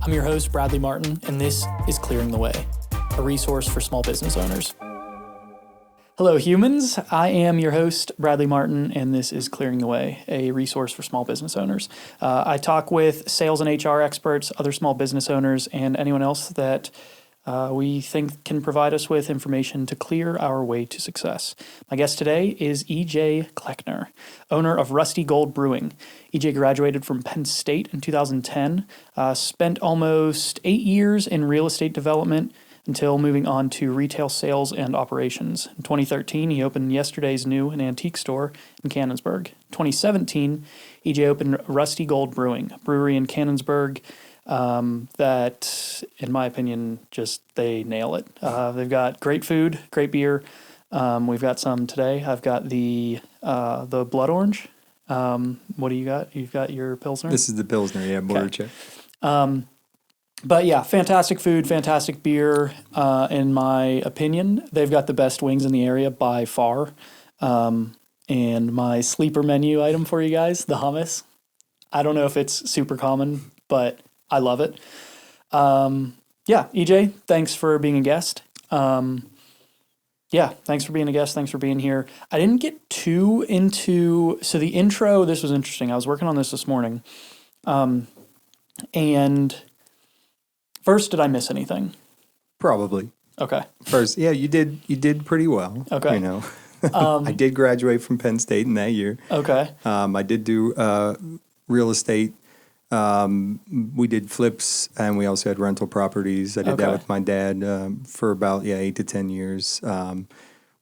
I'm your host, Bradley Martin, and this is Clearing the Way, a resource for small business owners. Hello, humans. I am your host, Bradley Martin, and this is Clearing the Way, a resource for small business owners. I talk with sales and HR experts, other small business owners, and anyone else that we think can provide us with information to clear our way to success. My guest today is E.J Kleckner, owner of Rusty Gold Brewing. E.J graduated from Penn State in 2010, spent almost 8 years in real estate development until moving on to retail sales and operations. In 2013, he opened Yesterday's New, an antique store in Canonsburg. In 2017, E.J opened Rusty Gold Brewing, a brewery in Canonsburg, that, in my opinion, just they nail it. They've got great food, great beer. We've got some today. I've got the blood orange. What do you got? You've got your Pilsner? This is the Pilsner, yeah, border check. But yeah, fantastic food, fantastic beer. In my opinion, they've got the best wings in the area by far. And my sleeper menu item for you guys, the hummus. I don't know if it's super common, but I love it. Yeah, EJ, thanks for being a guest. Thanks for being a guest. Thanks for being here. I didn't get too into, so the intro, this was interesting. I was working on this morning. And first, did I miss anything? Probably. Okay. First, yeah, you did pretty well. Okay. You know, I did graduate from Penn State in that year. Okay. I did do real estate. We did flips, and we also had rental properties. I did that with my dad for about 8 to 10 years.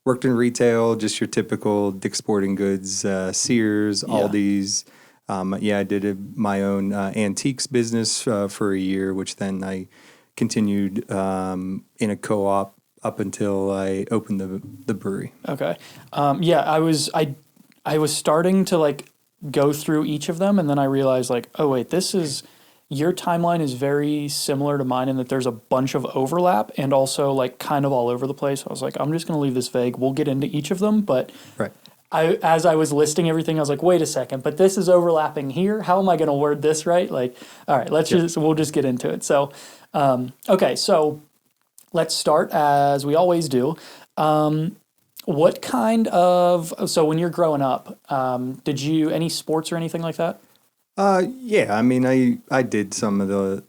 Worked in retail, just your typical Dick's Sporting Goods, Sears, Aldi's. I did my own antiques business for a year, which then I continued in a co-op up until I opened the brewery. Okay. I was starting to go through each of them, and then I realized your timeline is very similar to mine in that there's a bunch of overlap and also kind of all over the place. I was like, I'm just going to leave this vague. We'll get into each of them, but right. As I was listing everything, I was like, wait a second, but this is overlapping here. How am I going to word this right? All right, we'll just get into it. So, so let's start as we always do. What kind of, so when you're growing up, did you, any sports or anything like that? I mean, I did some of the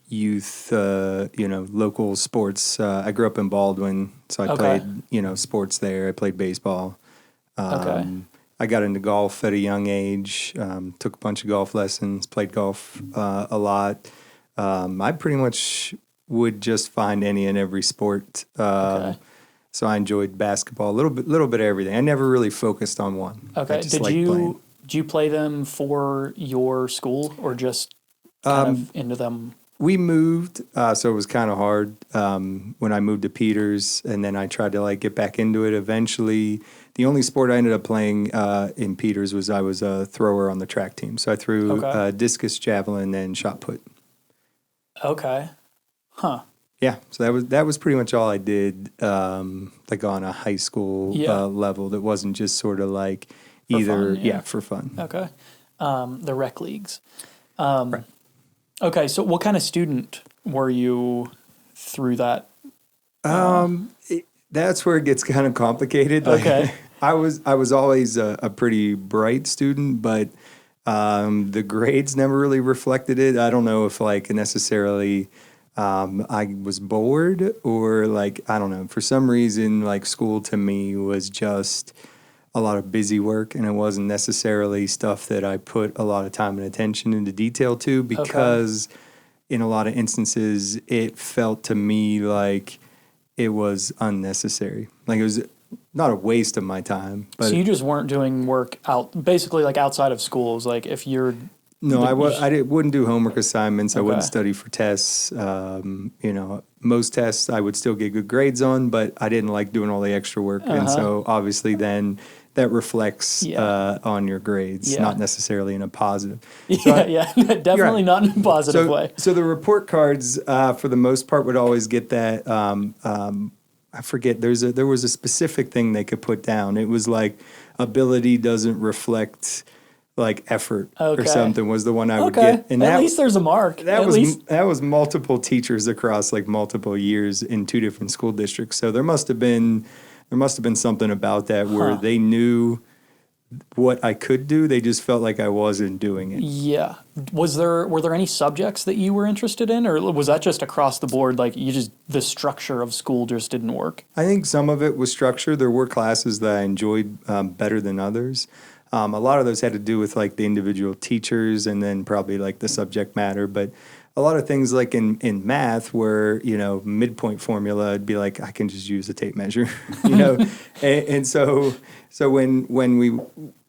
youth, local sports. I grew up in Baldwin, so I played, sports there. I played baseball. I got into golf at a young age, took a bunch of golf lessons, played golf a lot. I pretty much would just find any and every sport. So I enjoyed basketball, a little bit of everything. I never really focused on one. Okay. Did you play them for your school or just kind of into them? We moved, so it was kind of hard when I moved to Peters, and then I tried to get back into it eventually. The only sport I ended up playing in Peters was I was a thrower on the track team. So I threw discus, javelin, and shot put. Okay. Huh. Yeah, so that was pretty much all I did, on a high school level. That wasn't just sort of for fun. Okay. The rec leagues. Right. Okay, so what kind of student were you through that? That's where it gets kind of complicated. Okay. I was always a pretty bright student, but the grades never really reflected it. I don't know if necessarily I was bored or I don't know. For some reason, school to me was just a lot of busy work, and it wasn't necessarily stuff that I put a lot of time and attention into detail to because in a lot of instances it felt to me like it was unnecessary. It was not a waste of my time. But so you just weren't doing work basically outside of school. It was if you're... No, I wouldn't do homework assignments. I wouldn't study for tests. Most tests I would still get good grades on, but I didn't like doing all the extra work. And so obviously then that reflects on your grades, not necessarily in a positive. Definitely not in a positive way. So the report cards, for the most part, would always get that. I forget. There was a specific thing they could put down. It was ability doesn't reflect like effort Okay. or something was the one I would Okay. get. And At least there's a mark. That was multiple teachers across like multiple years in 2 different school districts. So there must have been something about that where they knew what I could do. They just felt like I wasn't doing it. Yeah. Were there any subjects that you were interested in, or was that just across the board? Like the structure of school just didn't work? I think some of it was structure. There were classes that I enjoyed better than others. A lot of those had to do with like the individual teachers and then probably like the subject matter. But a lot of things like in math where, midpoint formula, I'd be like, I can just use a tape measure, and so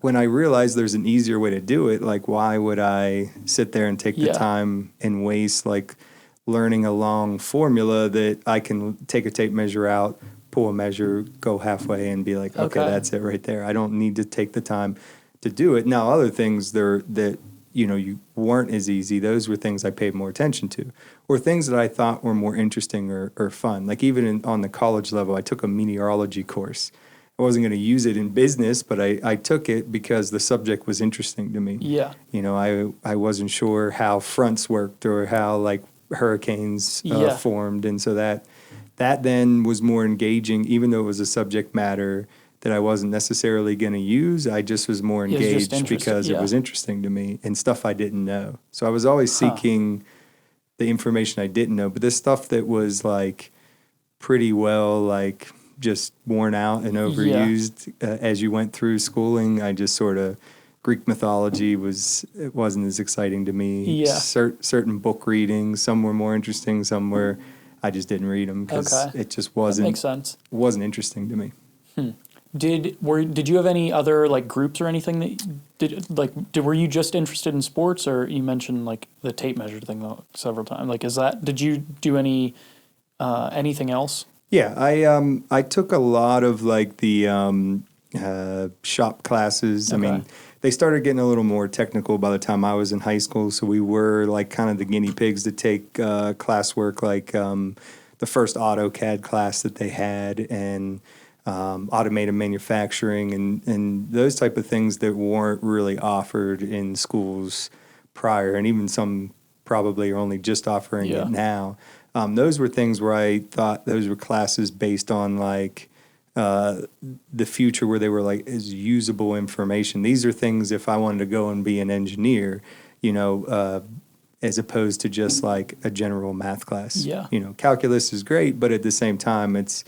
when I realized there's an easier way to do it, like why would I sit there and take the time and waste like learning a long formula that I can take a tape measure out, pull a measure, go halfway and be like, okay, that's it right there. I don't need to take the time to do it. Now, other things that you weren't as easy, those were things I paid more attention to, or things that I thought were more interesting or fun. Like even on the college level, I took a meteorology course. I wasn't going to use it in business, but I took it because the subject was interesting to me. Yeah. I wasn't sure how fronts worked or how like hurricanes formed. And so that then was more engaging, even though it was a subject matter that I wasn't necessarily going to use. I just was more engaged because it was interesting to me and stuff I didn't know. So I was always seeking the information I didn't know, but this stuff that was like pretty well like just worn out and overused as you went through schooling, I just sort of Greek mythology wasn't as exciting to me. Yeah. Certain book readings, some were more interesting, some were I just didn't read them because it just wasn't. That makes sense. Wasn't interesting to me. Did you have any other like groups or anything that were you just interested in sports, or you mentioned like the tape measure thing several times? Like, did you do any anything else? Yeah, I took a lot of like the shop classes. Okay. I mean, they started getting a little more technical by the time I was in high school, so we were like kind of the guinea pigs to take classwork, like the first AutoCAD class that they had, and automated manufacturing and those type of things that weren't really offered in schools prior, and even some probably are only just offering it now. Those were things where I thought those were classes based on like the future, where they were like as usable information. These are things if I wanted to go and be an engineer, as opposed to just like a general math class. Yeah. Calculus is great, but at the same time, it's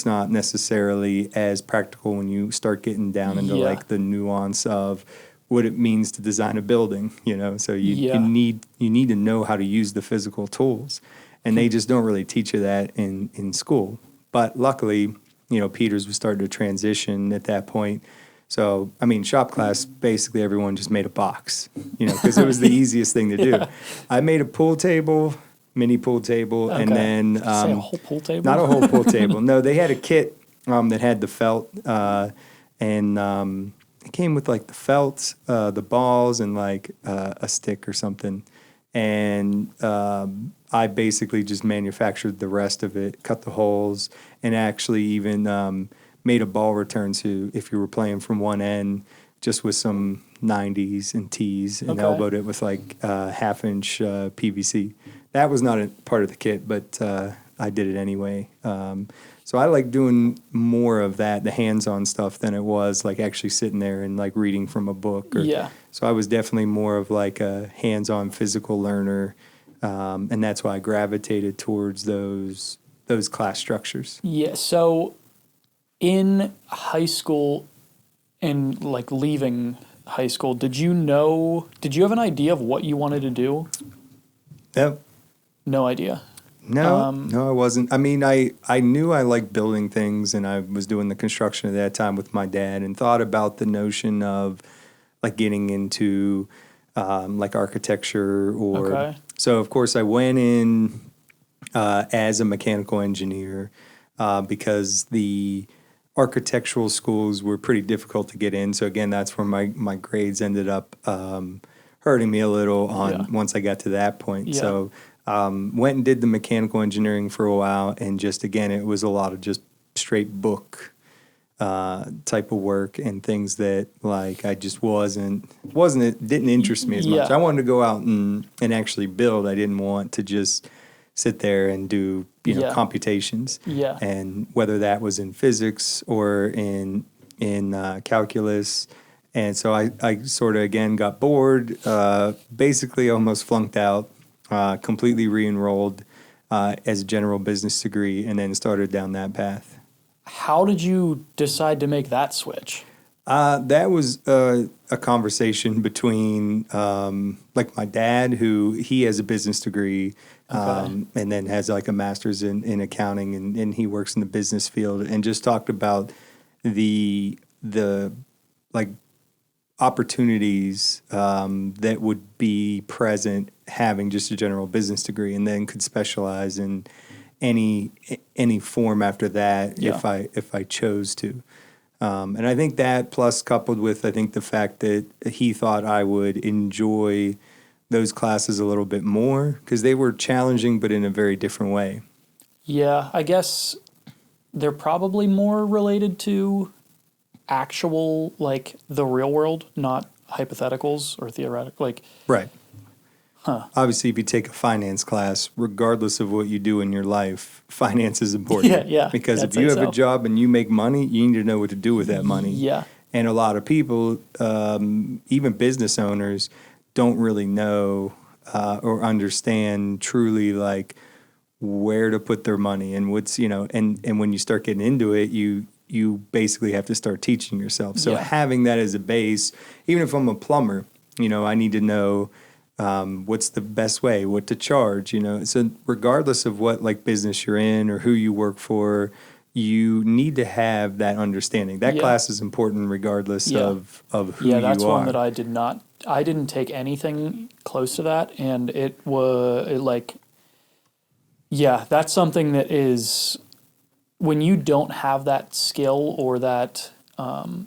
not necessarily as practical when you start getting down into like the nuance of what it means to design a building. So you need to know how to use the physical tools. And they just don't really teach you that in school. But luckily, Peters was starting to transition at that point. So, I mean, shop class, basically everyone just made a box, because it was the easiest thing to do. I made a pool table, mini pool table, and then... Did you say a whole pool table? Not a whole pool table. No, they had a kit that had the felt, and it came with like the felt, the balls, and like a stick or something. And I basically just manufactured the rest of it, cut the holes, and actually even made a ball return to if you were playing from one end, just with some 90s and tees, and elbowed it with like half-inch PVC. That was not a part of the kit, but I did it anyway. So I like doing more of that, the hands-on stuff, than it was like actually sitting there and like reading from a book. So I was definitely more of like a hands-on physical learner, and that's why I gravitated towards those class structures. Yeah. So in high school and like leaving high school, did you have an idea of what you wanted to do? Yep. No idea. No, I wasn't. I mean, I knew I liked building things, and I was doing the construction at that time with my dad, and thought about the notion of like getting into like architecture or. So of course I went in as a mechanical engineer because the architectural schools were pretty difficult to get in. So again, that's where my grades ended up hurting me a little once I got to that point. Yeah. So. Went and did the mechanical engineering for a while, and just again, it was a lot of just straight book type of work and things that like I just didn't interest me as much. Yeah. I wanted to go out and actually build. I didn't want to just sit there and do computations. Yeah. And whether that was in physics or in calculus. And so I sort of again got bored, basically almost flunked out, completely re-enrolled as a general business degree, and then started down that path. How did you decide to make that switch? That was a conversation between like my dad, who he has a business degree, and then has like a master's in accounting, and he works in the business field, and just talked about the like opportunities that would be present having just a general business degree, and then could specialize in any form after that if I chose to. And I think that, plus coupled with I think the fact that he thought I would enjoy those classes a little bit more because they were challenging but in a very different way. Yeah, I guess they're probably more related to actual, like, the real world, not hypotheticals or theoretical. Like, right. Obviously, if you take a finance class, regardless of what you do in your life, finance is important. Yeah. Because if you have a job and you make money, you need to know what to do with that money. Yeah. And a lot of people, even business owners, don't really know or understand truly like where to put their money and what's, and when you start getting into it, you basically have to start teaching yourself. So having that as a base, even if I'm a plumber, I need to know what's the best way, what to charge, So regardless of what like business you're in or who you work for, you need to have that understanding. That class is important regardless of who you are. Yeah, that's one that I didn't take anything close to that. And that's something that is, when you don't have that skill or that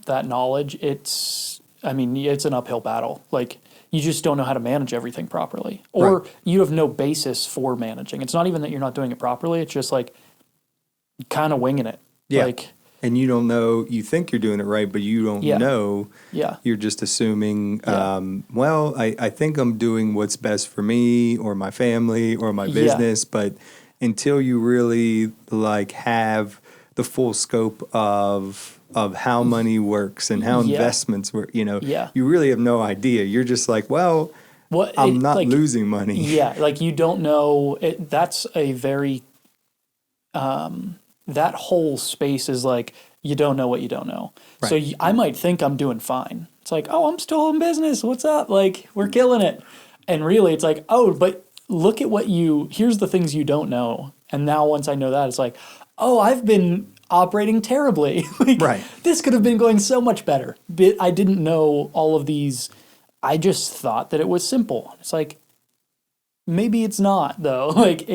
knowledge, it's an uphill battle. Like, you just don't know how to manage everything properly. Or you have no basis for managing. It's not even that you're not doing it properly. It's just like kind of winging it. Yeah. And you don't know, you think you're doing it right, but you don't know. Yeah. You're just assuming, I think I'm doing what's best for me or my family or my business. But until you really like have the full scope of how money works and how investments work, you really have no idea. You're just like, I'm not losing money. Yeah, like you don't know. That's a very, that whole space is like, you don't know what you don't know. Right. So I might think I'm doing fine. It's like, I'm still in business. What's up? Like, we're killing it. And really it's like, but look at here's the things you don't know. And now once I know that, it's like, I've been operating terribly. This could have been going so much better. But I didn't know all of these. I just thought that it was simple. It's like, maybe it's not, though. Like,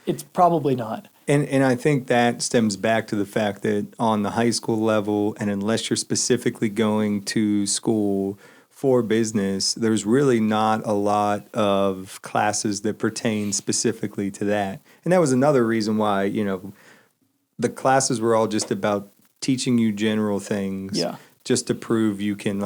it's probably not. And I think that stems back to the fact that on the high school level, and unless you're specifically going to school for business, there's really not a lot of classes that pertain specifically to that. And that was another reason why, the classes were all just about teaching you general things just to prove you can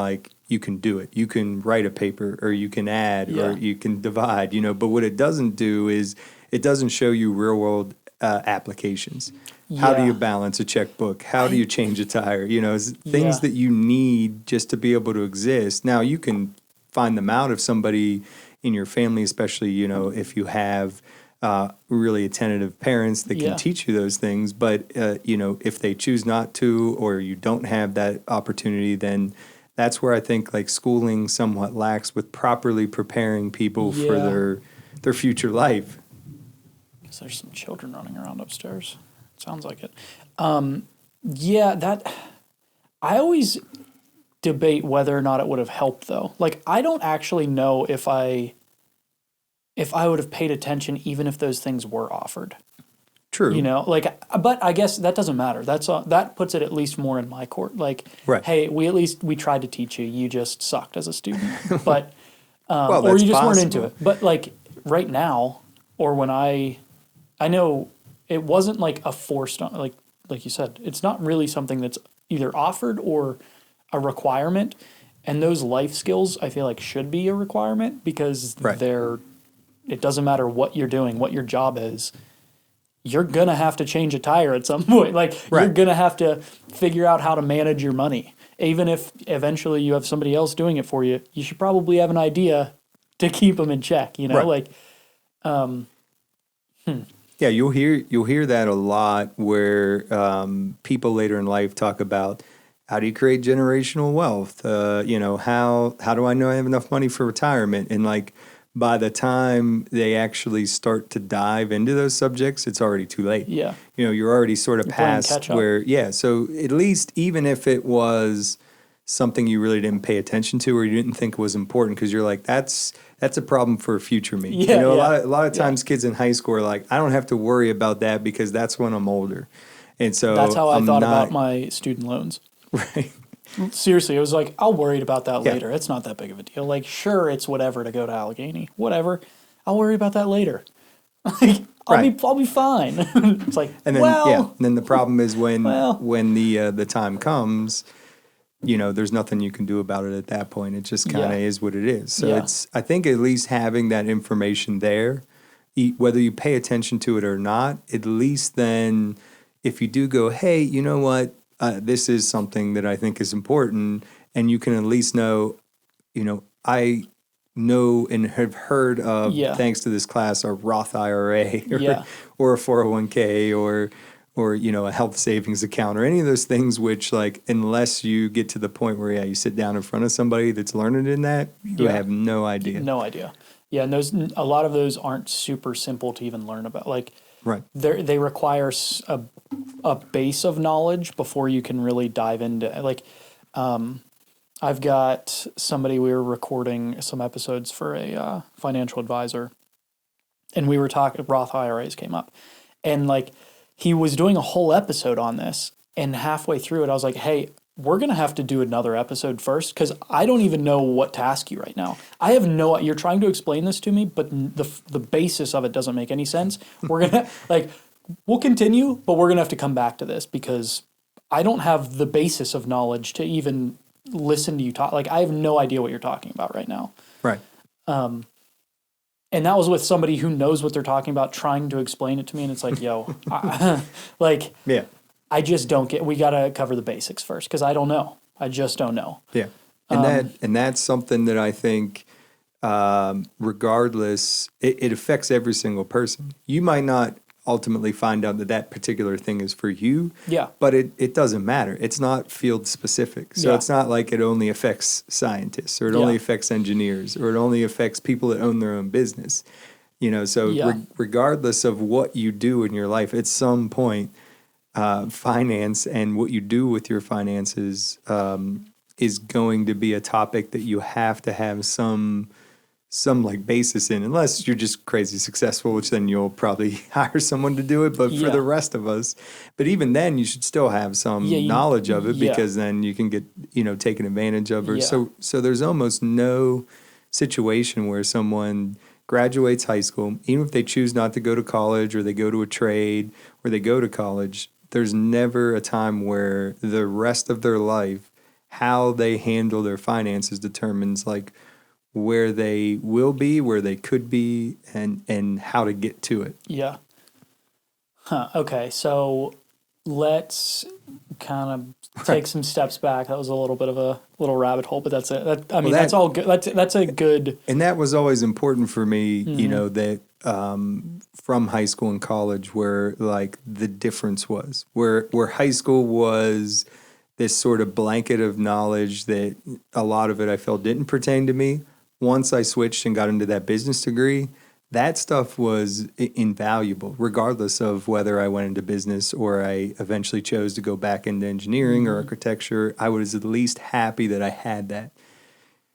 do it. You can write a paper or you can add or you can divide, but what it doesn't do is it doesn't show you real world applications. How do you balance a checkbook? How do you change a tire? Things that you need just to be able to exist. Now, you can find them out if somebody in your family, especially, if you have really attentive parents that can teach you those things. But, if they choose not to or you don't have that opportunity, then that's where I think like schooling somewhat lacks with properly preparing people for their future life. There's some children running around upstairs. Sounds like it. That I always debate whether or not it would have helped, though. Like, I don't actually know if I would have paid attention even if those things were offered. True. But I guess that doesn't matter. That puts it at least more in my court. Like, hey, we tried to teach you. You just sucked as a student. But or you just weren't into it. But like right now, or when I know it wasn't like a forced on, like you said, it's not really something that's either offered or a requirement. And those life skills, I feel like, should be a requirement because it doesn't matter what you're doing, what your job is. You're going to have to change a tire at some point. Like, you're going to have to figure out how to manage your money. Even if eventually you have somebody else doing it for you, you should probably have an idea to keep them in check, you know? Like, Yeah, you'll hear that a lot where people later in life talk about, how do you create generational wealth? How do I know I have enough money for retirement? And like, by the time they actually start to dive into those subjects, it's already too late. Yeah. You're already sort of past where, so at least even if it was something you really didn't pay attention to or you didn't think was important, because you're like, that's a problem for future me. Yeah, a lot of times kids in high school are like, I don't have to worry about that because that's when I'm older. And so that's how I thought about my student loans. Right. Seriously, it was like, I'll worry about that later. It's not that big of a deal. Like, sure, it's whatever to go to Allegheny. Whatever. I'll worry about that later. Like, I'll be fine. It's like, and then and then the problem is when the time comes, there's nothing you can do about it at that point. It just kind of is what it is. So I think at least having that information there, whether you pay attention to it or not, at least then if you do go, hey, you know what? This is something that I think is important, and you can at least know, I know and have heard of, thanks to this class, a Roth IRA or a 401k or a health savings account or any of those things, which, like, unless you get to the point where you sit down in front of somebody that's learned in that, you have no idea. No idea. Yeah, and a lot of those aren't super simple to even learn about. Like, they require a base of knowledge before you can really dive into, like, I've got somebody, we were recording some episodes for a financial advisor, and we were talking, Roth IRAs came up, and like, he was doing a whole episode on this, and halfway through it, I was like, hey, we're going to have to do another episode first, because I don't even know what to ask you right now. I have you're trying to explain this to me, but the basis of it doesn't make any sense. We're going to, we'll continue, but we're going to have to come back to this, because I don't have the basis of knowledge to even listen to you talk. Like, I have no idea what you're talking about right now. Right. And that was with somebody who knows what they're talking about, trying to explain it to me, and it's like, yo, I just don't get. We got to cover the basics first, because I don't know. I just don't know. Yeah, and that's something that I think, regardless, it affects every single person. You might not ultimately find out that particular thing is for you. Yeah. But it doesn't matter. It's not field specific. So it's not like it only affects scientists or it only affects engineers or it only affects people that own their own business. Regardless of what you do in your life, at some point, finance and what you do with your finances is going to be a topic that you have to have some like basis in, unless you're just crazy successful, which then you'll probably hire someone to do it. But for the rest of us, but even then you should still have some knowledge of it, because then you can get, taken advantage of. Or so there's almost no situation where someone graduates high school, even if they choose not to go to college or they go to a trade or they go to college, there's never a time where the rest of their life, how they handle their finances determines like where they will be, where they could be, and how to get to it. Yeah. Okay, so let's kind of take some steps back. That was a little bit of a little rabbit hole, but that's it. That's all good. That's a good... And that was always important for me, that from high school and college, where like the difference was, where high school was this sort of blanket of knowledge that a lot of it I felt didn't pertain to me. Once I switched and got into that business degree, that stuff was invaluable, regardless of whether I went into business or I eventually chose to go back into engineering or architecture. I was at least happy that I had that.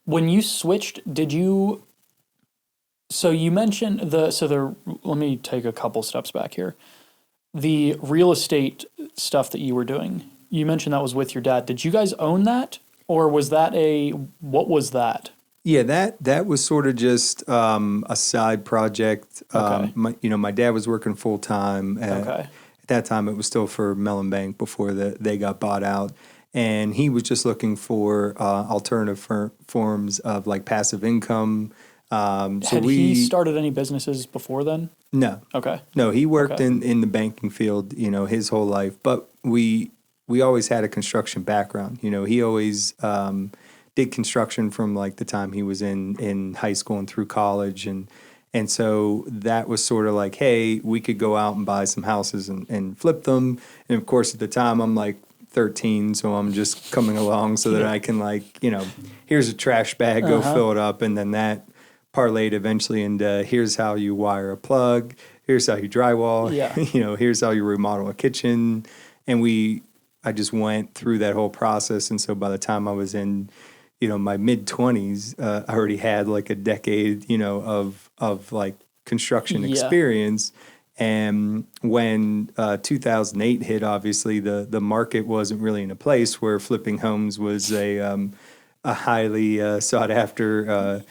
When you switched, did you... So you mentioned let me take a couple steps back here. The real estate stuff that you were doing, you mentioned that was with your dad. Did you guys own that? Or was that what was that? Yeah, that was sort of just a side project. Okay. My dad was working full time. Okay. At that time, it was still for Mellon Bank before they got bought out. and he was just looking for alternative forms of like passive income. Had he started any businesses before then? No. Okay. No, he worked in the banking field, his whole life. But we always had a construction background. He always did construction from like the time he was in high school and through college, and so that was sort of like, hey, we could go out and buy some houses and flip them. And of course, at the time, I'm like 13, so I'm just coming along so that I can like, here's a trash bag, go fill it up, and then that parlayed eventually into here's how you wire a plug, here's how you drywall, here's how you remodel a kitchen. And I just went through that whole process. And so by the time I was in, my mid 20s, I already had like a decade, of like construction experience. And when 2008 hit, obviously the market wasn't really in a place where flipping homes was a highly sought after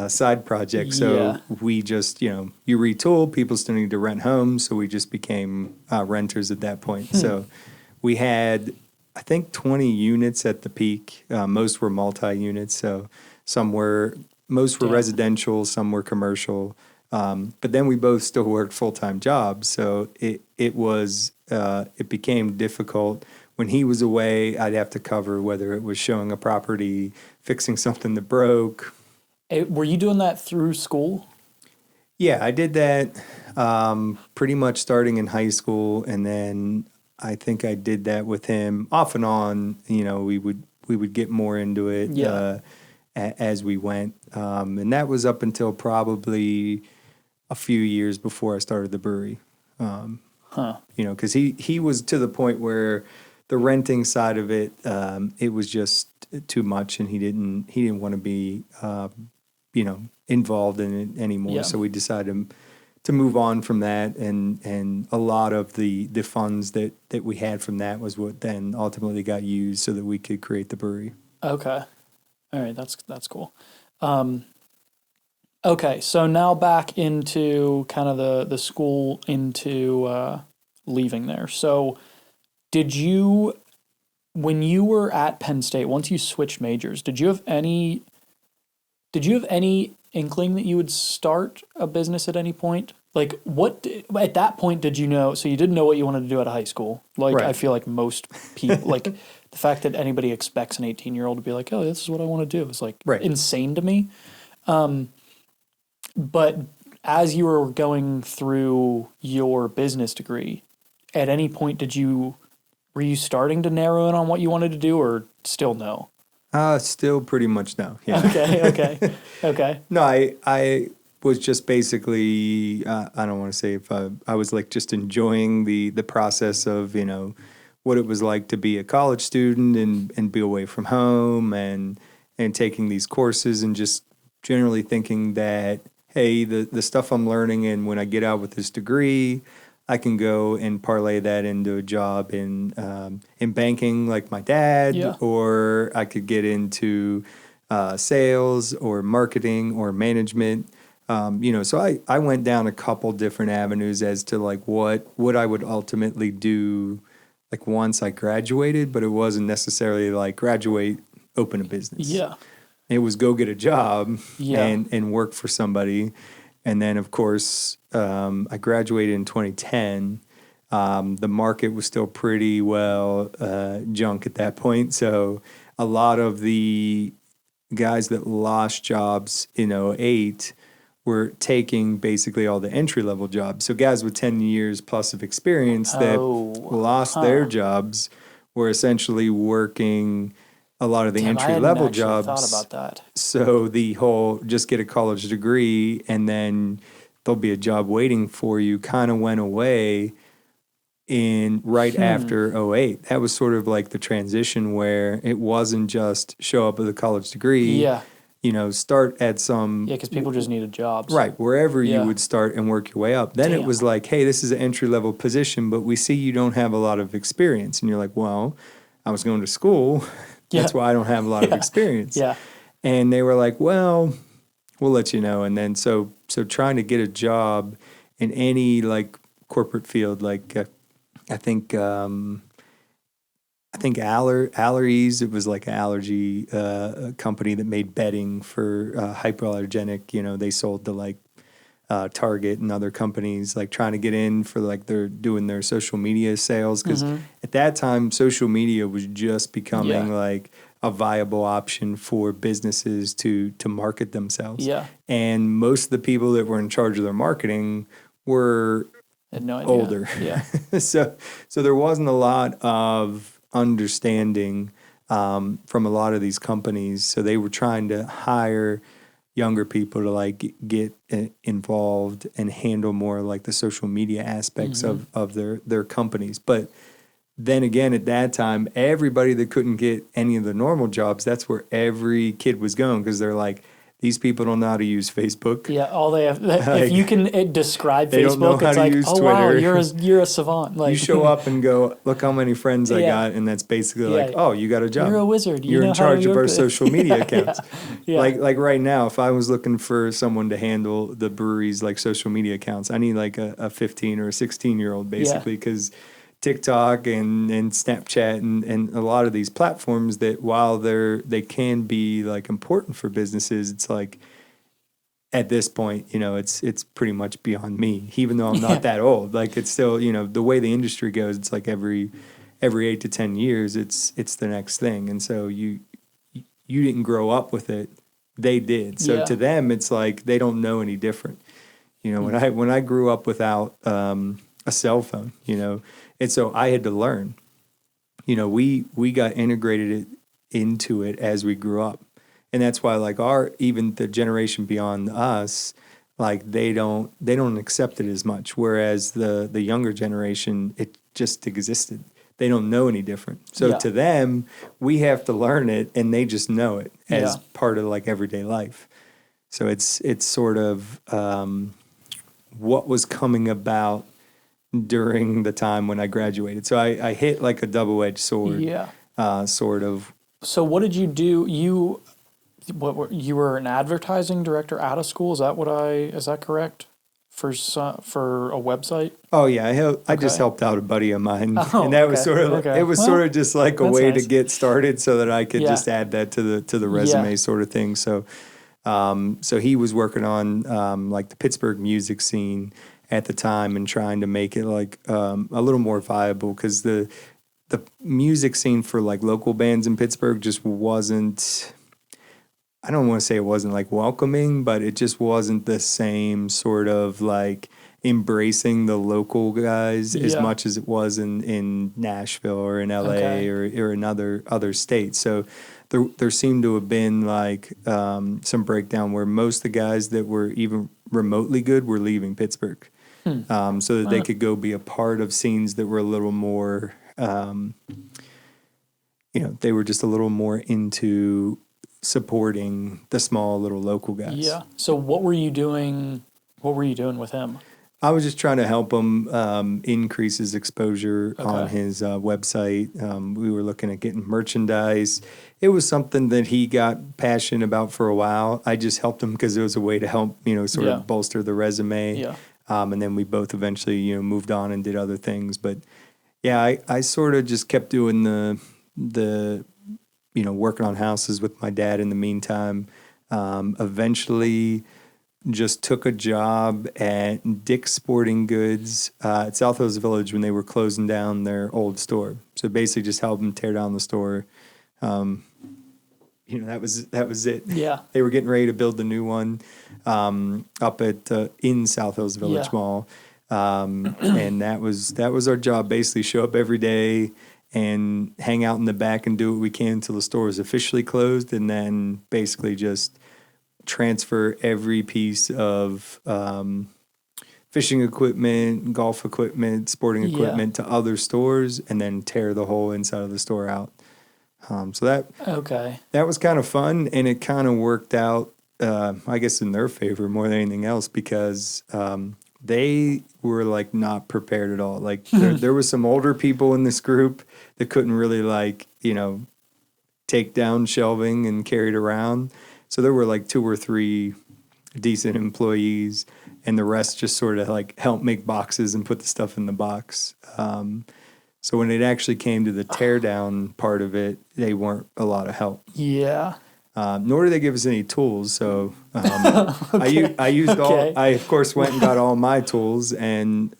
side project. So we just, you retool, people still need to rent homes. So we just became renters at that point. So we had, I think, 20 units at the peak. Most were multi-units. So most were residential, some were commercial. But then we both still worked full-time jobs. So it became difficult. When he was away, I'd have to cover whether it was showing a property, fixing something that broke. Were you doing that through school? Yeah, I did that pretty much starting in high school, and then I think I did that with him off and on. We would get more into it as we went, and that was up until probably a few years before I started the brewery. Because he was to the point where the renting side of it, it was just too much, and he didn't want to be involved in it anymore. So we decided to move on from that, and a lot of the funds that we had from that was what then ultimately got used so that we could create the brewery. Okay. All right, that's cool. Okay, so now back into kind of the school, into leaving there. So when you were at Penn State, once you switched majors, did you have any inkling that you would start a business at any point? Like, at that point did you know? So you didn't know what you wanted to do out of high school. Like, right. I feel like most people, like the fact that anybody expects an 18-year-old to be like, oh, this is what I want to do is like insane to me. But as you were going through your business degree, at any point were you starting to narrow in on what you wanted to do, or still no? Still pretty much no. Yeah. Okay. No, I was just basically, I don't want to say if I was like just enjoying the process of, what it was like to be a college student and be away from home and taking these courses, and just generally thinking that, hey, the stuff I'm learning, and when I get out with this degree, I can go and parlay that into a job in banking like my dad, or I could get into sales or marketing or management. So I went down a couple different avenues as to like what I would ultimately do like once I graduated, but it wasn't necessarily like graduate, open a business. Yeah. It was go get a job and work for somebody. And then, of course, I graduated in 2010. The market was still pretty well junk at that point. So a lot of the guys that lost jobs in 2008 were taking basically all the entry-level jobs. So guys with 10 years plus of experience that lost their jobs were essentially working a lot of the entry-level jobs. I thought about that. So the whole just get a college degree and then there'll be a job waiting for you kind of went away after 2008. That was sort of like the transition where it wasn't just show up with a college degree. Yeah. Start at some... Yeah, because people just needed jobs. Right, wherever you would start and work your way up. Then it was like, hey, this is an entry-level position, but we see you don't have a lot of experience. And you're like, well, I was going to school. That's why I don't have a lot of experience. Yeah. And they were like, well, we'll let you know. And then so trying to get a job in any like corporate field, like I think I think Allergies. It was like an allergy company that made bedding for hypoallergenic. You know, they sold to like Target and other companies, like trying to get in for like they're doing their social media sales. Because at that time, social media was just becoming like a viable option for businesses to market themselves. Yeah. And most of the people that were in charge of their marketing were older. Yeah. So there wasn't a lot of understanding from a lot of these companies. So they were trying to hire younger people to like get involved and handle more like the social media aspects of their companies. But then again, at that time, everybody that couldn't get any of the normal jobs, that's where every kid was going, because they're like, these people don't know how to use Facebook. Yeah, all they have. If you can describe they don't know Facebook, how it's to like, use oh Twitter. wow, you're a savant. Like you show up and go, look how many friends I got, and that's basically like, oh, you got a job. You're a wizard. You're know in charge how of our to social media accounts. Yeah. Like right now, if I was looking for someone to handle the brewery's like social media accounts, I need like a 15 or a 16-year-old basically, because TikTok and Snapchat and a lot of these platforms that while they can be like important for businesses, it's like at this point, you know, it's pretty much beyond me, even though I'm not that old. Like it's still, you know, the way the industry goes, it's like every 8 to 10 years, it's the next thing. And so you didn't grow up with it. They did. So to them, it's like they don't know any different. You know, when I grew up without a cell phone, you know, and so I had to learn. You know, we got integrated into it as we grew up. And that's why like even the generation beyond us, like they don't accept it as much. Whereas the younger generation, it just existed. They don't know any different. So to them, we have to learn it, and they just know it as part of like everyday life. So it's sort of what was coming about during the time when I graduated. So I hit like a double-edged sword, sort of. So what did you do? You were an advertising director out of school. Is that correct? For a website? Oh yeah, I just helped out a buddy of mine, and that was sort of it was sort of just like a way to get started, so that I could just add that to the resume sort of thing. So, so he was working on like the Pittsburgh music scene at the time and trying to make it like a little more viable, because the music scene for like local bands in Pittsburgh just wasn't. I don't want to say it wasn't like welcoming, but it just wasn't the same sort of like embracing the local guys as much as it was in Nashville or in LA or in other states. So there seemed to have been like some breakdown where most of the guys that were even remotely good were leaving Pittsburgh, so that they could go be a part of scenes that were a little more, they were just a little more into supporting the small little local guys. Yeah. So what were you doing? What were you doing with him? I was just trying to help him increase his exposure on his website. We were looking at getting merchandise. It was something that he got passionate about for a while. I just helped him because it was a way to help, sort of bolster the resume. Yeah. And then we both eventually, moved on and did other things. But yeah, I sort of just kept doing the working on houses with my dad in the meantime. Eventually just took a job at Dick's Sporting Goods at South Hills Village when they were closing down their old store. So basically just helped them tear down the store. That was it. Yeah. They were getting ready to build the new one up at in South Hills Village Mall. And that was our job, basically show up every day and hang out in the back and do what we can until the store is officially closed, and then basically just transfer every piece of fishing equipment, golf equipment, sporting equipment to other stores, and then tear the whole inside of the store out. So that was kind of fun, and it kind of worked out, I guess, in their favor more than anything else, because they were like not prepared at all. Like there was some older people in this group that couldn't really take down shelving and carry it around. So there were like 2 or 3 decent employees, and the rest just sort of like helped make boxes and put the stuff in the box. So when it actually came to the teardown part of it, they weren't a lot of help. Yeah. Nor did they give us any tools. So Okay. I used Okay. I of course went and got all my tools, and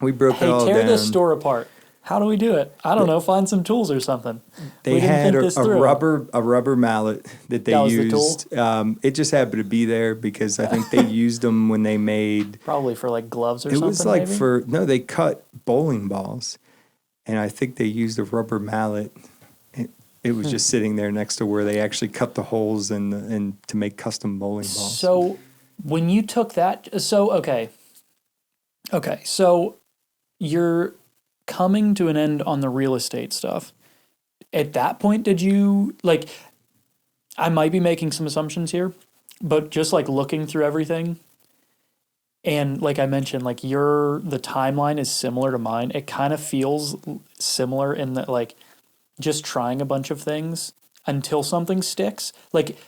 we broke it all tear down. this store apart. How do we do it? I don't know. Find some tools or something. They we didn't had think this a through. rubber mallet that they That was used. the tool? It just happened to be there because I think they used them when they made. Probably for like gloves or It something. was like maybe? they cut bowling balls, and I think they used a rubber mallet. It was just sitting there next to where they actually cut the holes and to make custom bowling balls. So when you took that, okay, so you're coming to an end on the real estate stuff. At that point, did you like? I might be making some assumptions here, but just like looking through everything, and like I mentioned, like the timeline is similar to mine. It kind of feels similar in that like just trying a bunch of things until something sticks. Like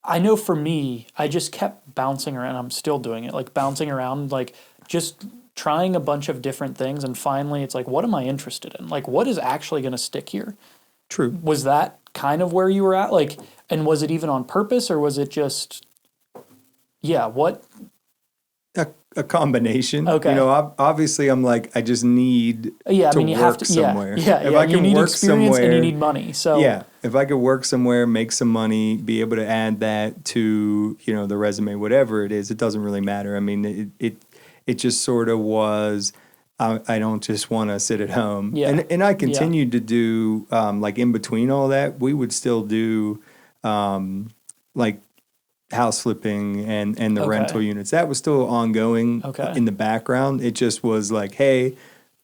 I know for me, I just kept bouncing around. I'm still doing it, like bouncing around, like just trying a bunch of different things. And finally, it's like, what am I interested in? Like, what is actually going to stick here? True. Was that kind of where you were at? Like, and was it even on purpose or was it just, yeah, what? A combination. Okay. You know, obviously I'm like, I just need Yeah, I to mean, you work have to, somewhere. yeah, If I you can need work experience somewhere, and you need money. So, yeah, if I could work somewhere, make some money, be able to add that to, you know, the resume, whatever it is, it doesn't really matter. I mean, it just sort of was, I don't just want to sit at home. Yeah. And I continued to do, like in between all that, we would still do, like house flipping and the Okay. rental units. That was still ongoing in the background. It just was like, hey,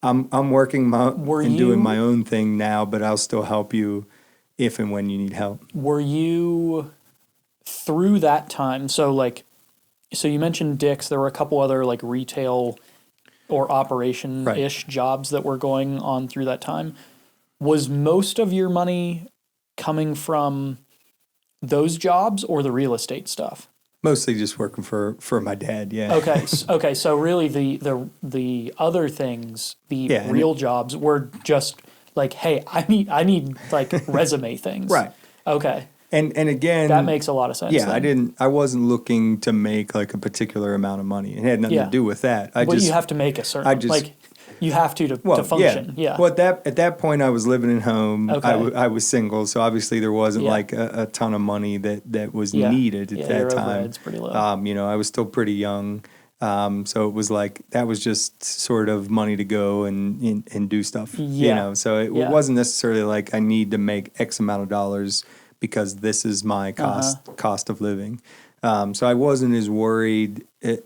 I'm working doing my own thing now, but I'll still help you if and when you need help. Were you through that time? So you mentioned Dick's. There were a couple other like retail or operation-ish jobs that were going on through that time. Was most of your money coming from those jobs or the real estate stuff? Mostly just working for my dad, yeah. Okay. So really the other things, real jobs were just like, hey, I need like resume things. Right. Okay. And again, that makes a lot of sense. Yeah, I wasn't looking to make like a particular amount of money. It had nothing to do with that. You have to make a certain you have to function. Yeah. Well, at that point, I was living at home. Okay. I was single, so obviously there wasn't like a ton of money that was needed at that time. Overhead's pretty low. You know, I was still pretty young, so it was like that was just sort of money to go and do stuff. Yeah. You know, so it wasn't necessarily like I need to make X amount of dollars because this is my cost of living. So I wasn't as worried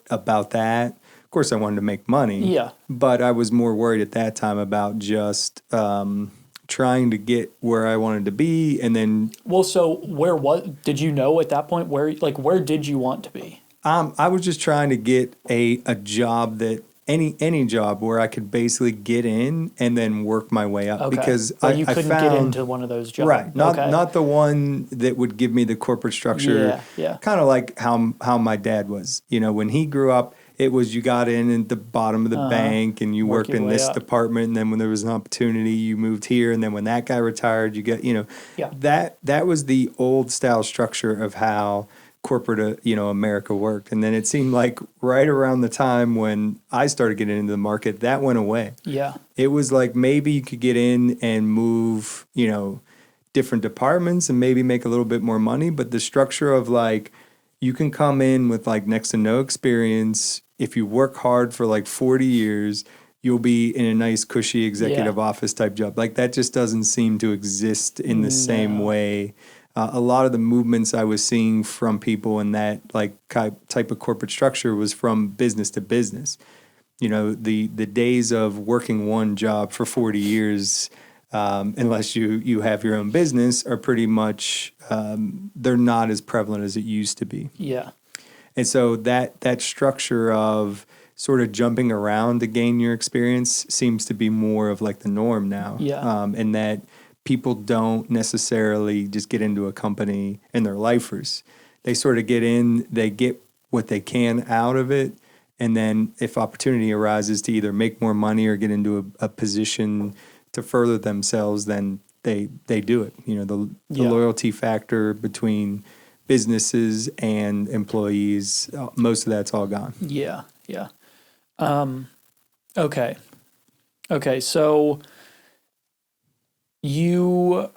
about that. Of course, I wanted to make money. Yeah. But I was more worried at that time about just trying to get where I wanted to be, and then. Well, so did you know at that point where did you want to be? I was just trying to get a job that any job where I could basically get in and then work my way up because you couldn't get into one of those jobs, right? Not the one that would give me the corporate structure. Yeah. Kind of like how my dad was. You know, when he grew up. It was you got in at the bottom of the bank and you work in this department, and then when there was an opportunity, you moved here, and then when that guy retired, you got that was the old style structure of how corporate America worked. And then it seemed like right around the time when I started getting into the market, that went away. Yeah, it was like maybe you could get in and move different departments and maybe make a little bit more money, but the structure of like you can come in with like next to no experience. If you work hard for like 40 years, you'll be in a nice, cushy executive office type job. Like that just doesn't seem to exist in the same way. A lot of the movements I was seeing from people in that like type of corporate structure was from business to business. You know, the days of working one job for 40 years, unless you have your own business, are pretty much, they're not as prevalent as it used to be. Yeah. And so that structure of sort of jumping around to gain your experience seems to be more of like the norm now. Yeah. And that people don't necessarily just get into a company and they're lifers. They sort of get in, they get what they can out of it, And then if opportunity arises to either make more money or get into a position to further themselves, then they do it. You know, the loyalty factor between businesses and employees, most of that's all gone. Yeah. Okay. So you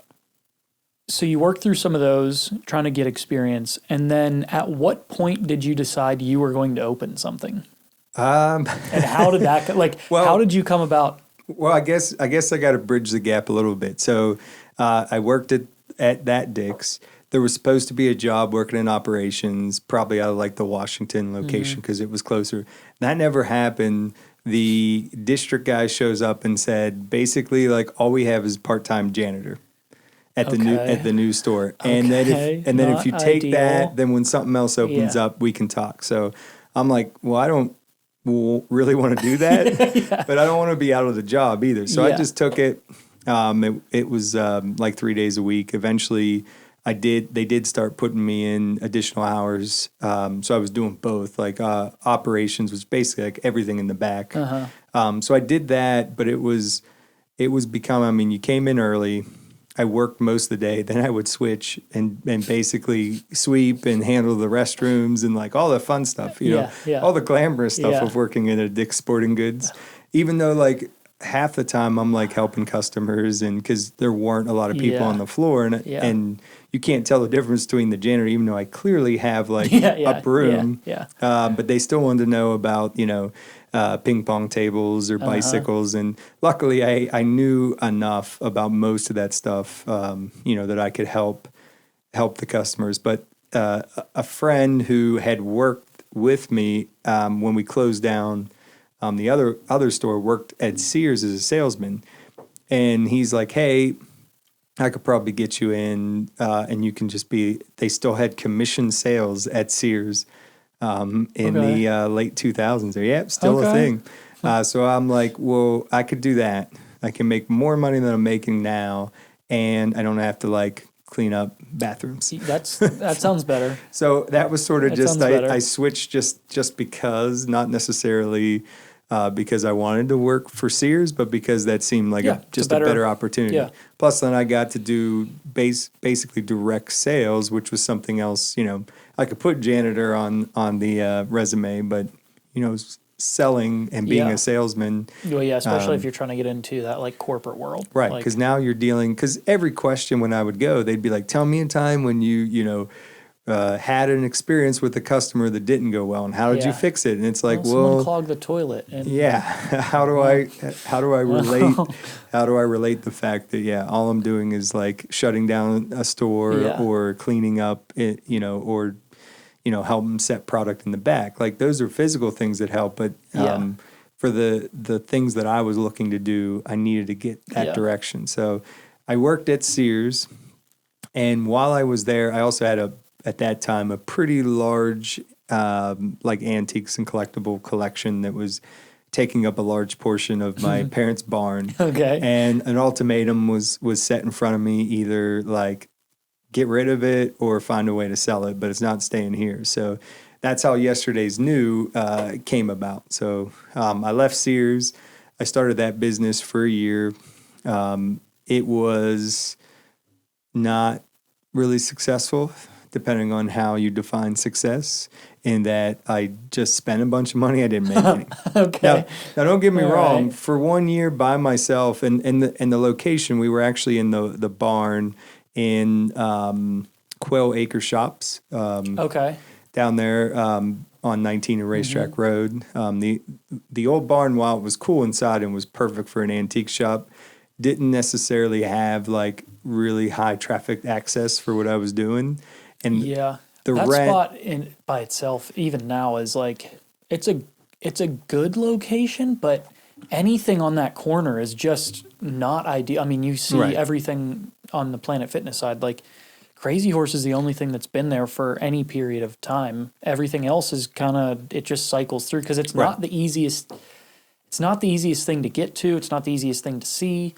worked through some of those, trying to get experience, and then at what point did you decide you were going to open something? And how did that how did you come about? Well, I guess I got to bridge the gap a little bit. So I worked at that Dick's. There was supposed to be a job working in operations, probably out of like the Washington location because it was closer. That never happened. The district guy shows up and said, basically, like, all we have is part-time janitor at the new store. And then if you take that, then when something else opens up, we can talk. So I'm like, well, I don't really want to do that, but I don't want to be out of the job either. So I just took it. It was like 3 days a week. Eventually, they did start putting me in additional hours. So I was doing both, like operations was basically like everything in the back. So I did that, but it was become, I mean, you came in early. I worked most of the day. Then I would switch and basically sweep and handle the restrooms and like all the fun stuff, you know, all the glamorous stuff of working in a Dick's Sporting Goods. Even though like half the time I'm like helping customers, and because there weren't a lot of people on the floor, and you can't tell the difference between the janitor, even though I clearly have like a broom. But they still wanted to know about, you know, ping pong tables or bicycles. And luckily I knew enough about most of that stuff, you know, that I could help the customers. But a friend who had worked with me when we closed down the other store, worked at Sears as a salesman. And he's like, hey, I could probably get you in and you can just they still had commission sales at Sears. In the late 2000s there. Yep, still a thing. So I'm like, well, I could do that. I can make more money than I'm making now, and I don't have to like clean up bathrooms. That sounds better. So that was sort of I switched just because, not necessarily because I wanted to work for Sears, but because that seemed like a better opportunity. Yeah. Plus, then I got to do basically direct sales, which was something else. You know, I could put janitor on the resume, but you know, selling and being a salesman. Well, yeah, especially if you're trying to get into that like corporate world, right? Because now you're dealing. Because every question when I would go, they'd be like, "Tell me a time when you know." Had an experience with a customer that didn't go well, and how did you fix it? And it's like, someone clogged the toilet. And, how do I relate? How do I relate the fact that all I'm doing is like shutting down a store or cleaning up it, you know, or you know, help them set product in the back. Like those are physical things that help, but for the things that I was looking to do, I needed to get that direction. So I worked at Sears, and while I was there, I also had at that time, a pretty large, like antiques and collectible collection that was taking up a large portion of my parents' barn. And an ultimatum was set in front of me, either like get rid of it or find a way to sell it, but it's not staying here. So that's how Yesterday's New came about. So I left Sears. I started that business for a year. It was not really successful, depending on how you define success, in that I just spent a bunch of money. I didn't make any. Now don't get me wrong. Right. For 1 year by myself, and the location, we were actually in the barn in Quail Acre Shops. Down there on 19 and Racetrack Road. The old barn, while it was cool inside and was perfect for an antique shop, didn't necessarily have like really high traffic access for what I was doing. And that spot by itself, even now, is like it's a good location, but anything on that corner is just not ideal. I mean, you see everything on the Planet Fitness side. Like Crazy Horse is the only thing that's been there for any period of time. Everything else is it just cycles through because it's not the easiest. It's not the easiest thing to get to. It's not the easiest thing to see.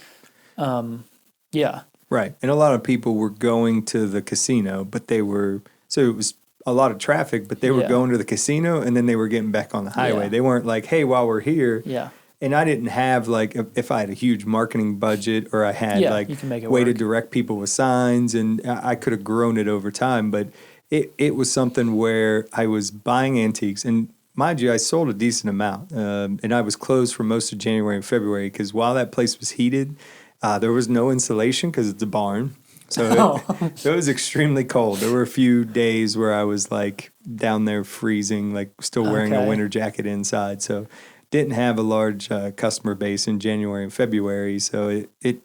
Right. And a lot of people were going to the casino, but it was a lot of traffic, but they were going to the casino and then they were getting back on the highway. They weren't like, hey, while we're here. Yeah. And I didn't have like, if I had a huge marketing budget or I had like way to direct people with signs, and I could have grown it over time. But it was something where I was buying antiques, and mind you, I sold a decent amount. And I was closed for most of January and February because while that place was heated, there was no insulation because it's a barn. So it was extremely cold. There were a few days where I was like down there freezing, like still wearing a winter jacket inside. So didn't have a large customer base in January and February, so it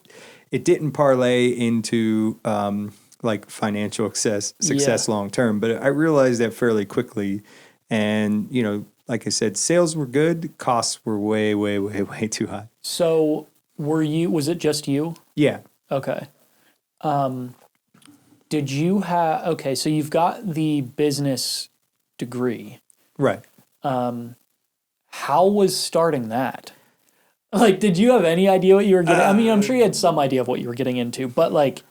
didn't parlay into like financial success long term. But I realized that fairly quickly, and like I said, sales were good, costs were way too high. So was it just you? Yeah. Okay. Did you have? Okay, so you've got the business degree, right? How was starting that? Like, did you have any idea what you were getting? I mean, I'm sure you had some idea of what you were getting into, but like,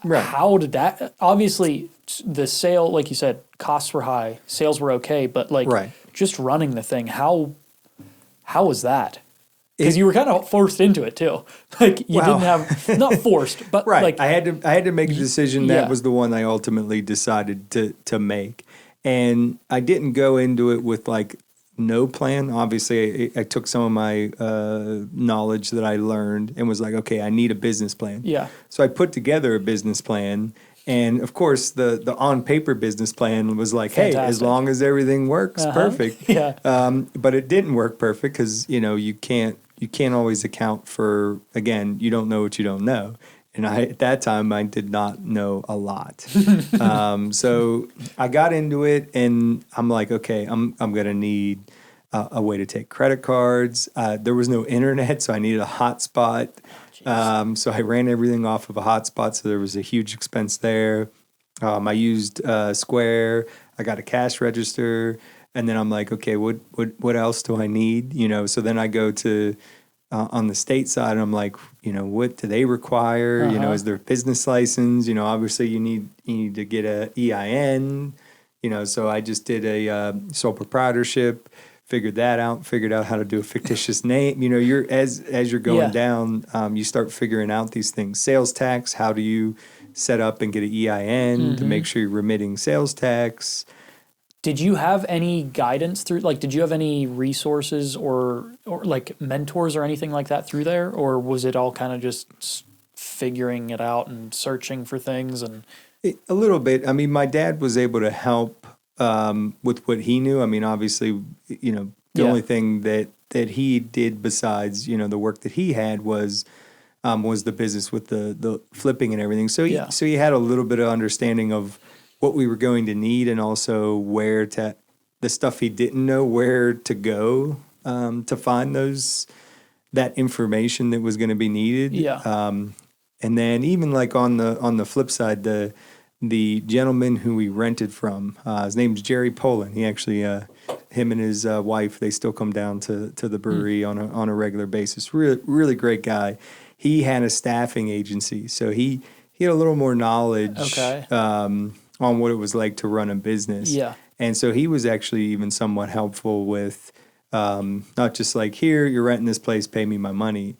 how did that? Obviously, the sale, like you said, costs were high, sales were okay, but like, just running the thing, how was that? Because you were kind of forced into it too. Like you didn't have, not forced, but like I had to make a decision. That was the one I ultimately decided to make, and I didn't go into it with like no plan. Obviously, I took some of my knowledge that I learned and was like, okay, I need a business plan. Yeah. So I put together a business plan, and of course, the on paper business plan was like, hey, as long as everything works, perfect. Yeah. But it didn't work perfect because you can't always account for, again, you don't know what you don't know. And at that time, I did not know a lot. So I got into it, and I'm like, okay, I'm going to need a way to take credit cards. There was no internet, so I needed a hotspot. So I ran everything off of a hotspot, so there was a huge expense there. I used Square. I got a cash register. And then I'm like, okay, what else do I need? So then I go to on the state side, and I'm like, what do they require? Is there a business license? Obviously you need to get a EIN. So I just did a sole proprietorship, figured out how to do a fictitious name. You're as you're going down, you start figuring out these things. Sales tax, how do you set up and get an EIN to make sure you're remitting sales tax? Did you have any guidance through, like, did you have any resources or like mentors or anything like that through there? Or was it all kind of just figuring it out and searching for things? And a little bit. I mean, my dad was able to help with what he knew. I mean, obviously, the only thing that he did besides, the work that he had was the business with the flipping and everything. So he had a little bit of understanding of what we were going to need, and also the stuff he didn't know where to go to find that information that was going to be needed. Yeah. And then even like on the flip side, the gentleman who we rented from, his name's Jerry Poland. He actually, him and his wife, they still come down to the brewery on a regular basis. Really great guy. He had a staffing agency, so he had a little more knowledge. Okay. On what it was like to run a business. Yeah. And so he was actually even somewhat helpful with not just like, here, you're renting this place, pay me my money.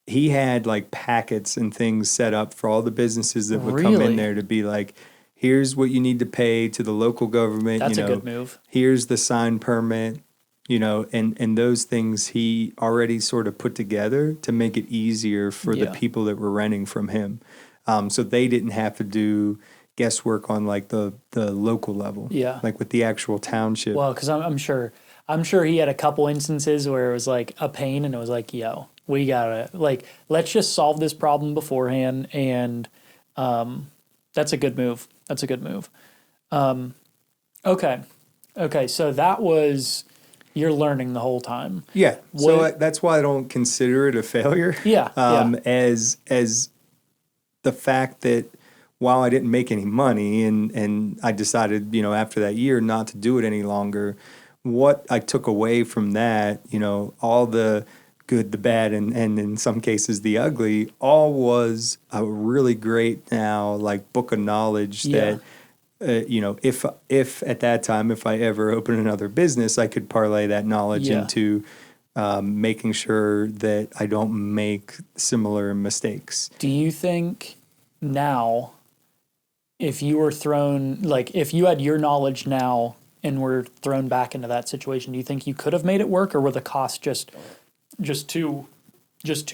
He had like packets and things set up for all the businesses that would come in there to be like, here's what you need to pay to the local government. That's a good move. Here's the sign permit, and those things he already sort of put together to make it easier for the people that were renting from him. So they didn't have to do guesswork on like the local level, like with the actual township. Well, because I'm sure he had a couple instances where it was like a pain, and it was like, yo, we gotta let's just solve this problem beforehand, and that's a good move. Okay, so that was you're learning the whole time. Yeah, so that's why I don't consider it a failure. As the fact that while I didn't make any money and I decided, after that year not to do it any longer, what I took away from that, all the good, the bad, and in some cases the ugly, all was a really great book of knowledge that if at that time, if I ever open another business, I could parlay that knowledge into making sure that I don't make similar mistakes. Do you think now, if you were thrown, like if you had your knowledge now and were thrown back into that situation, do you think you could have made it work, or were the costs just too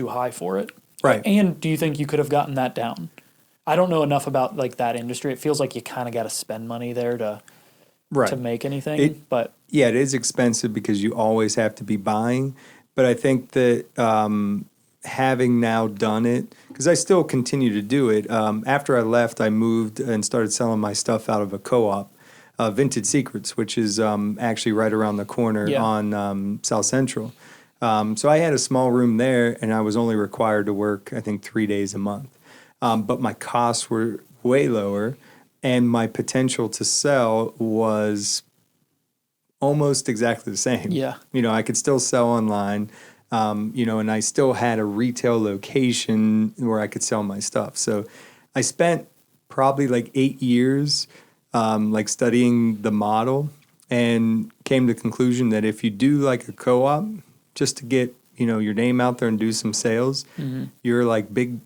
high for it? Right. And do you think you could have gotten that down? I don't know enough about like that industry. It feels like you kind of got to spend money there to make anything. But yeah, it is expensive because you always have to be buying. But I think that having now done it, because I still continue to do it. After I left, I moved and started selling my stuff out of a co-op, Vintage Secrets, which is actually right around the corner on South Central. So I had a small room there, and I was only required to work, I think, 3 days a month. But my costs were way lower, and my potential to sell was almost exactly the same. Yeah. I could still sell online, and I still had a retail location where I could sell my stuff. So I spent probably like 8 years like studying the model, and came to the conclusion that if you do like a co-op just to get, your name out there and do some sales, you're like big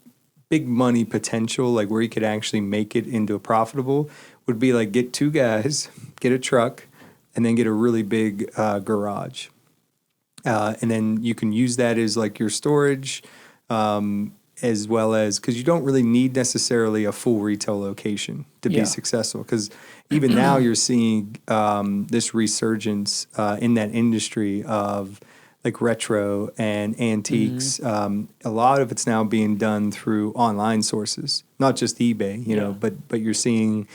money potential, like where you could actually make it into a profitable, would be like get 2 guys, get a truck, and then get a really big garage. And then you can use that as like your storage, as well as, because you don't really need necessarily a full retail location to be successful. Because even now you're seeing this resurgence in that industry of like retro and antiques. A lot of it's now being done through online sources, not just eBay, but you're seeing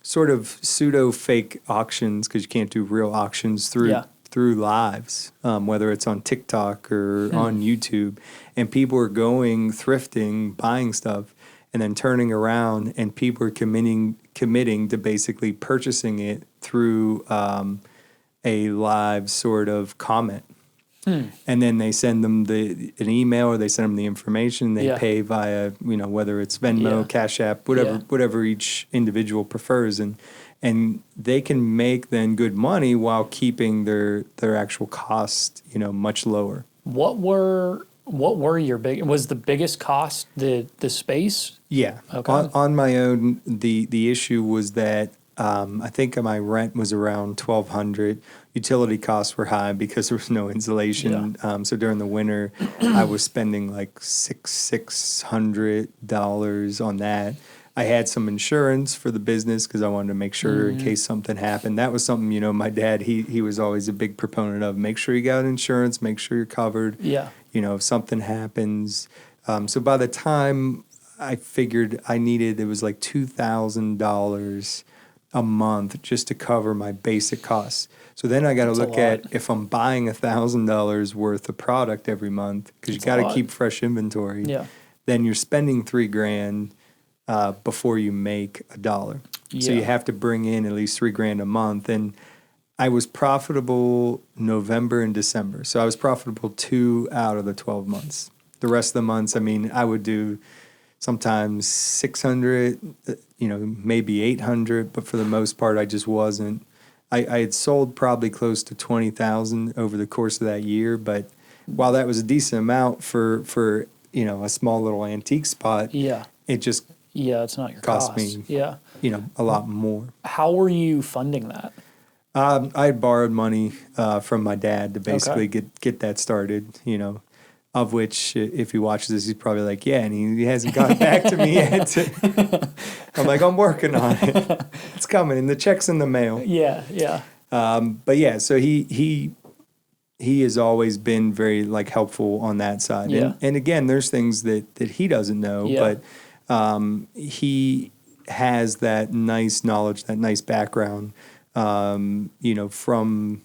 sort of pseudo fake auctions, because you can't do real auctions through lives, whether it's on TikTok or on YouTube, and people are going thrifting, buying stuff, and then turning around, and people are committing to basically purchasing it through a live sort of comment. And then they send them an email, or they send them the information. They pay via, whether it's Venmo, Cash App, whatever each individual prefers, and they can make then good money while keeping their actual cost, much lower. What were your was the biggest cost the space? Yeah. Okay. On my own, the issue was that I think my rent was around $1,200. Utility costs were high because there was no insulation. So during the winter, I was spending like $600 on that. I had some insurance for the business because I wanted to make sure in case something happened. That was something, my dad, he was always a big proponent of. Make sure you got insurance, make sure you're covered. Yeah. If something happens. So by the time I figured it was like $2,000 a month just to cover my basic costs. So then I got to look at if I'm buying $1,000 worth of product every month, because you got to keep fresh inventory. Yeah. Then you're spending $3,000 before you make $1. Yeah. So you have to bring in at least $3,000 a month. And I was profitable November and December. So I was profitable 2 out of the 12 months. The rest of the months, I would do sometimes 600, maybe 800, but for the most part, I just wasn't. I had sold probably close to 20,000 over the course of that year, but while that was a decent amount for a small little antique spot, it just it's not your cost me a lot more. How were you funding that? I had borrowed money from my dad to basically get that started, of which, if he watches this, he's probably like, and he hasn't gotten back to me yet. I'm like, I'm working on it. It's coming, and the check's in the mail. Yeah. So he has always been very helpful on that side. Yeah. And again, there's things that he doesn't know, but he has that nice knowledge, that nice background, from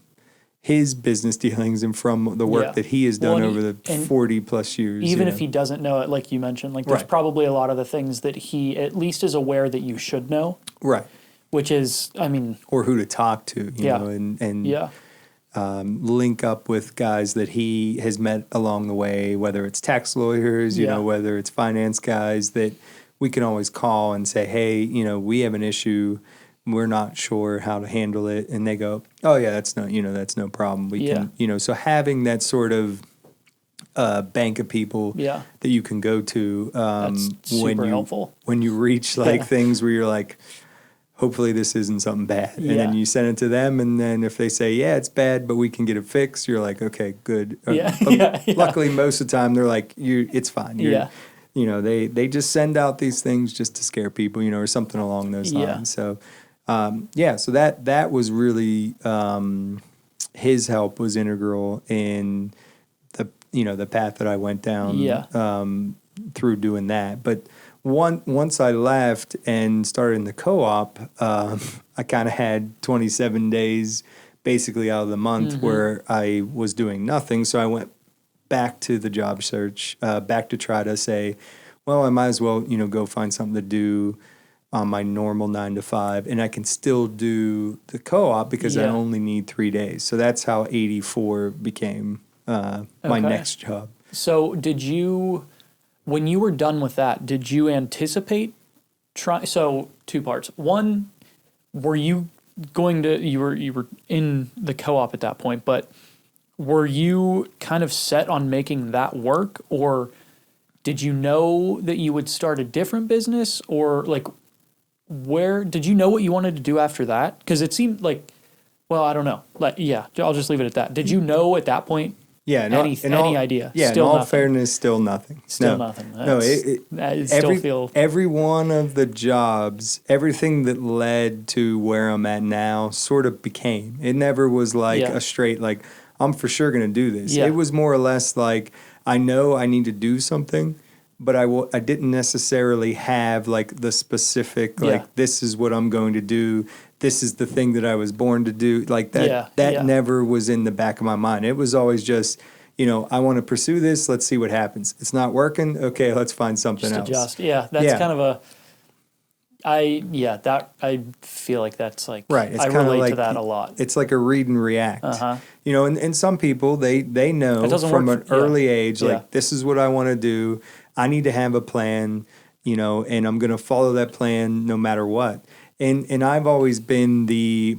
his business dealings and from the work that he has done over the 40 plus years. Even if he doesn't know it, like you mentioned, there's probably a lot of the things that he at least is aware that you should know. Right. Which is, or who to talk to, link up with guys that he has met along the way, whether it's tax lawyers, whether it's finance guys that we can always call and say, hey, we have an issue. We're not sure how to handle it. And they go, oh yeah, that's no problem. We can, so having that sort of bank of people that you can go to That's super helpful. When you reach like things where you're like, hopefully this isn't something bad. And then you send it to them. And then if they say, yeah, it's bad, but we can get it fixed, you're like, okay, good. Luckily, most of the time they're like, it's fine. They just send out these things just to scare people, or something along those lines. So, so that was really, his help was integral in the path that I went down through doing that. But once I left and started in the co-op, I kind of had 27 days basically out of the month where I was doing nothing. So I went back to the job search, back to try to say, well, I might as well, go find something to do on my normal 9 to 5, and I can still do the co-op because I only need 3 days. So that's how 84 became my next job. So when you were done with that, did you anticipate so 2 parts. One, were you going to, you were in the co-op at that point, but were you kind of set on making that work, or did you know that you would start a different business, or like where did you know what you wanted to do after that? Because it seemed like, well, I don't know. Like, I'll just leave it at that. Did you know at that point? Any idea? Yeah, still in all fairness, still nothing. Nothing. Every one of the jobs, everything that led to where I'm at now sort of became. It never was like a straight, like, I'm for sure going to do this. Yeah. It was more or less like, I know I need to do something, but I didn't necessarily have like the specific, like, this is what I'm going to do. This is the thing that I was born to do. Like that never was in the back of my mind. It was always just, I want to pursue this. Let's see what happens. It's not working. Okay, let's find something else. Adjust. Yeah, that's kind of I feel like that's like, right. It's I relate to that a lot. It's like a read and react. And some people, they know from an early age, like, this is what I want to do. I need to have a plan, and I'm going to follow that plan no matter what. And I've always been the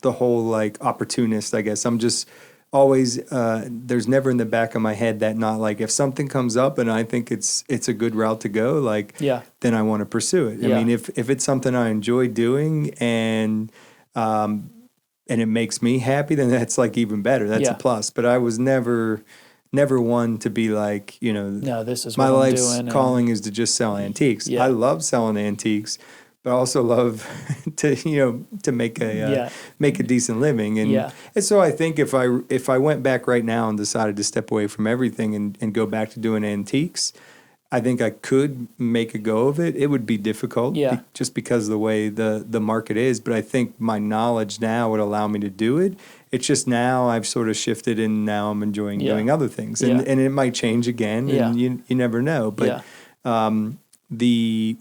whole like opportunist, I guess. I'm just always, there's never in the back of my head that not like, if something comes up and I think it's a good route to go, like, then I want to pursue it. I mean, if it's something I enjoy doing and it makes me happy, then that's like even better. That's a plus. But I was never one to be like, no, this is my what life's I'm doing, calling is to just sell antiques. I love selling antiques, but I also love to make a decent living. And so I think if I went back right now and decided to step away from everything and go back to doing antiques, I think I could make a go of it. It would be difficult just because of the way the market is. But I think my knowledge now would allow me to do it. It's just now I've sort of shifted and now I'm enjoying doing other things. And it might change again, and you never know. But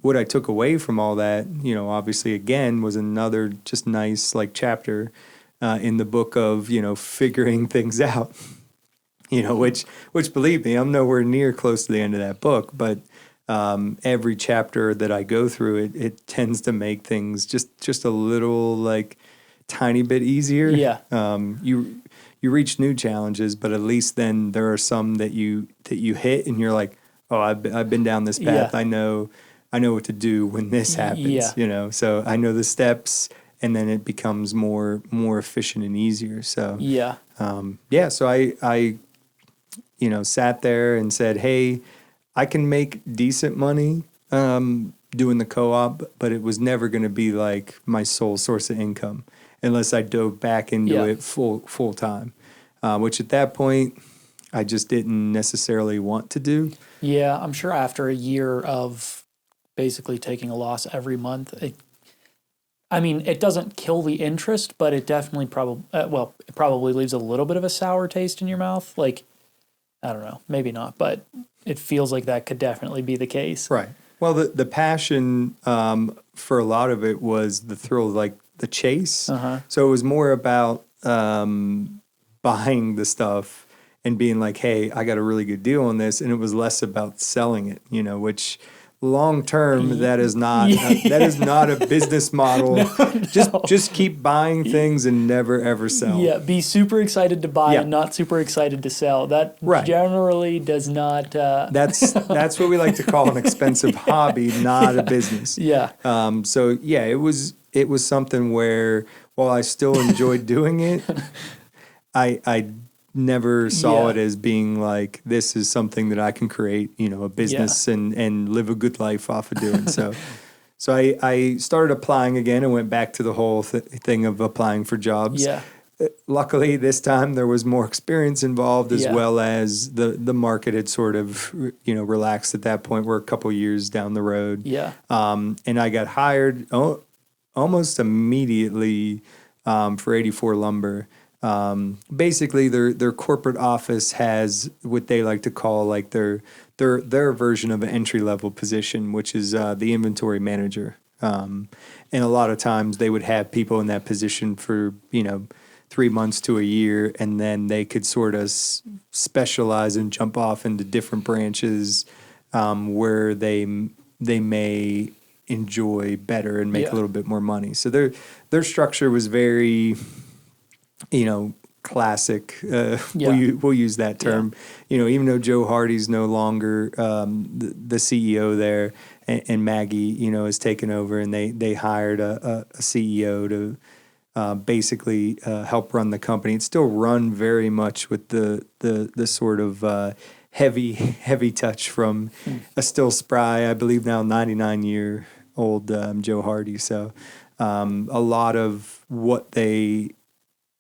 what I took away from all that, obviously again, was another just nice like chapter in the book of, figuring things out. Which believe me, I'm nowhere near close to the end of that book, but every chapter that I go through, it tends to make things just a little like tiny bit easier. You reach new challenges, but at least then there are some that you hit and you're like, oh, I've been down this path. I know what to do when this happens. So I know the steps, and then it becomes more efficient and easier. So so I sat there and said, hey, I can make decent money doing the co-op, but it was never going to be like my sole source of income unless I dove back into it full time, which at that point I just didn't necessarily want to do. Yeah, I'm sure after a year of basically taking a loss every month, it doesn't kill the interest, but it definitely it probably leaves a little bit of a sour taste in your mouth. Like, I don't know, maybe not, but it feels like that could definitely be the case. Right. Well, the passion for a lot of it was the thrill, like the chase. So it was more about buying the stuff and being like, hey, I got a really good deal on this. And it was less about selling it, which long term, that is not a business model. Just keep buying things and never ever sell. Yeah, be super excited to buy and not super excited to sell. That generally does not. That's what we like to call an expensive hobby, not a business. Yeah. So yeah, it was something where while I still enjoyed doing it, I never saw it as being like, this is something that I can create, a business and live a good life off of doing. So I started applying again and went back to the whole thing of applying for jobs. Yeah. Luckily, this time there was more experience involved, as well as the market had sort of, relaxed at that point. We're a couple years down the road. Yeah. And I got hired almost immediately for 84 Lumber. Basically, their corporate office has what they like to call like their version of an entry level position, which is the inventory manager. And a lot of times they would have people in that position for 3 months to a year, and then they could sort of specialize and jump off into different branches where they may enjoy better and make a little bit more money. So their structure was very classic. We'll use that term. Even though Joe Hardy's no longer the CEO there, and Maggie, has taken over, and they hired a CEO to basically help run the company. It's still run very much with the sort of heavy touch from a still spry, I believe now 99-year-old Joe Hardy. So a lot of what they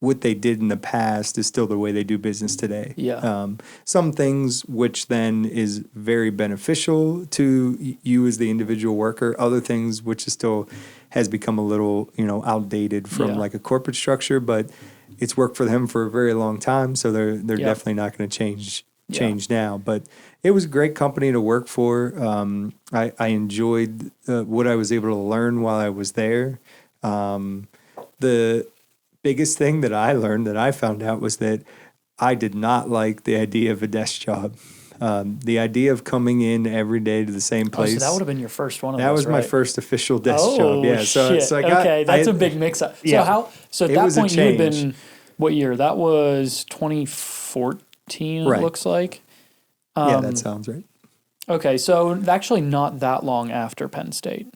did in the past is still the way they do business today. Yeah. Some things which then is very beneficial to you as the individual worker. Other things which is still has become a little, outdated from like a corporate structure, but it's worked for them for a very long time. So they're definitely not going to change now. But it was a great company to work for. I enjoyed what I was able to learn while I was there. The biggest thing that I learned, that I found out, was that I did not like the idea of a desk job. The idea of coming in every day to the same place. So that would have been your first one of that those, was my first official desk job. Yeah. Shit. So I got, that's a big mix-up. So at that point you had been, what year? That was 2014, it looks like. Yeah, that sounds right. Okay, so actually not that long after Penn State.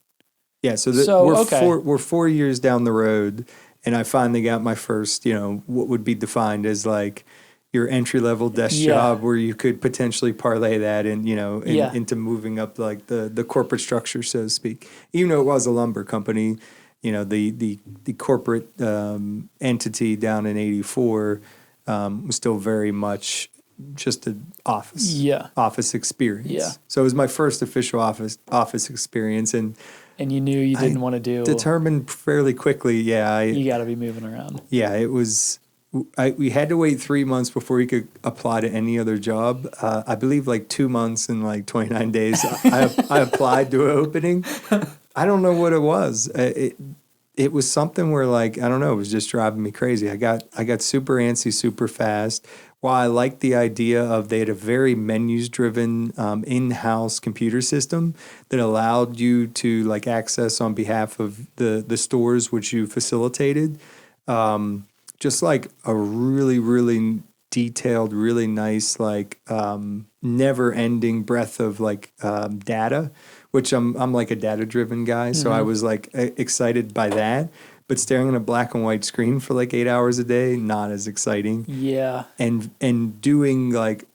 Yeah, we're 4 years down the road, and I finally got my first, what would be defined as like your entry-level desk job, where you could potentially parlay that into moving up like the corporate structure, so to speak. Even though it was a lumber company, the corporate entity down in 84 was still very much just an office experience. Yeah. So it was my first official office experience, and you knew you didn't want to do. Determined fairly quickly, you got to be moving around. Yeah, it was. We had to wait 3 months before we could apply to any other job. I believe like 2 months and like 29 days. I applied to an opening. I don't know what it was. It was something where like, I don't know, it was just driving me crazy. I got super antsy super fast. While I liked the idea of, they had a very menus-driven in-house computer system that allowed you to like access on behalf of the stores which you facilitated. Just like a really, really detailed, really nice, like never-ending breadth of like data, which I'm like a data-driven guy, so I was like excited by that. But staring at a black and white screen for like 8 hours a day, not as exciting. Yeah. And doing like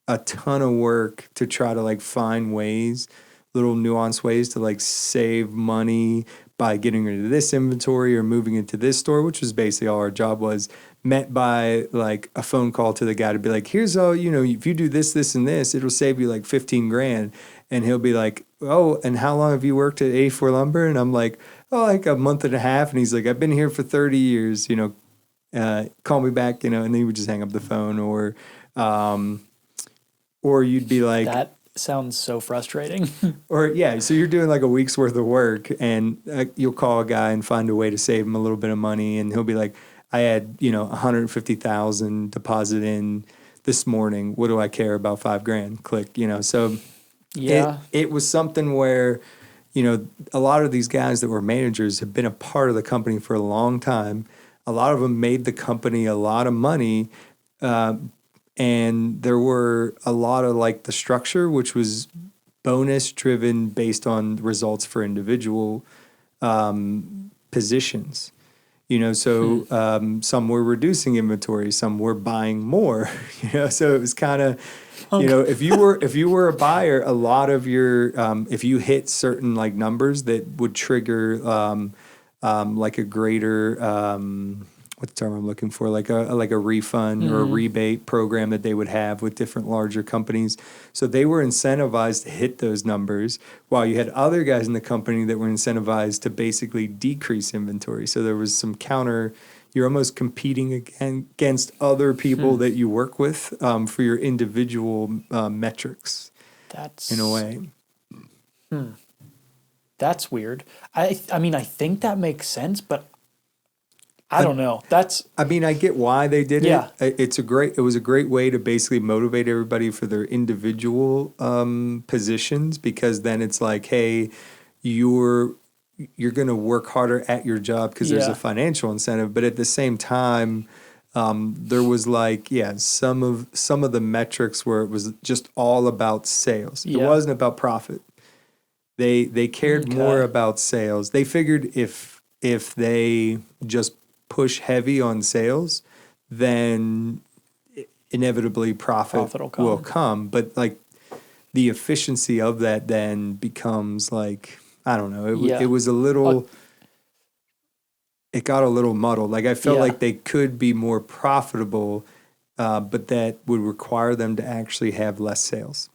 a ton of work to try to like find ways, little nuanced ways to like save money by getting rid of this inventory or moving into this store, which was basically all our job was, met by like a phone call to the guy to be like, here's all, if you do this, this, and this, it'll save you like 15 grand. And he'll be like, oh, and how long have you worked at 84 Lumber? And I'm like, oh, like a month and a half. And he's like, I've been here for 30 years, call me back, and then he would just hang up the phone, or you'd be like, that sounds so frustrating. So you're doing like a week's worth of work, and you'll call a guy and find a way to save him a little bit of money. And he'll be like, I had, $150,000 deposit in this morning. What do I care about $5,000? Click, so Yeah. It was something where, a lot of these guys that were managers have been a part of the company for a long time. A lot of them made the company a lot of money. And there were a lot of like the structure, which was bonus driven based on results for individual positions. So some were reducing inventory, some were buying more. So it was kind of, if you were a buyer, a lot of your if you hit certain like numbers that would trigger like a greater what's the term I'm looking for, like a refund or a rebate program that they would have with different larger companies. So they were incentivized to hit those numbers, while you had other guys in the company that were incentivized to basically decrease inventory. So there was some you're almost competing against other people that you work with for your individual metrics. That's in a way. That's weird. I mean, I think that makes sense, but I don't know. I get why they did Yeah. it. It was a great way to basically motivate everybody for their individual positions, because then it's like, hey, you're going to work harder at your job because there's a financial incentive. But at the same time, there was like, some of the metrics where it was just all about sales. It wasn't about profit. They cared more about sales. They figured if they just push heavy on sales, then inevitably profit will come. But like the efficiency of that then becomes like, I don't know. It was a little. It got a little muddled. Like I felt like they could be more profitable, but that would require them to actually have less sales.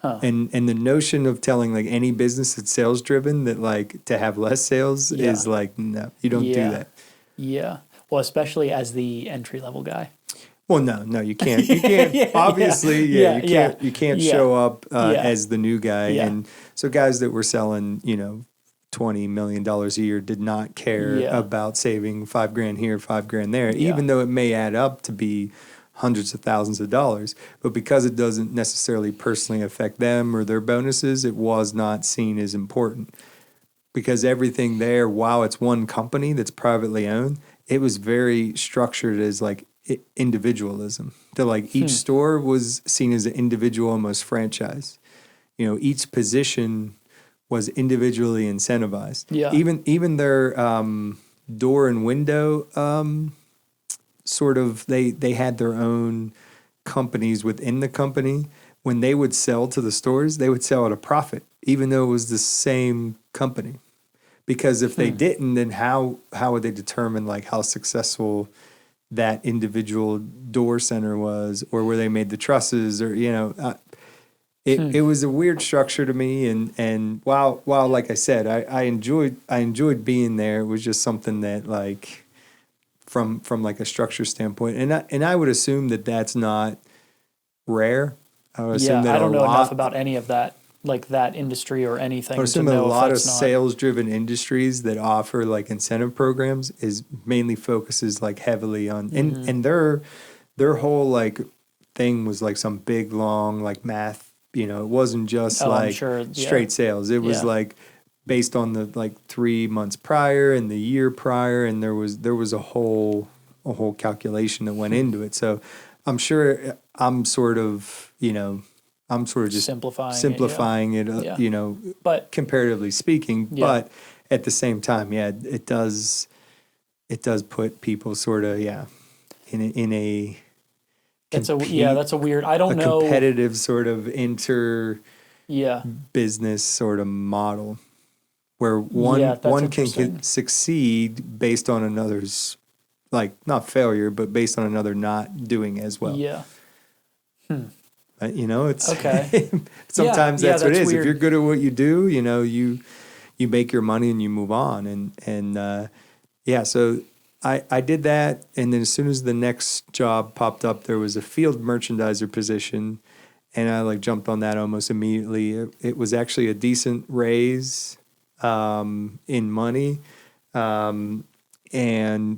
Huh. And the notion of telling like any business that's sales driven that like to have less sales is like, no, you don't do that. Yeah. Well, especially as the entry level guy. Well, no, you can't. You can't. Obviously, you can't show up as the new guy. Yeah. And so guys that were selling, $20 million a year did not care about saving $5,000 here, $5,000 there, even though it may add up to be hundreds of thousands of dollars. But because it doesn't necessarily personally affect them or their bonuses, it was not seen as important. Because everything there, while it's one company that's privately owned, it was very structured as like individualism. So like each store was seen as an individual, almost franchise. Each position was individually incentivized. Yeah. Even their door and window sort of they had their own companies within the company. When they would sell to the stores, they would sell at a profit, even though it was the same company. Because if they didn't, then how would they determine like how successful that individual door center was, or where they made the trusses, or it was a weird structure to me. And while like I said, I enjoyed being there. It was just something that like from like a structure standpoint, and I would assume that that's not rare. I would assume that I don't know enough about any of that. Like that industry or anything. I assume that a lot of sales-driven industries that offer like incentive programs is mainly focuses like heavily on, and their whole like thing was like some big long like math. It wasn't just straight sales. It was like based on the like 3 months prior and the year prior, and there was a whole calculation that went into it. So I'm sure I'm sort of just simplifying it, but comparatively speaking. But at the same time, it does put people sort of in a that's a weird. I don't know, competitive sort of business sort of model where one can succeed based on another's like not failure, but based on another not doing as well. Yeah. It's okay. Sometimes that's what it is. Weird. If you're good at what you do, you make your money and you move on. And so I did that. And then as soon as the next job popped up, there was a field merchandiser position, and I like jumped on that almost immediately. It was actually a decent raise in money, and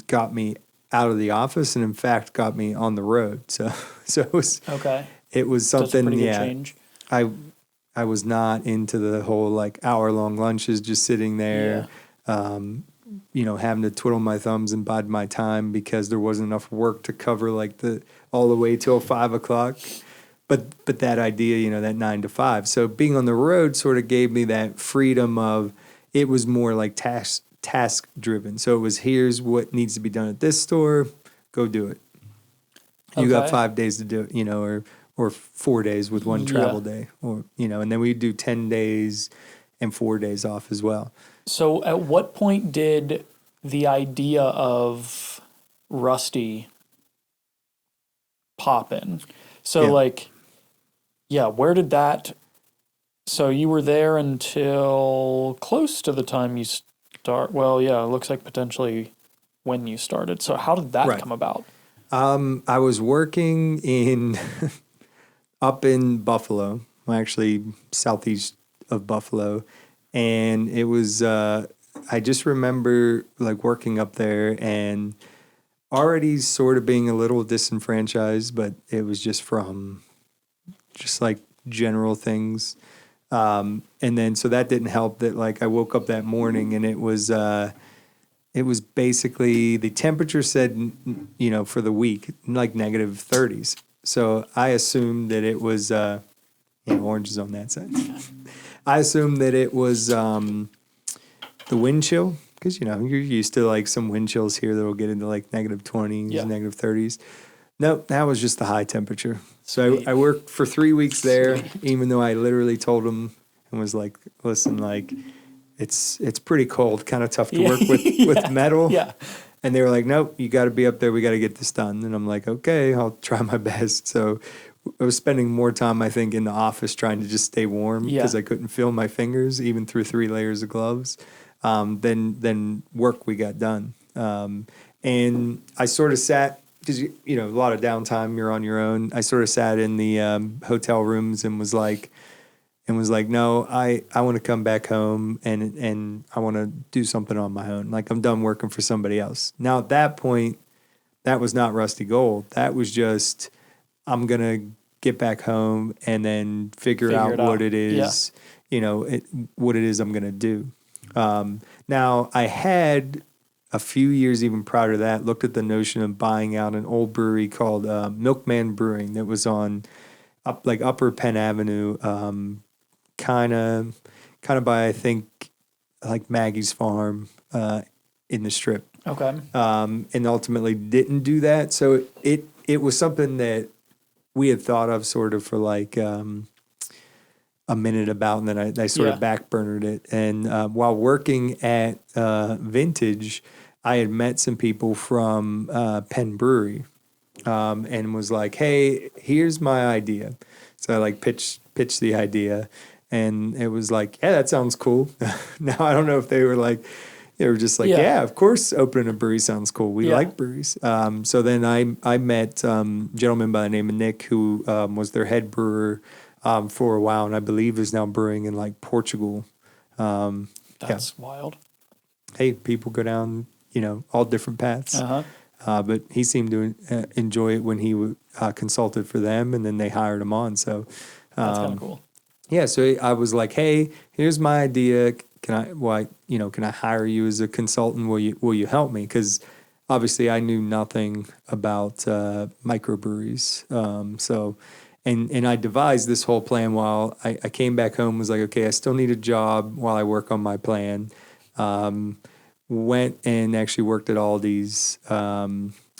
got me out of the office, and in fact got me on the road. So it was okay. It was something, change. I I was not into the whole like hour-long lunches, just sitting there, having to twiddle my thumbs and bide my time because there wasn't enough work to cover like all the way till 5 o'clock. But that idea, that 9 to 5. So being on the road sort of gave me that freedom of, it was more like task driven. So it was, here's what needs to be done at this store, go do it. You got 5 days to do it, or 4 days with one travel day, and then we do 10 days and 4 days off as well. So at what point did the idea of Rusty pop in? So where did that, so you were there until close to the time you start, it looks like potentially when you started. So how did that come about? I was working up in Buffalo, actually southeast of Buffalo, and it was, I just remember like working up there and already sort of being a little disenfranchised, but it was just from just like general things. And then, so that didn't help that like I woke up that morning and it was basically the temperature said, for the week, like negative 30s. So I assumed that it was, oranges on that side. I assumed that it was the wind chill, because, you're used to like some wind chills here that will get into like negative 20s, negative 30s. Nope, that was just the high temperature. So I worked for 3 weeks there, even though I literally told them and was like, listen, like, it's pretty cold, kind of tough to work with metal. Yeah. And they were like, nope, you got to be up there. We got to get this done. And I'm like, okay, I'll try my best. So I was spending more time, I think, in the office trying to just stay warm because I couldn't feel my fingers, even through 3 layers of gloves. Then work we got done. And I sort of sat, because, a lot of downtime, you're on your own. I sort of sat in the hotel rooms and was like, no, I want to come back home and I want to do something on my own. Like, I'm done working for somebody else. Now, at that point, that was not Rusty Gold. That was just, I'm going to get back home and then figure out what it is, what it is I'm going to do. Now, I had a few years even prior to that looked at the notion of buying out an old brewery called Milkman Brewing that was on Upper Penn Avenue, kind of by, I think, like Maggie's Farm in the Strip. Okay. And ultimately didn't do that. So it was something that we had thought of sort of for like a minute about, and then I sort of backburnered it. And while working at Vintage, I had met some people from Penn Brewery and was like, hey, here's my idea. So I like pitched the idea, and it was like, yeah, that sounds cool. Now, I don't know if they were just like, yeah, of course, opening a brewery sounds cool. We like breweries. So then I met a gentleman by the name of Nick, who was their head brewer for a while, and I believe is now brewing in like Portugal. That's wild. Hey, people go down, all different paths. But he seemed to enjoy it when he consulted for them, and then they hired him on. So that's kind of cool. Yeah, so I was like, hey, here's my idea. Can I hire you as a consultant? Will you help me? Because obviously I knew nothing about microbreweries. And I devised this whole plan while I came back home, was like, okay, I still need a job while I work on my plan. Went and actually worked at Aldi's.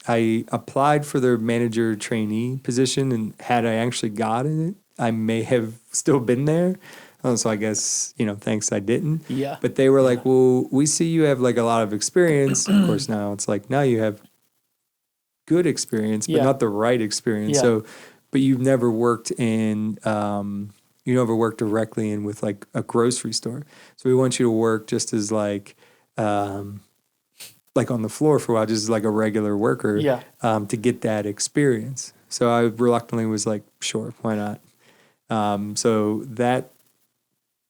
I applied for their manager trainee position, and had I actually gotten it, I may have still been there. So I guess, thanks, I didn't. Yeah. But they were like, well, we see you have like a lot of experience. Of course, now it's like, now you have good experience, but not the right experience. Yeah. So, but you've never worked in, you never worked directly in with like a grocery store. So we want you to work just as like on the floor for a while, just as like a regular worker, to get that experience. So I reluctantly was like, sure, why not? So that,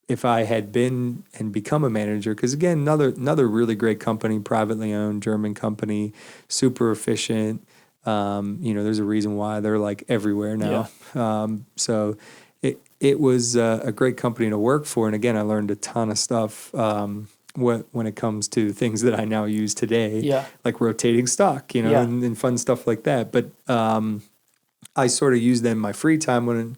if I had been and become a manager, because again, another really great company, privately owned German company, super efficient. There's a reason why they're like everywhere now. Yeah. So it was a great company to work for. And again, I learned a ton of stuff when it comes to things that I now use today, like rotating stock, and fun stuff like that. But I sort of use them in my free time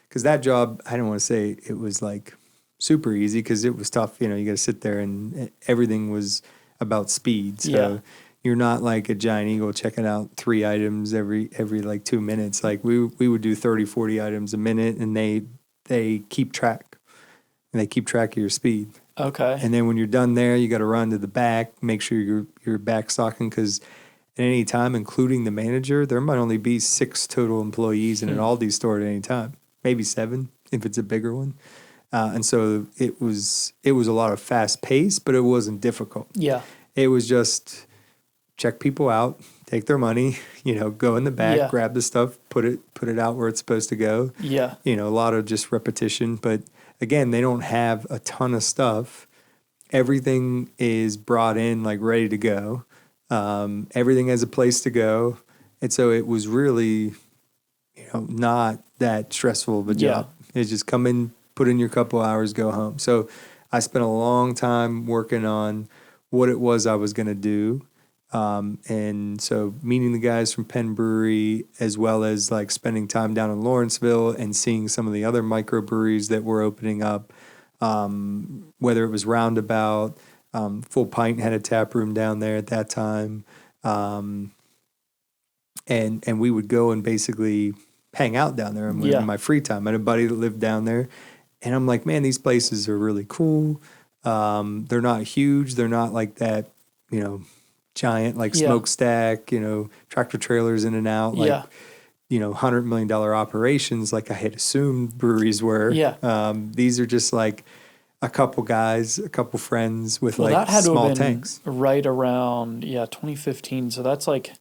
because that job, I don't want to say it was like super easy because it was tough. You got to sit there and everything was about speed. So you're not like a giant eagle checking out 3 items every like 2 minutes. Like we would do 30, 40 items a minute, and they keep track. And they keep track of your speed. Okay. And then when you're done there, you got to run to the back, make sure you're back stocking, because at any time, including the manager, there might only be 6 total employees in an Aldi store at any time, maybe 7 if it's a bigger one. And so it was a lot of fast pace, but it wasn't difficult. Yeah. It was just check people out, take their money, go in the back, grab the stuff, put it out where it's supposed to go. Yeah. A lot of just repetition, but again, they don't have a ton of stuff. Everything is brought in like ready to go. Everything has a place to go. And so it was really, not that stressful of a job. It's just come in, put in your couple hours, go home. So I spent a long time working on what it was I was going to do. And so meeting the guys from Penn Brewery, as well as like spending time down in Lawrenceville and seeing some of the other microbreweries that were opening up, whether it was Roundabout, Full Pint had a tap room down there at that time. And we would go and basically hang out down there in my free time. I had a buddy that lived down there, and I'm like, man, these places are really cool. They're not huge. They're not like that, giant like smokestack, tractor trailers in and out, like $100 million operations like I had assumed breweries were. These are just like a couple guys, a couple friends with like that had small to have been tanks. Right around 2015. So that's like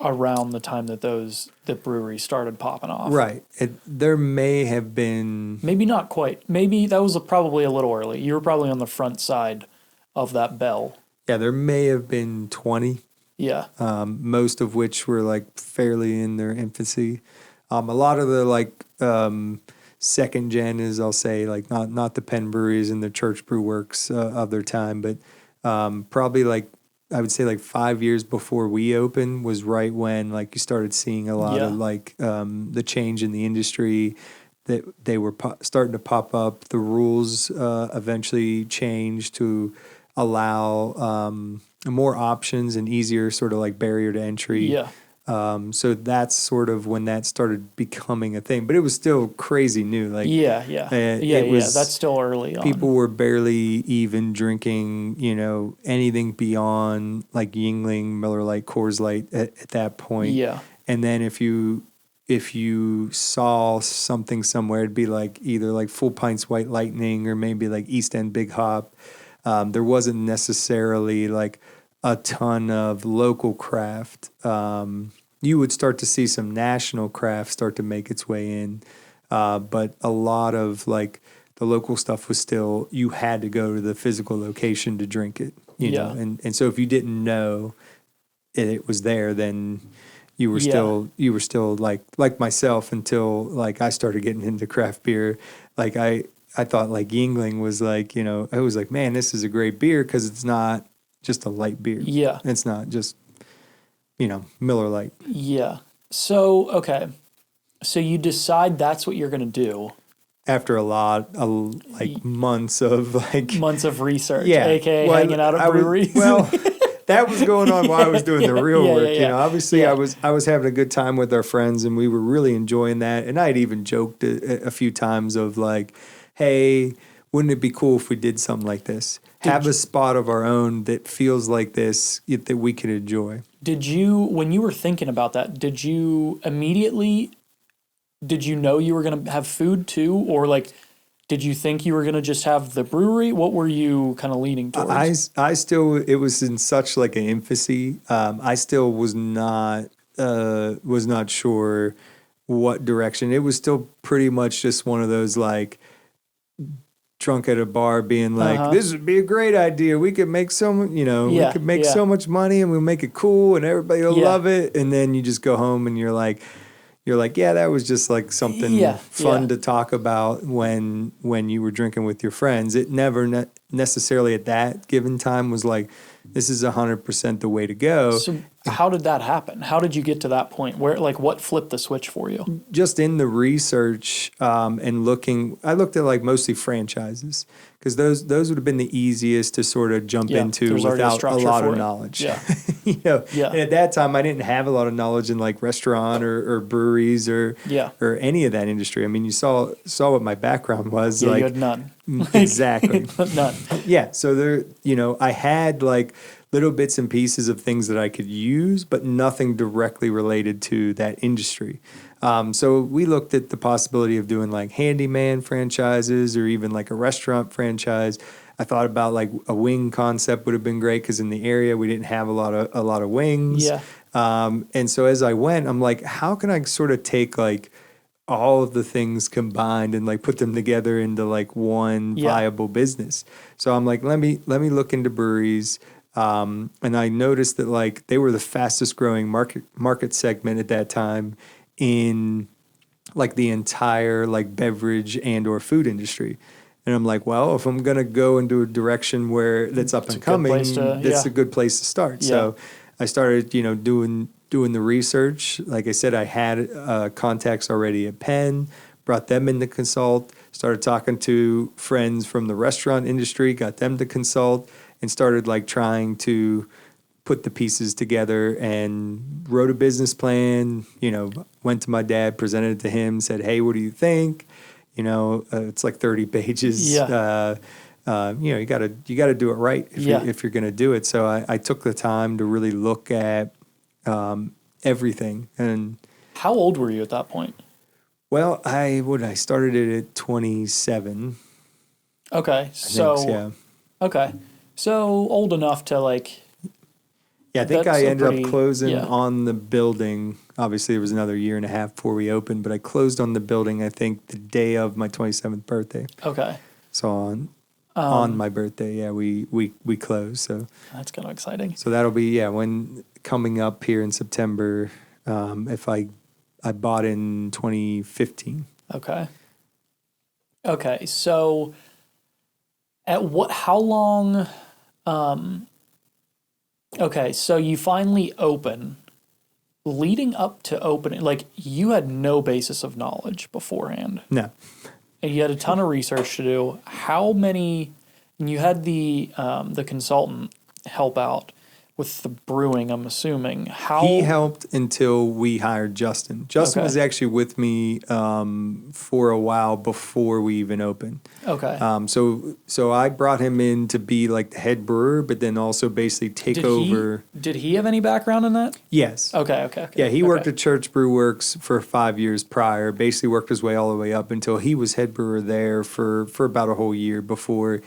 around the time that the breweries started popping off. Right. There may have been, maybe not quite. Maybe that was probably a little early. You were probably on the front side of that bell. Yeah, there may have been 20. Yeah. Most of which were like fairly in their infancy. A lot of the like second gen is, I'll say, like not the Penn breweries and the church brew works of their time, but probably like I would say like 5 years before we opened was right when like you started seeing a lot of like the change in the industry, that they were starting to pop up. The rules eventually changed to allow more options and easier sort of like barrier to entry. Yeah. So that's sort of when that started becoming a thing, but it was still crazy new. Like that's still early on. People were barely even drinking, anything beyond like Yuengling, Miller Lite, Coors Light at that point. Yeah. And then if you saw something somewhere, it'd be like either like Full Pints White Lightning or maybe like East End Big Hop. There wasn't necessarily like a ton of local craft. You would start to see some national craft start to make its way in. But a lot of like the local stuff was still, you had to go to the physical location to drink it, you know? And so if you didn't know it was there, then you were still like myself until like I started getting into craft beer. Like I thought like Yuengling was like, I was like, man, this is a great beer because it's not just a light beer. Yeah. It's not just, Miller Lite. Yeah. So, okay. So you decide that's what you're going to do. After months of research. Yeah. AKA hanging out at breweries. That was going on while I was doing the real work. Yeah. Obviously I was having a good time with our friends and we were really enjoying that. And I'd even joked a few times of like, hey, wouldn't it be cool if we did something like this? Have a spot of our own that feels like this, that we can enjoy. When you were thinking about that, did you know you were going to have food too? Or like, did you think you were going to just have the brewery? What were you kind of leaning towards? I still, it was in such like an infancy. I still was not sure what direction. It was still pretty much just one of those like, drunk at a bar being like, this would be a great idea. We could make so much money and we'll make it cool and everybody will love it. And then you just go home and you're like, you're like, yeah, that was just like something fun Yeah. to talk about when you were drinking with your friends. It never necessarily at that given time was like, this is 100% the way to go. So how did that happen? How did you get to that point? Where, like, what flipped the switch for you? Just in the research and looking, I looked at like mostly franchises because those would have been the easiest to sort of jump into without a lot of knowledge. Yeah. And at that time, I didn't have a lot of knowledge in like restaurant or breweries or any of that industry. I mean, you saw what my background was. Yeah, like, you had none. Exactly. None. Yeah. So there, I had like little bits and pieces of things that I could use, but nothing directly related to that industry. So we looked at the possibility of doing like handyman franchises or even like a restaurant franchise. I thought about like a wing concept would have been great because in the area we didn't have a lot of wings. Yeah. And so as I went, I'm like, how can I sort of take like all of the things combined and like put them together into like one viable business? So I'm like, let me look into breweries. And I noticed that like they were the fastest growing market segment at that time in like the entire like beverage and or food industry. And I'm like, well, if I'm going to go into a direction where that's up and coming, that's a good place to start. Yeah. So I started, doing the research. Like I said, I had contacts already at Penn, brought them in to consult, started talking to friends from the restaurant industry, got them to consult, and started like trying to put the pieces together and wrote a business plan, went to my dad, presented it to him, said, hey, what do you think? It's like 30 pages. Yeah. You got to do it right if you're going to do it. So I took the time to really look at everything. And how old were you at that point? Well, I started it at 27. Okay. Okay. So old enough to like. Yeah, I think I ended up closing on the building. Obviously, there was another year and a half before we opened, but I closed on the building, I think, the day of my 27th birthday. Okay. So on my birthday, we closed. So that's kind of exciting. So that'll be when coming up here in September. If I bought in 2015. Okay. Okay. So how long? Okay, so you finally open. Leading up to opening, like you had no basis of knowledge beforehand. No. And you had a ton of research to do. How many? And you had the consultant help out with the brewing, I'm assuming. He helped until we hired Justin. Justin was actually with me for a while before we even opened. Okay. So I brought him in to be like the head brewer, but then also basically take over. Did he have any background in that? Yes. Okay. Yeah, he worked at Church Brew Works for 5 years prior, basically worked his way all the way up until he was head brewer there for about a whole year before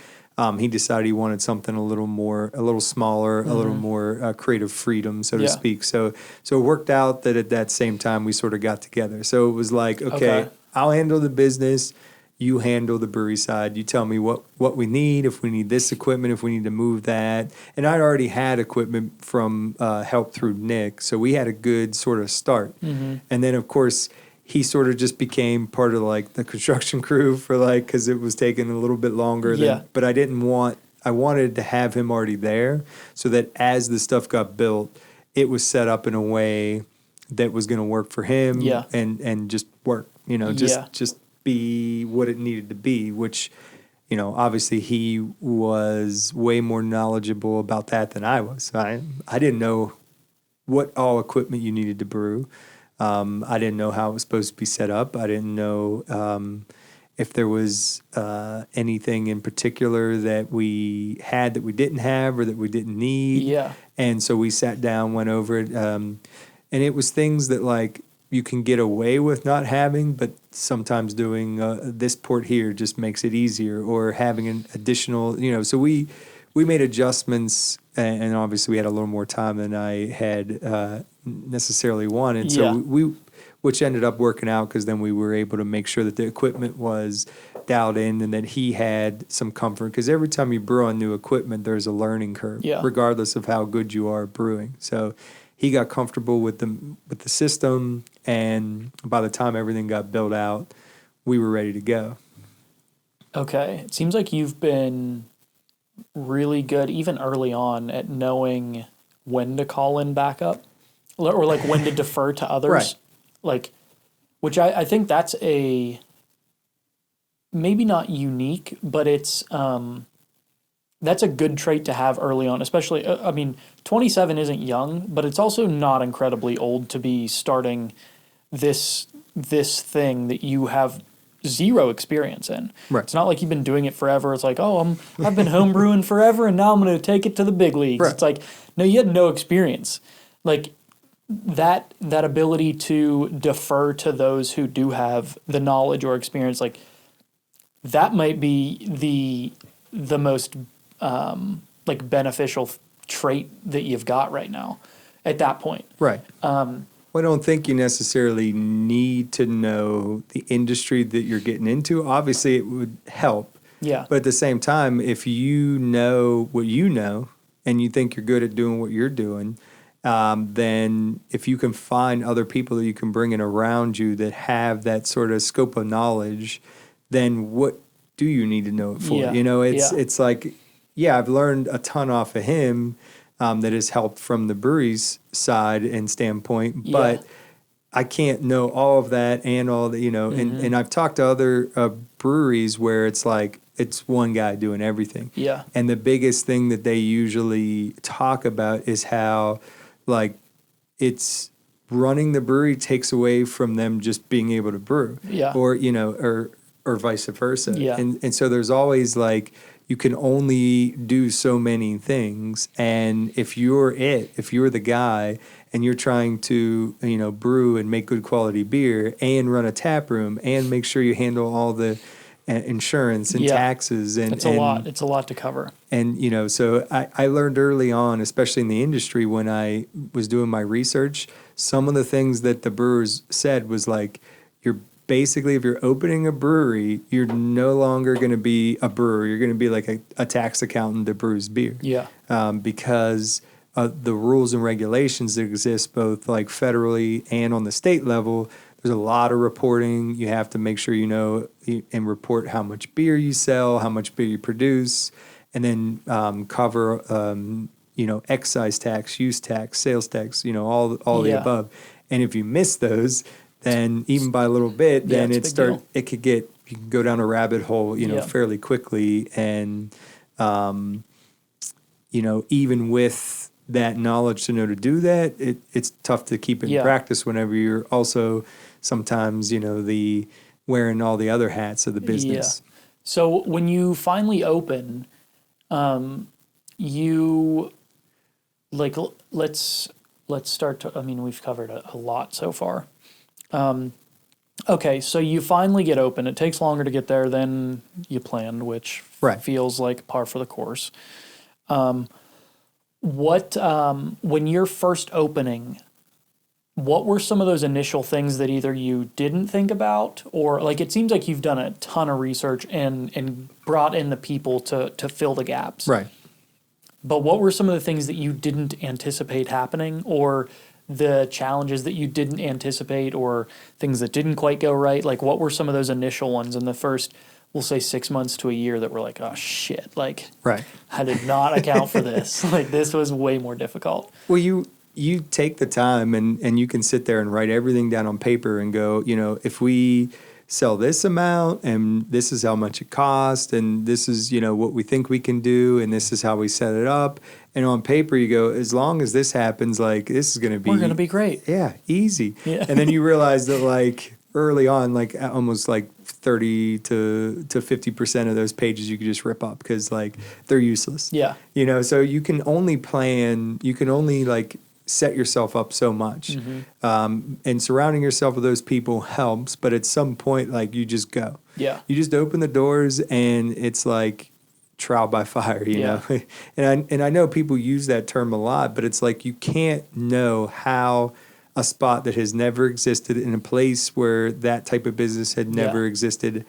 he decided he wanted something a little smaller, a little more creative freedom, so to speak. So it worked out that at that same time we sort of got together. So it was like, okay, I'll handle the business, you handle the brewery side. You tell me what we need, if we need this equipment, if we need to move that. And I already had equipment from help through Nick, so we had a good sort of start. Mm-hmm. And then, of course, he sort of just became part of like the construction crew for like, because it was taking a little bit longer. But I wanted to have him already there so that as the stuff got built, it was set up in a way that was going to work for him and just work, just be what it needed to be, which, obviously he was way more knowledgeable about that than I was. I didn't know what all equipment you needed to brew. I didn't know how it was supposed to be set up. I didn't know if there was anything in particular that we had that we didn't have or that we didn't need. Yeah. And so we sat down, went over it, and it was things that like you can get away with not having, but sometimes doing this port here just makes it easier, or having an additional, So we made adjustments, and obviously we had a little more time than I had necessarily wanted. So which ended up working out because then we were able to make sure that the equipment was dialed in and that he had some comfort. Because every time you brew on new equipment, there's a learning curve, regardless of how good you are at brewing. So he got comfortable with the system, And by the time everything got built out, we were ready to go. Okay. It seems like you've been really good, even early on, at knowing when to call in backup or like when to defer to others. Right. Like, which I think that's maybe not unique, but it's, that's a good trait to have early on, especially, 27 isn't young, but it's also not incredibly old to be starting this thing that you have zero experience in. Right. It's not like you've been doing it forever. It's like, I've been home brewing forever and now I'm going to take it to the big leagues. Right. It's like, no, you had no experience. Like that ability to defer to those who do have the knowledge or experience, like that might be the most like beneficial trait that you've got right now at that point. Right. I don't think you necessarily need to know the industry that you're getting into. Obviously, it would help. Yeah. But at the same time, if you know what you know and you think you're good at doing what you're doing, then if you can find other people that you can bring in around you that have that sort of scope of knowledge, then what do you need to know it for? Yeah. You know, it's like, yeah, I've learned a ton off of him. That has helped from the brewery's side and standpoint, but I can't know all of that and all the, and I've talked to other breweries where it's like, it's one guy doing everything. Yeah. And the biggest thing that they usually talk about is how like it's running the brewery takes away from them just being able to brew. Yeah. Or, or vice versa. Yeah. And so there's always like, you can only do so many things. And if you're the guy and you're trying to, brew and make good quality beer and run a tap room and make sure you handle all the insurance and taxes. And it's a lot. It's a lot to cover. And, so I learned early on, especially in the industry when I was doing my research, some of the things that the brewers said was like, basically, if you're opening a brewery, you're no longer going to be a brewer. You're going to be like a tax accountant that brews beer. Yeah. Because the rules and regulations that exist both like federally and on the state level, there's a lot of reporting. You have to make sure you know and report how much beer you sell, how much beer you produce, and then cover excise tax, use tax, sales tax, all the above. And if you miss those, then even by a little bit, then you can go down a rabbit hole, fairly quickly. And, even with that knowledge to know to do that, it's tough to keep in practice whenever you're also sometimes, the wearing all the other hats of the business. Yeah. So when you finally open, you like, let's start to, we've covered a lot so far. Okay, so you finally get open. It takes longer to get there than you planned, which feels like par for the course. When you're first opening, what were some of those initial things that either you didn't think about or like it seems like you've done a ton of research and brought in the people to fill the gaps. Right. But what were some of the things that you didn't anticipate happening or the challenges that you didn't anticipate or things that didn't quite go right? Like what were some of those initial ones in the first, we'll say 6 months to a year that were like, oh shit, like I did not account for this. Like this was way more difficult. Well, you take the time and you can sit there and write everything down on paper and go, if we sell this amount and this is how much it costs and this is, what we think we can do and this is how we set it up. And on paper you go, as long as this happens, like this is going to be... We're going to be great. Yeah, easy. Yeah. And then you realize that like early on, like almost like 30 to 50% of those pages you could just rip up because like they're useless. Yeah. So you can only like set yourself up so much. Mm-hmm. And surrounding yourself with those people helps, but at some point, like you just go. Yeah. You just open the doors and it's like trial by fire, you know? And I know people use that term a lot, but it's like you can't know how a spot that has never existed in a place where that type of business had never existed,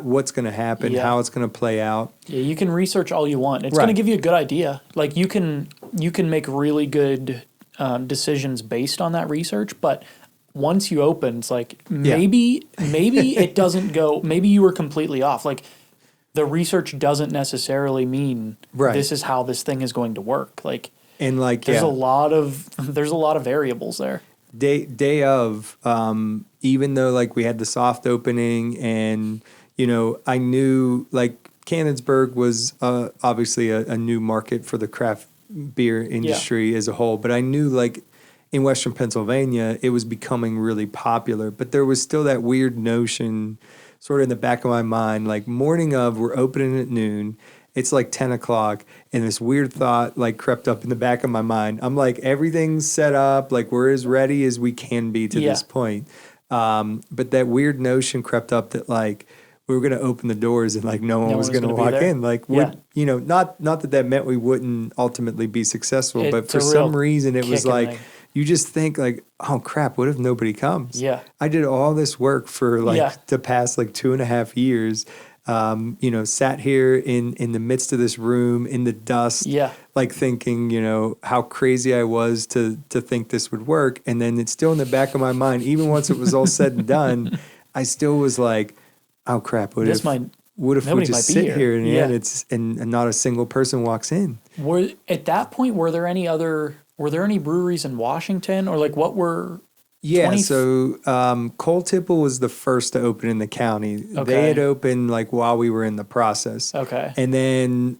what's going to happen, how it's going to play out. Yeah, you can research all you want. It's going to give you a good idea. Like you can make really good decisions based on that research, but once you open, it's like maybe it doesn't go. Maybe you were completely off. Like the research doesn't necessarily mean this is how this thing is going to work. Like and like there's a lot of variables there. Day of, even though like we had the soft opening, and I knew like Canonsburg was obviously a new market for the craft beer industry as a whole, but I knew like in Western Pennsylvania it was becoming really popular, but there was still that weird notion sort of in the back of my mind, like morning of, we're opening at noon, it's like 10 o'clock, and this weird thought like crept up in the back of my mind. I'm like, everything's set up, like we're as ready as we can be to this point. But that weird notion crept up that like we were going to open the doors and like no one was going to walk in. Like, not that meant we wouldn't ultimately be successful, but for some reason it was like, you just think like, oh crap, what if nobody comes? Yeah. I did all this work for like the past like 2.5 years. Sat here in the midst of this room in the dust, like thinking, how crazy I was to think this would work. And then it's still in the back of my mind, even once it was all said and done, I still was like, oh crap, what if we just sit here and and not a single person walks in? At that point, were there any breweries in Washington, or like what were? Yeah, so Cold Tipple was the first to open in the county. Okay. They had opened like while we were in the process. Okay. And then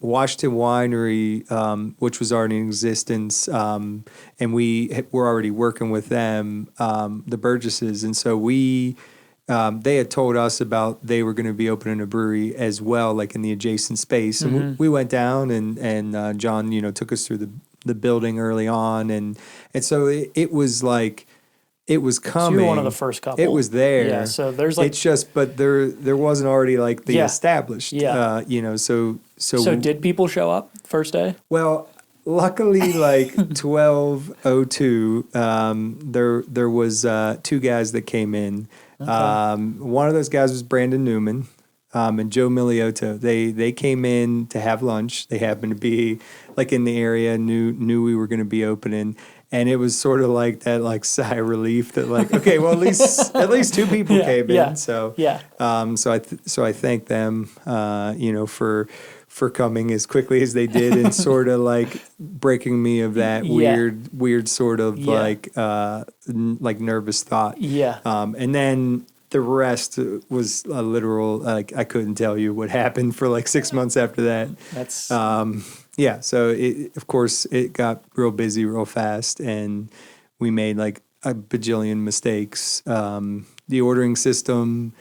Washington Winery, which was already in existence, and we were already working with them, the Burgesses. And so they had told us about they were going to be opening a brewery as well, like in the adjacent space. And we went down, and John, took us through the building early on, and so it was like it was coming. So you were one of the first couple. It was there. Yeah. So there's like it's just, but there wasn't already like the established. Yeah. So did people show up first day? Well, luckily, like 12:02, there was 2 guys that came in. Okay. One of those guys was Brandon Newman. And Joe Miliotto, they came in to have lunch. They happened to be like in the area, knew we were going to be opening, and it was sort of like that like sigh of relief that like, okay, well at least 2 people came in. So so I thank them, for coming as quickly as they did and sort of like breaking me of that weird sort of like nervous thought. Yeah. And then the rest was a literal, like I couldn't tell you what happened for like 6 months after that. That's so of course it got real busy real fast, and we made like a bajillion mistakes. The ordering system,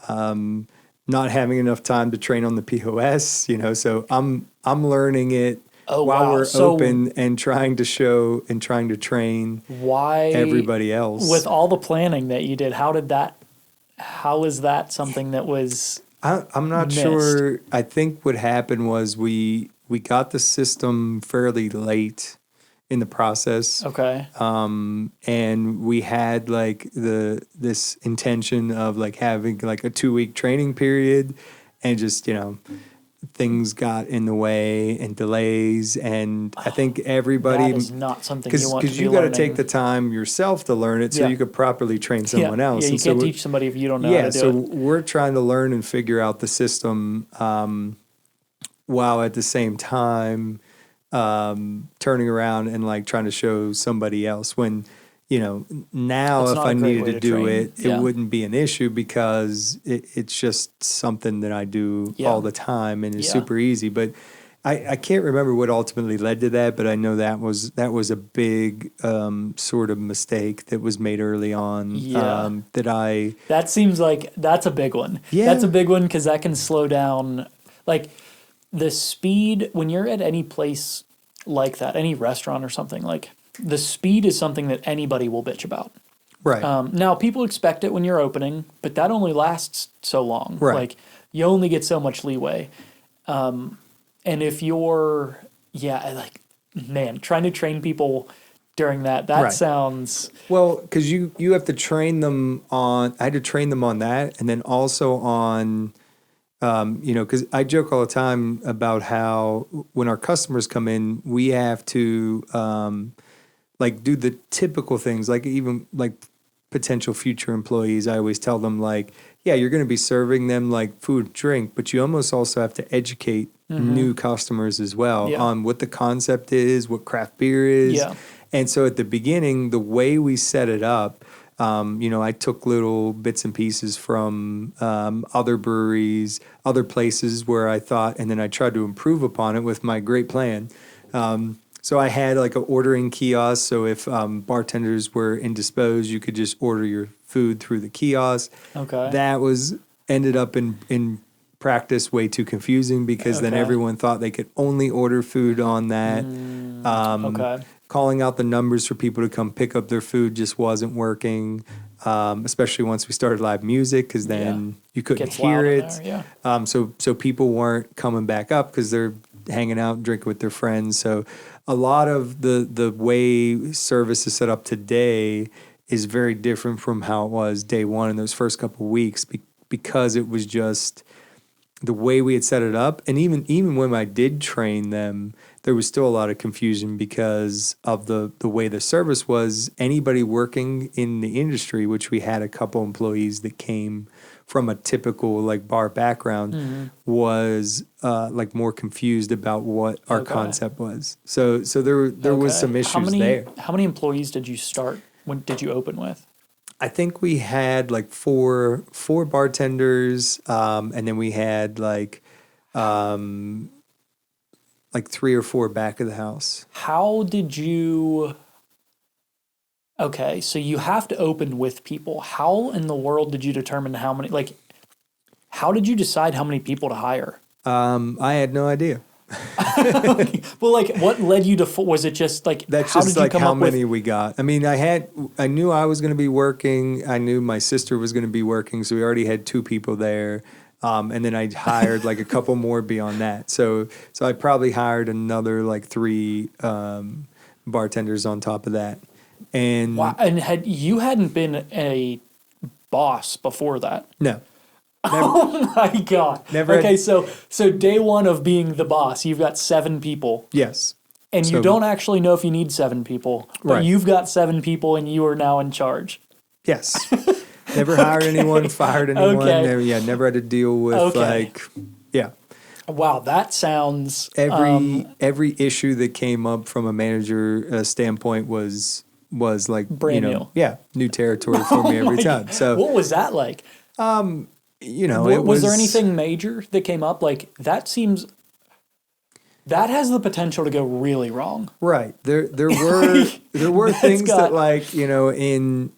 not having enough time to train on the POS, so I'm learning it while we're open and trying to show and trying to train everybody else. With all the planning that you did, how is that something that was I'm not missed? Sure. I think what happened was we got the system fairly late in the process. Okay. And we had like this intention of like having like a 2-week training period, and just, things got in the way and delays, and I think everybody that is not something you want to be because you got to take the time yourself to learn it so you could properly train someone else. Yeah, you can't teach somebody if you don't know how to do it. So we're trying to learn and figure out the system, while at the same time turning around and like trying to show somebody else when. Now if I needed to do it, it wouldn't be an issue because it's just something that I do all the time and it's super easy. But I can't remember what ultimately led to that, but I know that was a big sort of mistake that was made early on. That seems like that's a big one. Yeah. That's a big one because that can slow down like the speed when you're at any place like that, any restaurant or something like. The speed is something that anybody will bitch about. Right. Now, people expect it when you're opening, but that only lasts so long. Right. Like, you only get so much leeway. And if you're, trying to train people during that sounds... Well, because you have to train them on... I had to train them on that, and then also on... because I joke all the time about how when our customers come in, we have to... like do the typical things, like even like potential future employees, I always tell them like, yeah, you're going to be serving them like food, drink, but you almost also have to educate new customers as well on what the concept is, what craft beer is. Yeah. And so at the beginning, the way we set it up, I took little bits and pieces from other breweries, other places where I thought, and then I tried to improve upon it with my great plan. So I had like an ordering kiosk. So if bartenders were indisposed, you could just order your food through the kiosk. Okay. That ended up in practice way too confusing because then everyone thought they could only order food on that. Calling out the numbers for people to come pick up their food just wasn't working, especially once we started live music because then you couldn't hear it. So people weren't coming back up because they're hanging out and drinking with their friends. So a lot of the way service is set up today is very different from how it was day one in those first couple of weeks because it was just the way we had set it up. And even when I did train them, there was still a lot of confusion because of the way the service was. Anybody working in the industry, which we had a couple employees that came from a typical like bar background, was like more confused about what our concept was. So there was some issues there. How many employees did you start? When did you open with? I think we had like four bartenders, and then we had like 3 or 4 back of the house. How did you... Okay, so you have to open with people. How in the world did you determine how many... Like, how did you decide how many people to hire? I had no idea. Well, like, what led you to... Was it just like... That's just like how many we got. I mean, I knew I was going to be working. I knew my sister was going to be working, so we already had 2 people there. And then I hired like a couple more beyond that. So I probably hired another like 3 bartenders on top of that. And wow. And you hadn't been a boss before that? No. Never, oh my God. Never. Okay, so day one of being the boss, you've got 7 people. Yes. And you don't actually know if you need 7 people, but you've got 7 people and you are now in charge. Yes. Never hired anyone, fired anyone. Never had to deal with Wow, that sounds... Every issue that came up from a manager standpoint was like brand new. Yeah, new territory for me every time. So what was that like? Was there anything major that came up? Like that has the potential to go really wrong. Right. There were things that like, in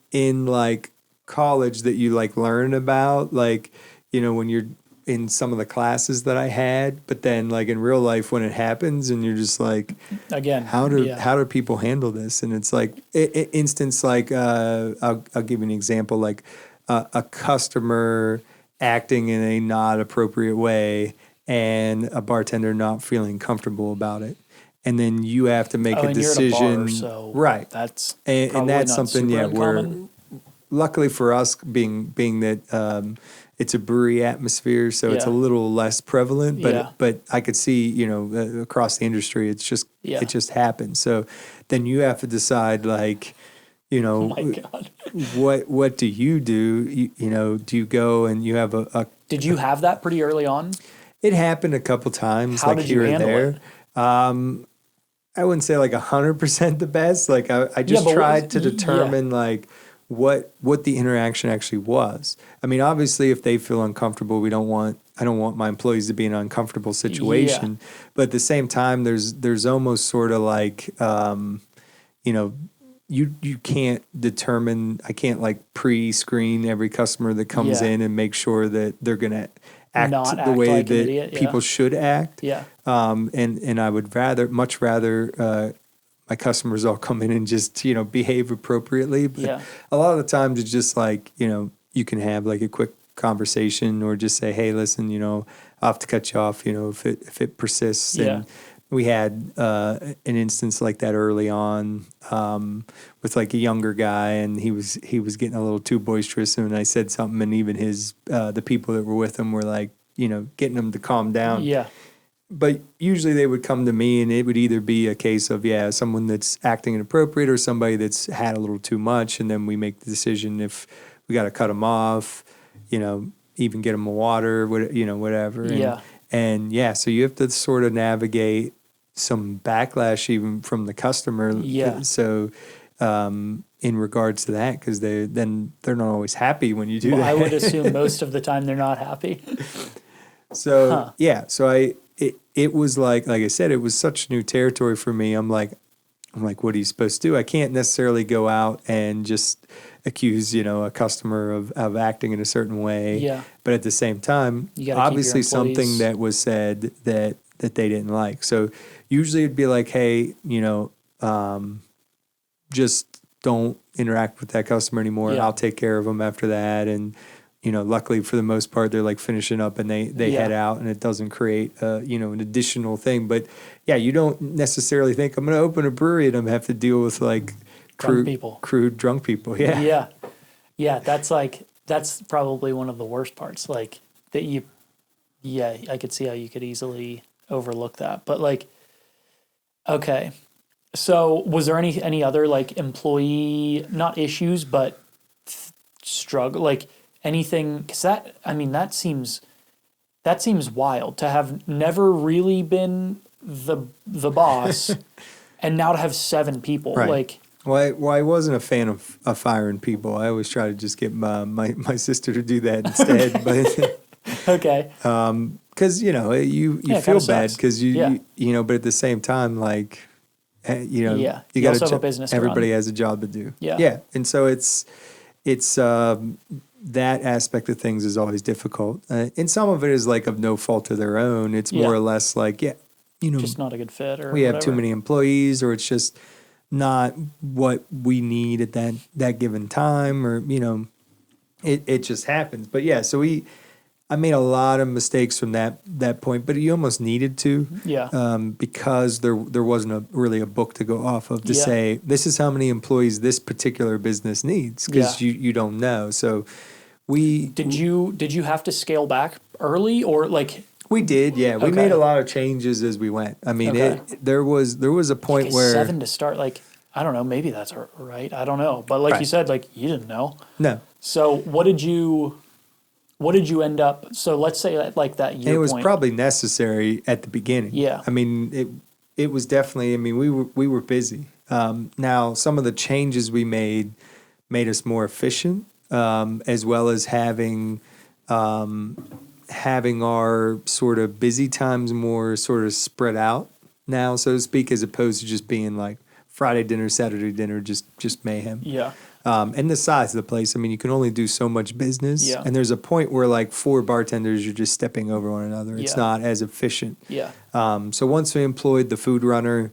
like college that you like learn about, like, when you're in some of the classes that I had, but then like in real life when it happens and you're just like, again, how do people handle this? And it's like instance, like, I'll give you an example, like a customer acting in a not appropriate way and a bartender not feeling comfortable about it. And then you have to make a decision. You're at a bar, so right. That's and that's something, uncommon. where luckily for us being that it's a brewery atmosphere, so it's a little less prevalent, but I could see, across the industry, it just happens. So then you have to decide like, oh my God. what do you do? Do you go and you have a Did you have that pretty early on? It happened a couple times, How like did here you and handle there. it? I wouldn't say like 100% the best. Like I just tried to determine like what the interaction actually was. I mean, obviously, if they feel uncomfortable, I don't want my employees to be in an uncomfortable situation. Yeah. But at the same time, there's almost sort of like, you can't determine. I can't like pre-screen every customer that comes in and make sure that they're gonna act the way like that people should act. Yeah. And I would much rather my customers all come in and just, behave appropriately. But a lot of the times it's just like, you can have like a quick conversation or just say, hey, listen, I'll have to cut you off, if it persists. Yeah. And we had an instance like that early on with like a younger guy, and he was getting a little too boisterous, and I said something, and even the people that were with him were like, getting him to calm down. Yeah. but usually they would come to me, and it would either be a case of, someone that's acting inappropriate or somebody that's had a little too much. And then we make the decision if we got to cut them off, even get them a water, whatever. So you have to sort of navigate some backlash even from the customer. Yeah. So, in regards to that, because they're not always happy when you do that. I would assume most of the time they're not happy. So it was like I said, it was such new territory for me. I'm like, what are you supposed to do? I can't necessarily go out and just accuse, a customer of acting in a certain way. Yeah. But at the same time, obviously something that was said that they didn't like. So usually it'd be like, hey, just don't interact with that customer anymore. Yeah. I'll take care of them after that. And luckily for the most part, they're like finishing up and they head out, and it doesn't create, an additional thing. But you don't necessarily think I'm going to open a brewery and I'm going to have to deal with like crude drunk people. Yeah. Yeah. Yeah. That's probably one of the worst parts. Like that I could see how you could easily overlook that. But like, okay. So was there any other like employee, not issues, but struggle, like, anything? Because that seems wild to have never really been the boss, and now to have 7 people. Right. Like, well, I wasn't a fan of firing people. I always try to just get my sister to do that instead. But okay, because you feel bad because but at the same time, like, you got to check. Everybody has a job to do. Yeah, and so it's that aspect of things is always difficult. And some of it is like of no fault of their own. It's more or less like, just not a good fit, or we have too many employees, or it's just not what we need at that given time, or, it just happens. But so I made a lot of mistakes from that point, but you almost needed to, because there wasn't really a book to go off of to say, this is how many employees this particular business needs, because you don't know. So did you have to scale back early, or like? We did, yeah. We made a lot of changes as we went. I mean, there was a point where 7 to start, like, I don't know, maybe that's right. I don't know, but like you said, like, you didn't know. No. So what did you end up? So let's say at like that year. It was probably necessary at the beginning. Yeah. I mean, it was definitely. I mean, we were busy. Now some of the changes we made us more efficient, as well as having our sort of busy times more sort of spread out now, so to speak, as opposed to just being like Friday dinner, Saturday dinner, just mayhem. Yeah. And the size of the place, I mean, you can only do so much business. Yeah. And there's a point where like 4 bartenders, you're just stepping over one another. It's not as efficient. Yeah. So once we employed the food runner,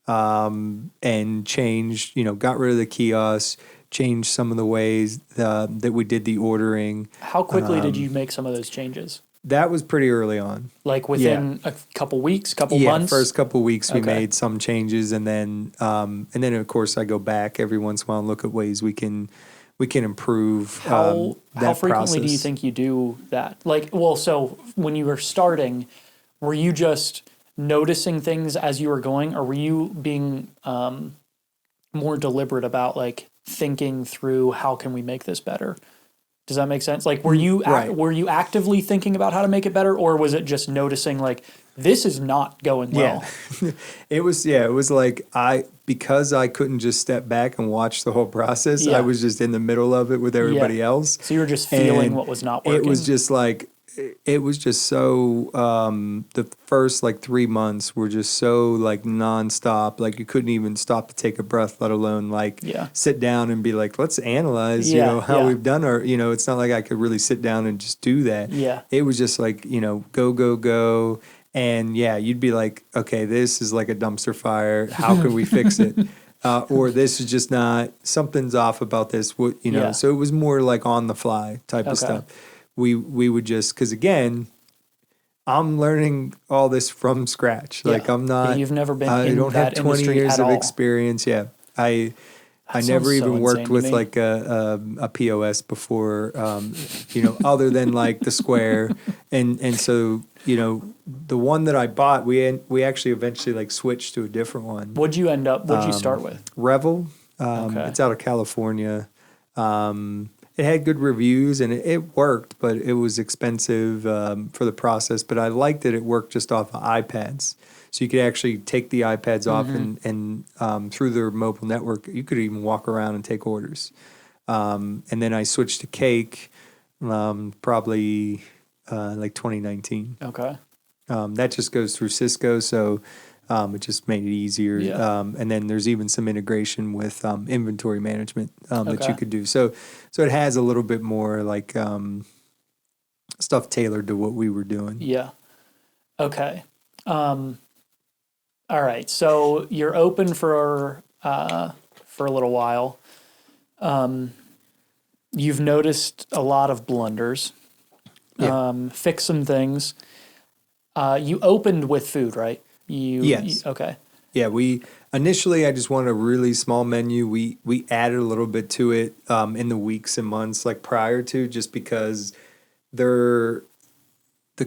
and changed, got rid of the kiosks, changed some of the ways that we did the ordering. How quickly did you make some of those changes? That was pretty early on. Like within a couple weeks, couple months? Yeah, first couple weeks we made some changes, and then of course I go back every once in a while and look at ways we can improve how frequently process. Do you think you do that? Like, well, so when you were starting, were you just noticing things as you were going, or were you being more deliberate about like thinking through how can we make this better? Does that make sense? Like, were you actively thinking about how to make it better, or was it just noticing like this is not going well? Yeah. It was like because I couldn't just step back and watch the whole process. I was just in the middle of it with everybody else. So you were just feeling what was not working. It was just like it was just so the first like 3 months were just so like nonstop. Like you couldn't even stop to take a breath, let alone like sit down and be like, let's analyze, how we've done our, it's not like I could really sit down and just do that. Yeah. It was just like, go. And you'd be like, okay, this is like a dumpster fire. How can we fix it? Or this is just not, something's off about this. So it was more like on the fly type of stuff. We would just, because again, I'm learning all this from scratch. Like I'm not. You've never been. I don't have 20 years of experience. Yeah, I never even worked with like a POS before. Other than like the Square, and so the one that I bought, we actually eventually like switched to a different one. What'd you start with? Revel. Okay. It's out of California. It had good reviews and it worked, but it was expensive for the process. But I liked that it worked just off of iPads. So you could actually take the iPads off and through their mobile network, you could even walk around and take orders. And then I switched to Cake probably like 2019. Okay. That just goes through Cisco, so it just made it easier. Yeah. And then there's even some integration with inventory management that Okay. you could do. So it has a little bit more like stuff tailored to what we were doing. Yeah. Okay. All right. So you're open for a little while. You've noticed a lot of blunders. Yeah. Fix some things. You opened with food, right? Yes. Okay. Yeah, initially I just wanted a really small menu. We added a little bit to it in the weeks and months like prior to, just because the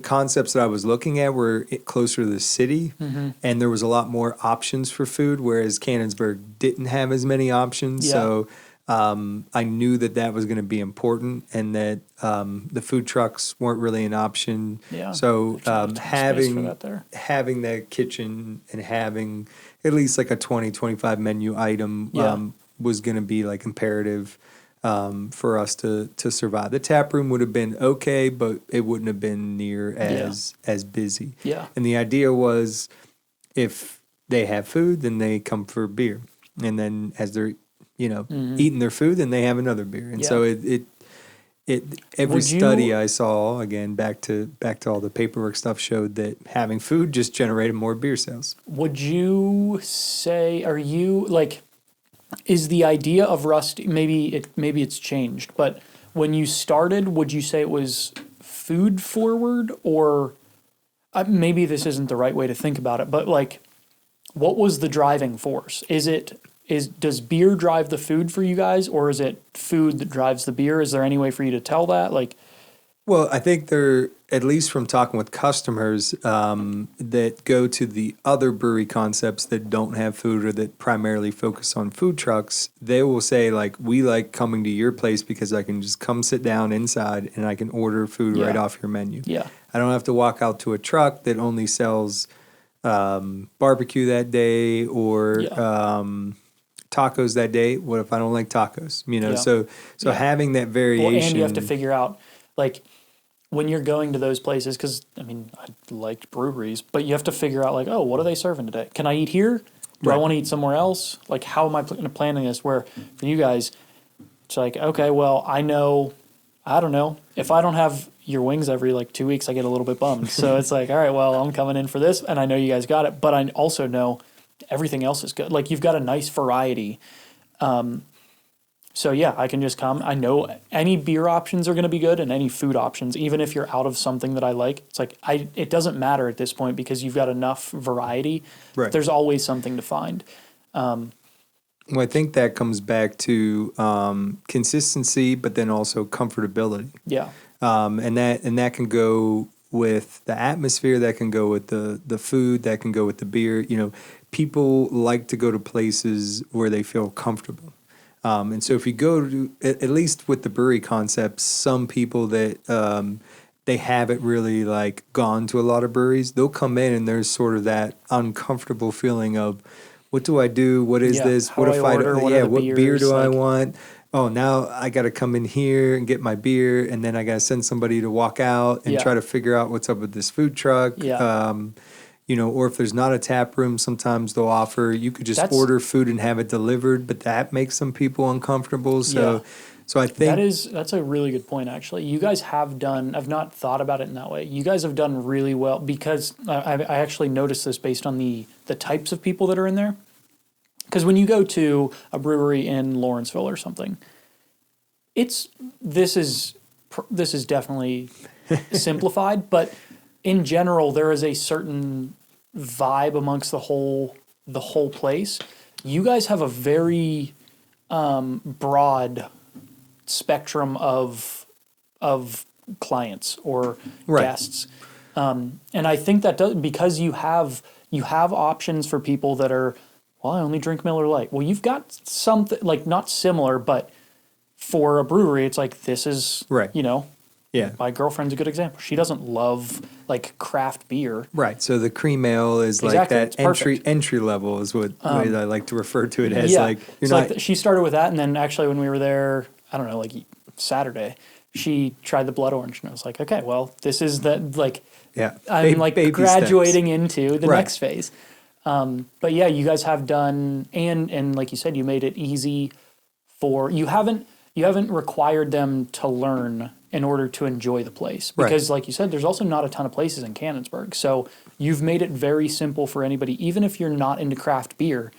concepts that I was looking at were closer to the city, and there was a lot more options for food, whereas Canonsburg didn't have as many options. Yeah. So I knew that was going to be important, and that the food trucks weren't really an option. Yeah. So having that kitchen and having at least like a 20-25 menu item was going to be like imperative for us to survive. The tap room would have been okay, but it wouldn't have been near as busy. Yeah. And the idea was, if they have food, then they come for beer, and then as they're eating their food, then they have another beer. And so every study I saw, again, back to all the paperwork stuff, showed that having food just generated more beer sales. Would you say, is the idea of Rusty, maybe it's changed, but when you started, would you say it was food forward, or maybe this isn't the right way to think about it, but like, what was the driving force? Does beer drive the food for you guys, or is it food that drives the beer? Is there any way for you to tell that? Well, I think at least from talking with customers that go to the other brewery concepts that don't have food or that primarily focus on food trucks, they will say, like, we like coming to your place because I can just come sit down inside and I can order food right off your menu. Yeah. I don't have to walk out to a truck that only sells barbecue that day or tacos that day. What if I don't like tacos? So having that variation. Well, and you have to figure out, like, when you're going to those places, because, I liked breweries, but you have to figure out, like, oh, what are they serving today? Can I eat here? Do I want to eat somewhere else? Like, how am I planning this? Where, for you guys, it's like, okay, well, I don't know. If I don't have your wings every, 2 weeks, I get a little bit bummed. So it's like, all right, well, I'm coming in for this, and I know you guys got it, but I also know everything else is good. Like, you've got a nice variety. So yeah, I can just come. I know any beer options are going to be good, and any food options, even if you're out of something that I like. It's like, it doesn't matter at this point because you've got enough variety. Right. There's always something to find. Well, I think that comes back to consistency, but then also comfortability. Yeah. And that can go with the atmosphere, that can go with the food, that can go with the beer. People like to go to places where they feel comfortable. And so if you go to, at least with the brewery concepts, some people that they haven't really gone to a lot of breweries, they'll come in and there's sort of that uncomfortable feeling of, what do I do? What is this? What if I order? What beer do I want? Oh, now I got to come in here and get my beer, and then I got to send somebody to walk out and try to figure out what's up with this food truck. Yeah. Or if there's not a tap room, sometimes they'll offer, you could just order food and have it delivered, but that makes some people uncomfortable. So I think that's a really good point, actually. You guys have done, I've not thought about it in that way. You guys have done really well, because I actually noticed this based on the types of people that are in there. Because when you go to a brewery in Lawrenceville or something, this is definitely simplified, but in general, there is a certain vibe amongst the whole place. You guys have a very broad spectrum of clients or guests. And I think that does, because you have options for people that are, well, I only drink Miller Lite. Well, you've got something like not similar, but for a brewery, it's like this is Right. Yeah. My girlfriend's a good example. She doesn't love like craft beer. Right. So the cream ale is Exactly. like that entry level is what way I like to refer to it as. Yeah. Like you're so not. like she started with that, and then actually when we were there, I don't know, like Saturday, she tried the blood orange, and I was like, okay, well, this is the like. Yeah. I'm like graduating into the Right. next phase. But yeah, you guys have done, and like you said, you made it easy for, you haven't required them to learn in order to enjoy the place. Because like you said, there's also not a ton of places in Canonsburg. So you've made it very simple for anybody, even if you're not into craft beer,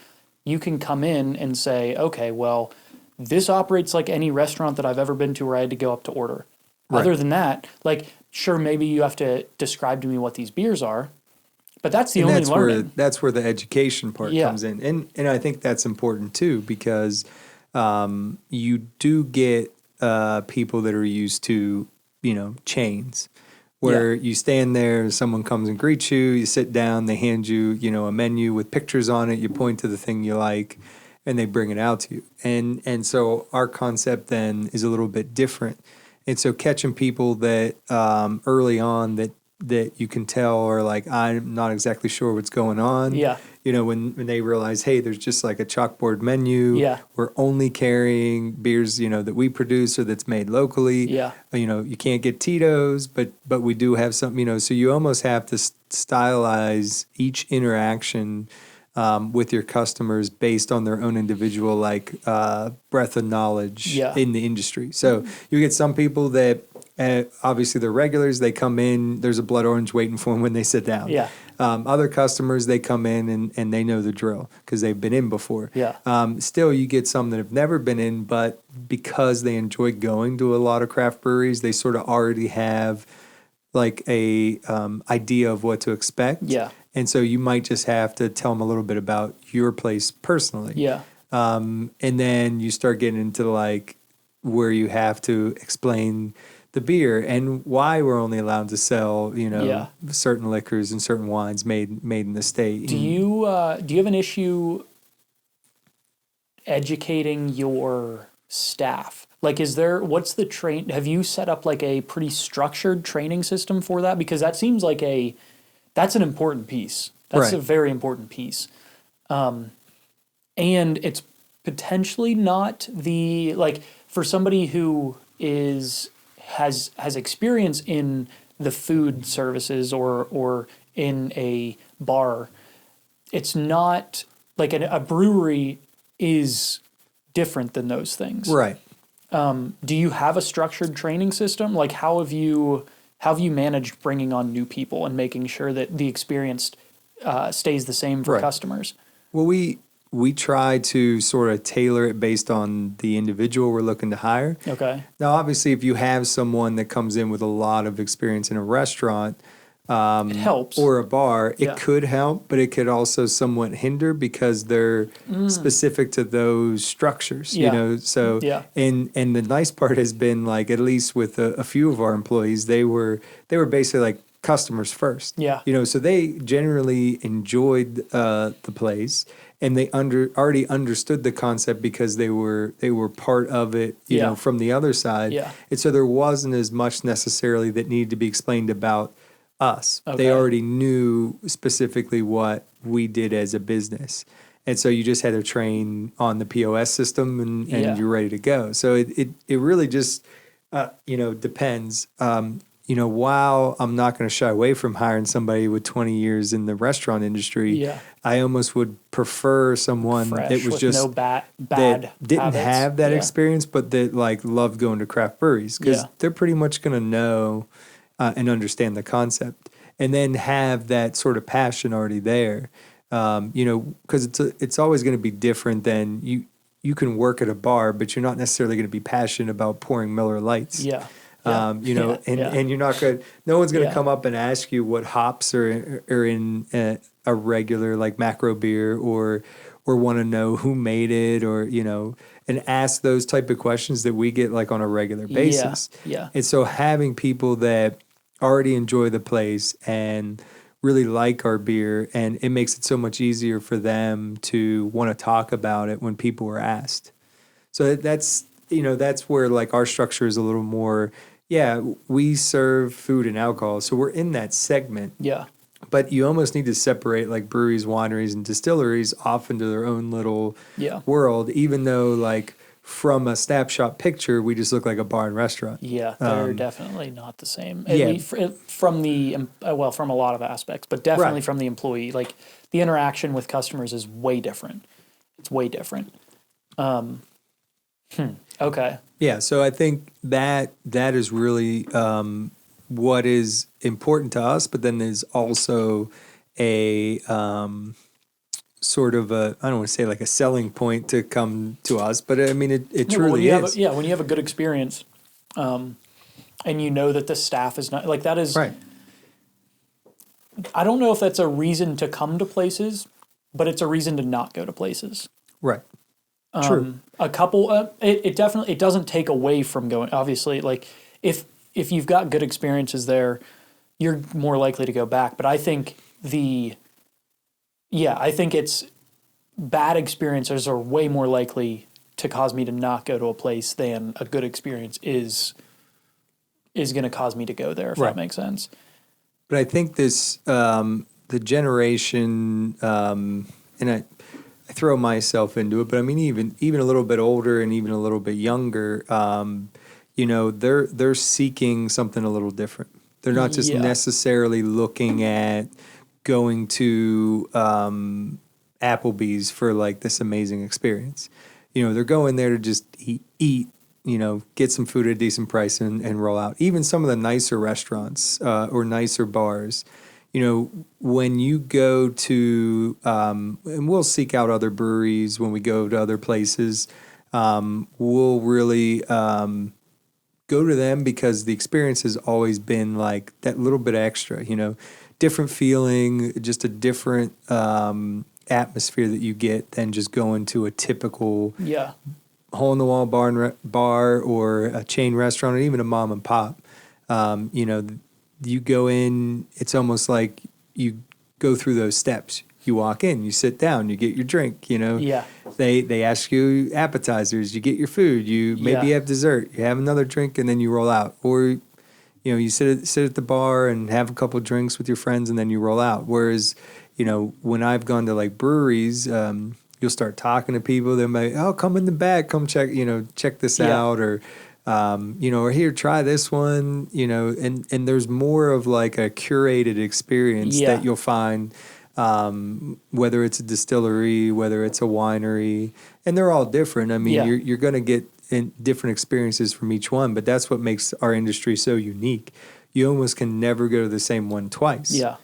you can come in and say, okay, well, this operates like any restaurant that I've ever been to where I had to go up to order. Right. Other than that, like, sure, maybe you have to describe to me what these beers are, but that's the only learning. That's where the education part comes in. And I think that's important too, because you do get people that are used to, chains where you stand there, someone comes and greets you, you sit down, they hand you, a menu with pictures on it, you point to the thing you like, and they bring it out to you. And so our concept then is a little bit different. And so catching people that early on that you can tell are like, I'm not exactly sure what's going on. Yeah. When they realize, hey, there's just like a chalkboard menu. Yeah. We're only carrying beers, that we produce or that's made locally. Yeah. You can't get Tito's, but we do have some, so you almost have to stylize each interaction with your customers based on their own individual breadth of knowledge in the industry. So you get some people that obviously they're regulars. They come in, there's a blood orange waiting for them when they sit down. Yeah. Other customers, they come in and they know the drill because they've been in before. Yeah. Still, you get some that have never been in, but because they enjoy going to a lot of craft breweries, they sort of already have like a idea of what to expect. Yeah. And so you might just have to tell them a little bit about your place personally. Yeah. And then you start getting into like where you have to explain the beer and why we're only allowed to sell, certain liquors and certain wines made in the state. Do you have an issue educating your staff? Like, what's the have you set up like a pretty structured training system for that? Because that seems like that's an important piece. That's a very important piece. And it's potentially not for somebody who has experience in the food services or in a bar, it's not like a brewery is different than those things. Right. Do you have a structured training system? Like how have you managed bringing on new people and making sure that the experience stays the same for customers? Well, we try to sort of tailor it based on the individual we're looking to hire. Okay. Now, obviously, if you have someone that comes in with a lot of experience in a restaurant, it helps, or a bar, it could help, but it could also somewhat hinder because they're specific to those structures. So and the nice part has been like at least with a few of our employees, they were basically like customers first. Yeah. So they generally enjoyed the place. And they already understood the concept because they were part of it, you know, from the other side. Yeah. And so there wasn't as much necessarily that needed to be explained about us. Okay. They already knew specifically what we did as a business. And so you just had to train on the POS system and you're ready to go. So it really just, depends. While I'm not going to shy away from hiring somebody with 20 years in the restaurant industry, I almost would prefer someone fresh, that was just bad that didn't habits. have that experience, but that like loved going to craft breweries because they're pretty much going to know and understand the concept, and then have that sort of passion already there. Because it's always going to be different than you can work at a bar, but you're not necessarily going to be passionate about pouring Miller Lights. Yeah. And you're not going. No one's going to come up and ask you what hops are in a regular like macro beer, or want to know who made it, or and ask those type of questions that we get like on a regular basis. Yeah. And so having people that already enjoy the place and really like our beer, and it makes it so much easier for them to want to talk about it when people are asked. So that's where like our structure is a little more, yeah, we serve food and alcohol. So we're in that segment. Yeah. But you almost need to separate like breweries, wineries, and distilleries off into their own little world, even though like from a snapshot picture, we just look like a bar and restaurant. Yeah, they're definitely not the same. From from a lot of aspects, but definitely from the employee. Like the interaction with customers is way different. It's way different. Okay. Yeah, so I think that is really what is important to us, but then there's also a sort of a, I don't want to say like a selling point to come to us, but I mean, it truly is. When you have a good experience and you know that the staff is not, like that is, right. I don't know if that's a reason to come to places, but it's a reason to not go to places. Right. True. A couple, it definitely, it doesn't take away from going, obviously, like if you've got good experiences there, you're more likely to go back. But I think I think it's bad experiences are way more likely to cause me to not go to a place than a good experience is going to cause me to go there, if that makes sense. But I think this, the generation, and I throw myself into it, but I mean, even a little bit older and even a little bit younger, they're seeking something a little different. They're not just necessarily looking at going to Applebee's for like this amazing experience. They're going there to just eat, get some food at a decent price and roll out. Even some of the nicer restaurants or nicer bars, when you go to, and we'll seek out other breweries when we go to other places, we'll really go to them because the experience has always been like that little bit extra, different feeling, just a different atmosphere that you get than just going to a typical hole-in-the-wall bar or a chain restaurant or even a mom and pop. You go in, it's almost like you go through those steps. You walk in, you sit down, you get your drink, They ask you appetizers, you get your food, you maybe have dessert, you have another drink, and then you roll out. Or, you sit at the bar and have a couple of drinks with your friends, and then you roll out. Whereas, when I've gone to like breweries, you'll start talking to people. They might, come in the back, come check this out, or or here, try this one, and there's more of like a curated experience that you'll find, whether it's a distillery, whether it's a winery, and they're all different. I mean, you're going to get different experiences from each one, but that's what makes our industry so unique. You almost can never go to the same one twice. Yeah.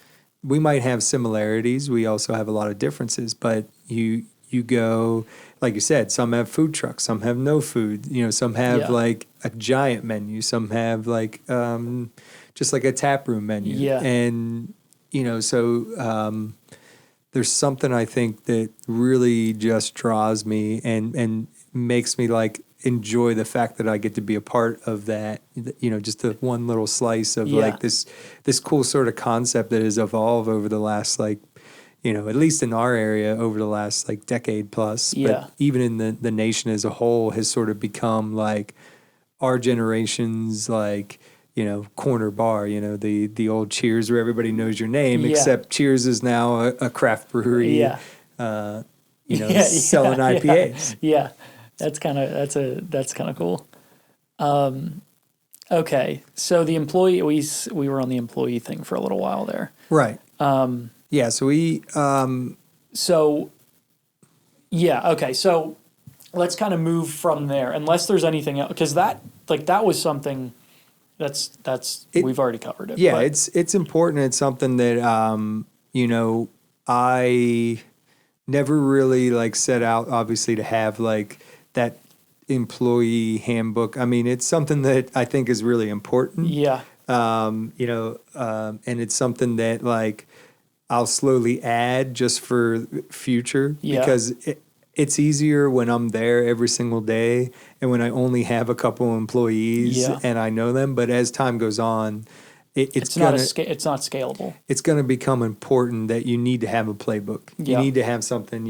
We might have similarities. We also have a lot of differences, but you go, like you said, some have food trucks, some have no food, some have like a giant menu, some have like just like a tap room menu. Yeah. And, so there's something I think that really just draws me and makes me like enjoy the fact that I get to be a part of that, just the one little slice of like this cool sort of concept that has evolved over the last like, at least in our area over the last like decade plus, but even in the nation as a whole has sort of become like our generation's like, corner bar, the old Cheers where everybody knows your name, except Cheers is now a craft brewery, selling IPAs. Yeah. That's kind of cool. Okay. So the employee, we were on the employee thing for a little while there. Right. So we, okay. So let's kind of move from there, unless there's anything else, because that was something we've already covered it. Yeah. But it's important. It's something that, I never really like set out obviously to have like that employee handbook. I mean, it's something that I think is really important. Yeah. And it's something that like I'll slowly add just for future because it's easier when I'm there every single day and when I only have a couple employees and I know them. But as time goes on, it's not scalable. It's going to become important that you need to have a playbook. You need to have something,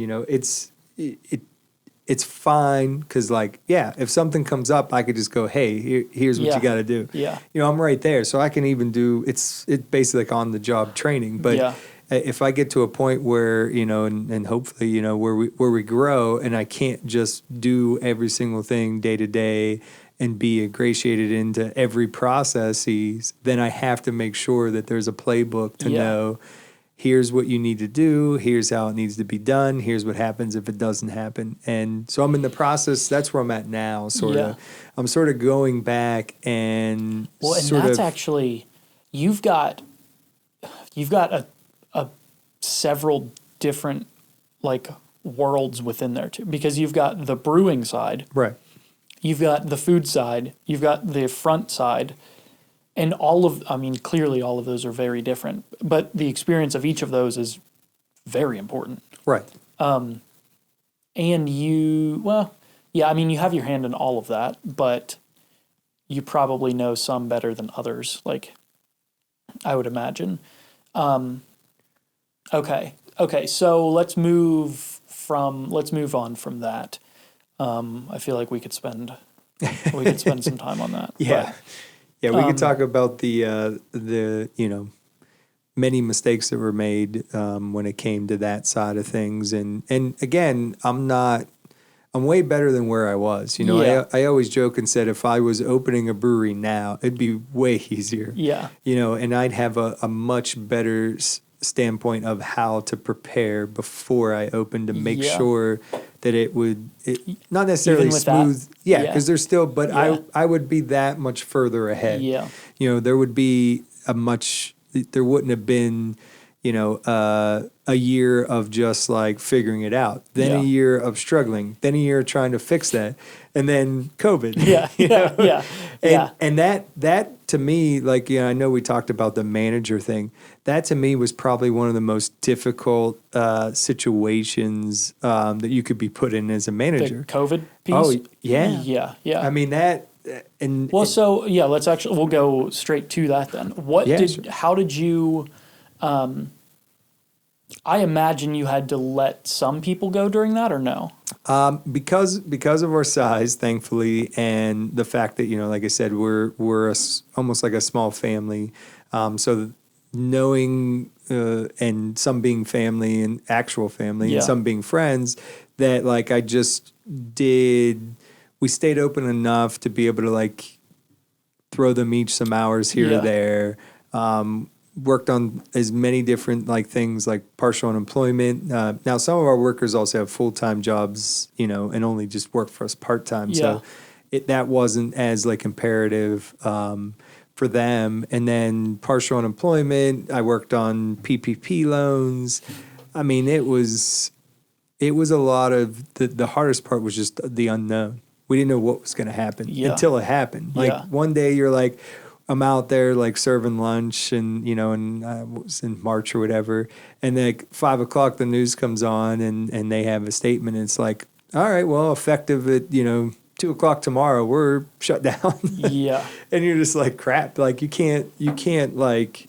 it's fine because, like, if something comes up, I could just go, hey, here's what you got to do. Yeah. I'm right there. So I can even do, it's basically like on-the-job training. But if I get to a point where, and hopefully, where we grow and I can't just do every single thing day to day and be ingratiated into every processes, then I have to make sure that there's a playbook to know here's what you need to do, here's how it needs to be done, here's what happens if it doesn't happen. And so I'm in the process, that's where I'm at now, sort of. I'm sort of going back and that's actually, you've got a several different, like, worlds within there too, because you've got the brewing side. Right. You've got the food side, you've got the front side, and clearly all of those are very different, but the experience of each of those is very important. Right. And you have your hand in all of that, but you probably know some better than others, like, I would imagine. Okay, so let's move on from that. I feel like we could spend some time on that. Yeah. But, we could talk about the many mistakes that were made when it came to that side of things. And again, I'm way better than where I was. I always joke and said if I was opening a brewery now, it'd be way easier. Yeah. And I'd have a much better standpoint of how to prepare before I open to make sure that it not necessarily smooth. Because there's still, but I would be that much further ahead. Yeah. There would be there wouldn't have been, a year of just like figuring it out, then a year of struggling, then a year of trying to fix that, and then COVID. And that to me, like, I know we talked about the manager thing. That to me was probably one of the most difficult situations that you could be put in as a manager. The COVID piece? Oh, yeah. Yeah. I mean, that... we'll go straight to that then. How did you... I imagine you had to let some people go during that, or no? Because of our size, thankfully, and the fact that, like I said, we're almost like a small family. So knowing and some being family and actual family and some being friends, that like we stayed open enough to be able to like throw them each some hours here or there. Worked on as many different like things like partial unemployment. Now some of our workers also have full-time jobs, and only just work for us part-time. So that wasn't as like imperative for them. And then partial unemployment, I worked on PPP loans. I mean, it was a lot of the hardest part was just the unknown. We didn't know what was going to happen until it happened. Like one day you're like, I'm out there like serving lunch and, and it was in March or whatever. And then like 5 o'clock, the news comes on and they have a statement. And it's like, all right, well, effective at, 2 o'clock tomorrow, we're shut down. Yeah. And you're just like, crap. Like you can't like,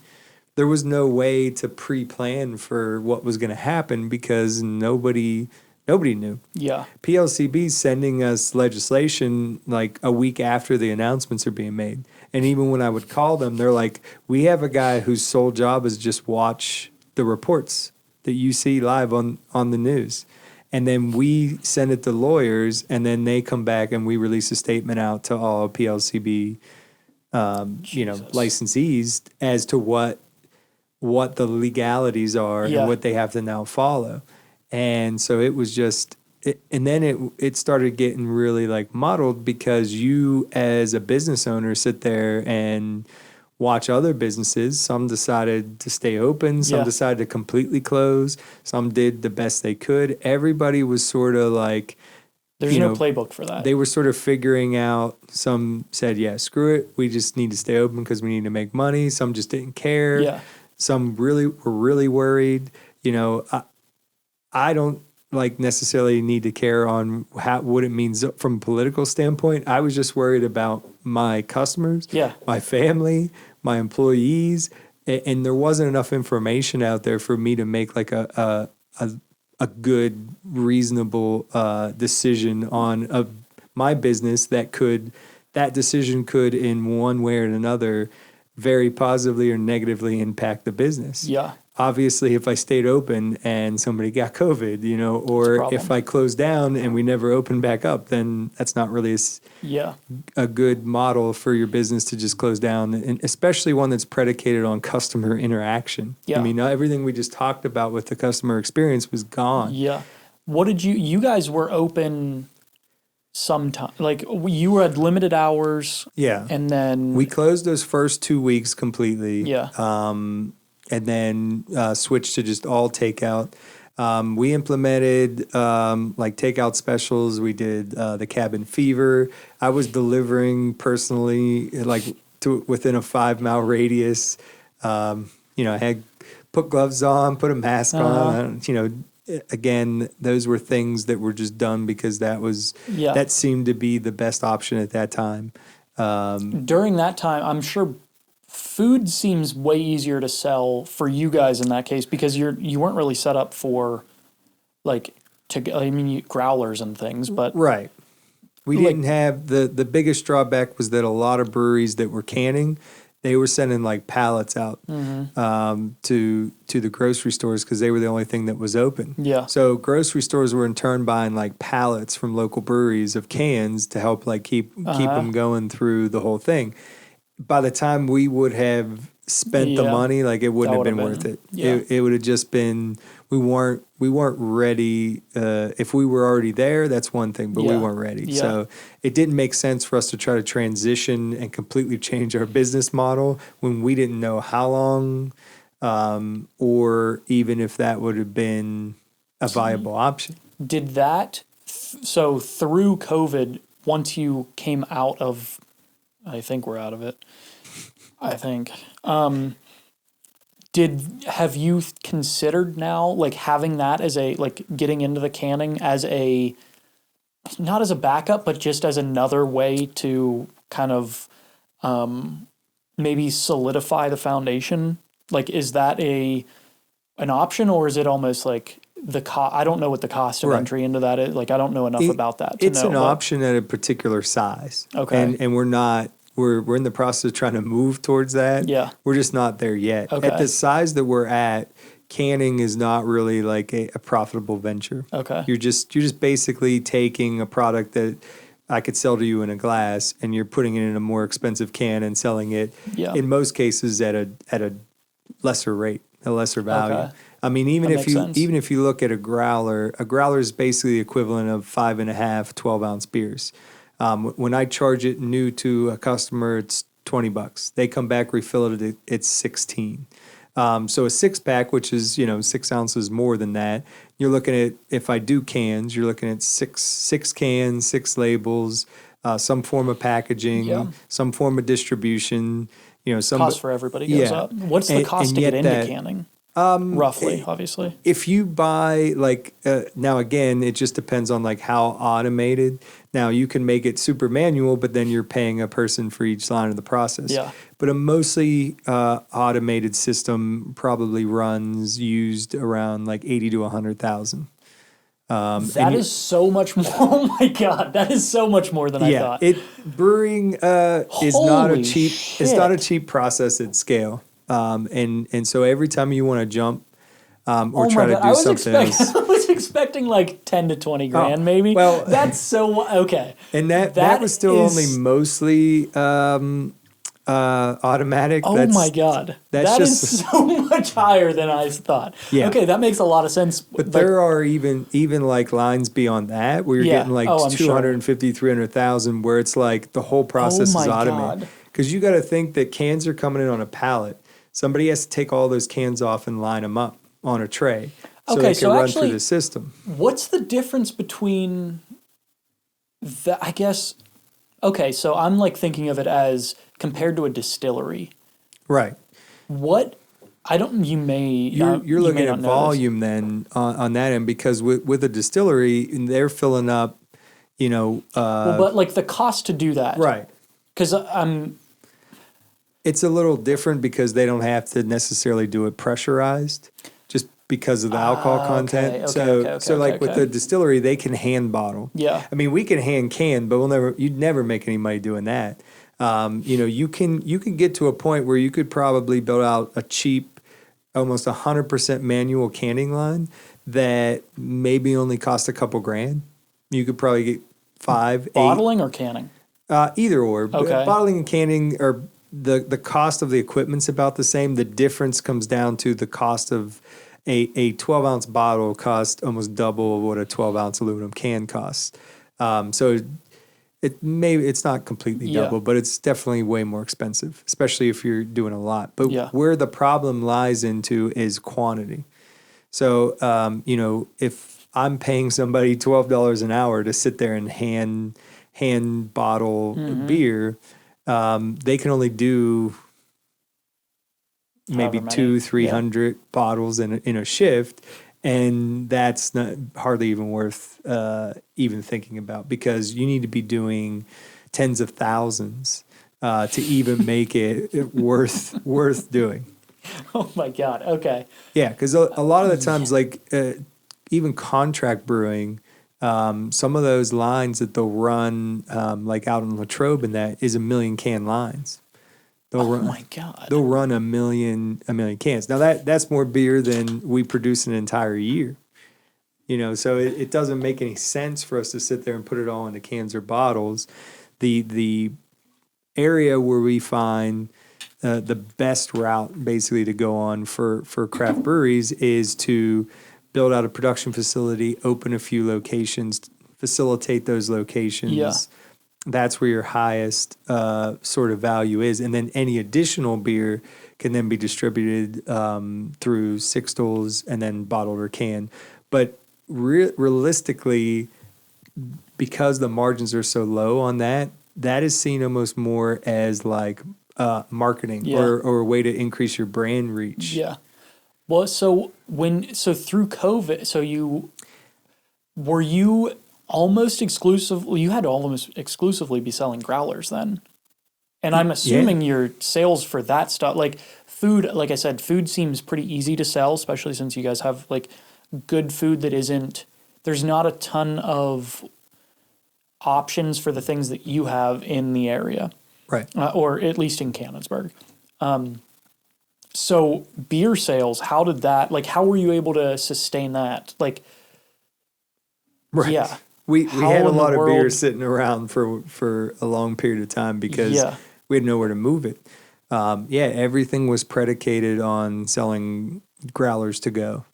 there was no way to pre-plan for what was going to happen because nobody knew. Yeah. PLCB's sending us legislation like a week after the announcements are being made. And even when I would call them, they're like, we have a guy whose sole job is just watch the reports that you see live on the news. And then we send it to lawyers, and then they come back and we release a statement out to all PLCB, licensees as to what the legalities are and what they have to now follow. And so it was just... and then it started getting really like muddled because you as a business owner sit there and watch other businesses. Some decided to stay open. Some decided to completely close. Some did the best they could. Everybody was sort of like... There's no playbook for that. They were sort of figuring out. Some said, screw it. We just need to stay open because we need to make money. Some just didn't care. Yeah. Some were really worried. I don't... like necessarily need to care on what it means from a political standpoint. I was just worried about my customers, my family, my employees, and there wasn't enough information out there for me to make like a good, reasonable decision on my business that decision could in one way or another very positively or negatively impact the business. Yeah. Obviously, if I stayed open and somebody got COVID, or if I closed down and we never opened back up, then that's not really a good model for your business to just close down, and especially one that's predicated on customer interaction. Yeah. I mean, everything we just talked about with the customer experience was gone. Yeah. What did you guys were open sometime, like you had limited hours. Yeah. And then we closed those first 2 weeks completely. Yeah. And then switched to just all takeout. We implemented like takeout specials. We did the cabin fever. I was delivering personally, like to within a 5-mile radius. I had put gloves on, put a mask on. Again, those were things that were just done because that seemed to be the best option at that time. During that time, I'm sure food seems way easier to sell for you guys in that case because you weren't really set up for growlers and things, but right. We didn't have the biggest drawback was that a lot of breweries that were canning, they were sending like pallets out to the grocery stores because they were the only thing that was open. Yeah. So grocery stores were in turn buying like pallets from local breweries of cans to help like keep them going through the whole thing. By the time we would have spent the money, like it wouldn't have been worth it. Yeah. It would have just been we weren't ready. If we were already there, that's one thing, but we weren't ready. Yeah. So it didn't make sense for us to try to transition and completely change our business model when we didn't know how long, or even if that would have been a viable option. Did that? So through COVID, once you came out of, I think we're out of it. I think. Have you considered now like having that as getting into the canning as not as a backup, but just as another way to kind of maybe solidify the foundation? Like, is that an option, or is it almost like I don't know what the cost of entry into that is. Like, I don't know enough about that. It's an option at a particular size. Okay. And we're not. We're in the process of trying to move towards that. Yeah. We're just not there yet. Okay. At the size that we're at, canning is not really like a profitable venture. Okay. You're just basically taking a product that I could sell to you in a glass, and you're putting it in a more expensive can and selling it in most cases at a lesser rate, a lesser value. Okay. I mean, even if you look at a growler is basically the equivalent of 5.5 12-ounce beers. When I charge it new to a customer, it's $20. They come back, refill it, it's 16. So a 6-pack, which is 6 ounces more than that, you're looking at, if I do cans, you're looking at six cans, 6 labels, some form of packaging, some form of distribution. Cost for everybody goes up. What's the cost to get into canning? Roughly, obviously. If you buy now again, it just depends on like how automated. Now you can make it super manual, but then you're paying a person for each line of the process. Yeah. But a mostly automated system probably runs used around like 80 to 100,000. That is so much more. Oh my God, that is so much more than I thought. Brewing is not a cheap. Shit. It's not a cheap process at scale. And so every time you want to jump or try to do something else. I was expecting like 10 to 20 grand maybe. Well, that's so okay. And that was still only mostly automatic. Oh my God. That is so much higher than I thought. Yeah. Okay, that makes a lot of sense. But there are even like lines beyond that where you're getting like 250, 300,000 where it's like the whole process is automated. Because you got to think that cans are coming in on a pallet. Somebody has to take all those cans off and line them up on a tray so they can run through the system. What's the difference between I guess, okay, so I'm like thinking of it as compared to a distillery. Right. What You're looking at volume then on that end, because with a distillery, they're filling up, but like the cost to do that. Right. Because it's a little different because they don't have to necessarily do it pressurized, just because of the alcohol content. So with the distillery, they can hand bottle. Yeah. I mean, we can hand can, but you'd never make any money doing that. You can get to a point where you could probably build out a cheap, almost 100% manual canning line that maybe only cost a couple grand. You could probably get 5, 8. Bottling or canning? Either or. Okay. Bottling and canning are the cost of the equipment's about the same. The difference comes down to the cost of a 12-ounce bottle costs almost double what a 12-ounce aluminum can costs. So it's not completely double, but it's definitely way more expensive, especially if you're doing a lot. But where the problem lies into is quantity. So, if I'm paying somebody $12 an hour to sit there and hand bottle beer, they can only do maybe 200-300 bottles in a shift, and that's not hardly even worth even thinking about, because you need to be doing tens of thousands to even make it worth doing. Oh my God! Okay. Yeah, because a lot of the times, even contract brewing, some of those lines that they'll run, like out in Latrobe, and that is 1 million can lines. My God! They'll run 1 million cans. Now that's more beer than we produce an entire year. So it doesn't make any sense for us to sit there and put it all into cans or bottles. The area where we find the best route basically to go on for craft breweries is to build out a production facility, open a few locations, facilitate those locations. Yeah. That's where your highest sort of value is. And then any additional beer can then be distributed through sixtels and then bottled or canned. But realistically, because the margins are so low on that is seen almost more as like marketing or a way to increase your brand reach. Yeah. Well, so through COVID, were you almost exclusively, you had to almost exclusively be selling growlers then? And I'm assuming your sales for that stuff, like food, like I said, food seems pretty easy to sell, especially since you guys have like good food there's not a ton of options for the things that you have in the area. Right. Or at least in Canonsburg. So beer sales, how were you able to sustain that? Like, right. Yeah. We had a lot of beer sitting around for a long period of time because we had nowhere to move it. Everything was predicated on selling growlers to go.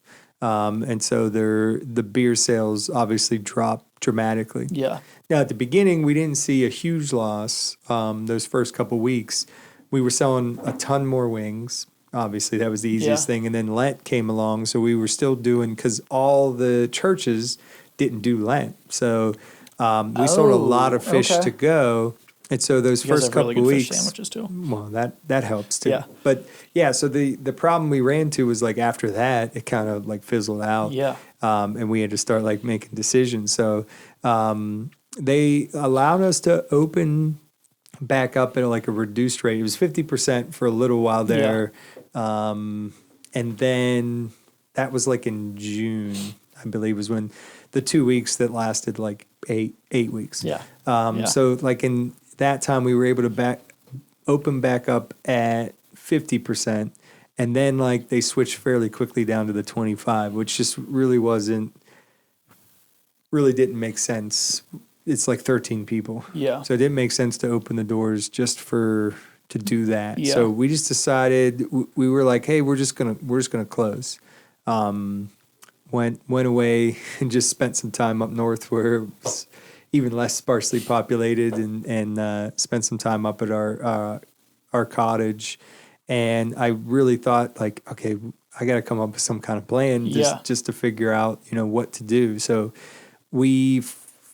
And so the beer sales obviously dropped dramatically. Yeah. Now, at the beginning, we didn't see a huge loss those first couple weeks. We were selling a ton more wings. Obviously, that was the easiest thing. And then Lent came along, so we were still doing, because all the churches didn't do Lent. So we sold a lot of fish to go. And so those first couple really good weeks, fish sandwiches too. Well, that helps too. Yeah. But so the problem we ran to was like after that, it kind of like fizzled out. Yeah. And we had to start like making decisions. So they allowed us to open back up at like a reduced rate. It was 50% for a little while there. Yeah. And then that was like in June, I believe, was when the 2 weeks that lasted like eight weeks. Yeah. So like in that time we were able to open back up at 50%, and then like they switched fairly quickly down to the 25, which just really didn't make sense. It's like 13 people. Yeah. So it didn't make sense to open the doors just to do that. Yeah. So we just decided, we were like, hey, we're just gonna close. Went away and just spent some time up north where it was even less sparsely populated, and spent some time up at our cottage. And I really thought like, okay, I got to come up with some kind of plan just to figure out, what to do. So when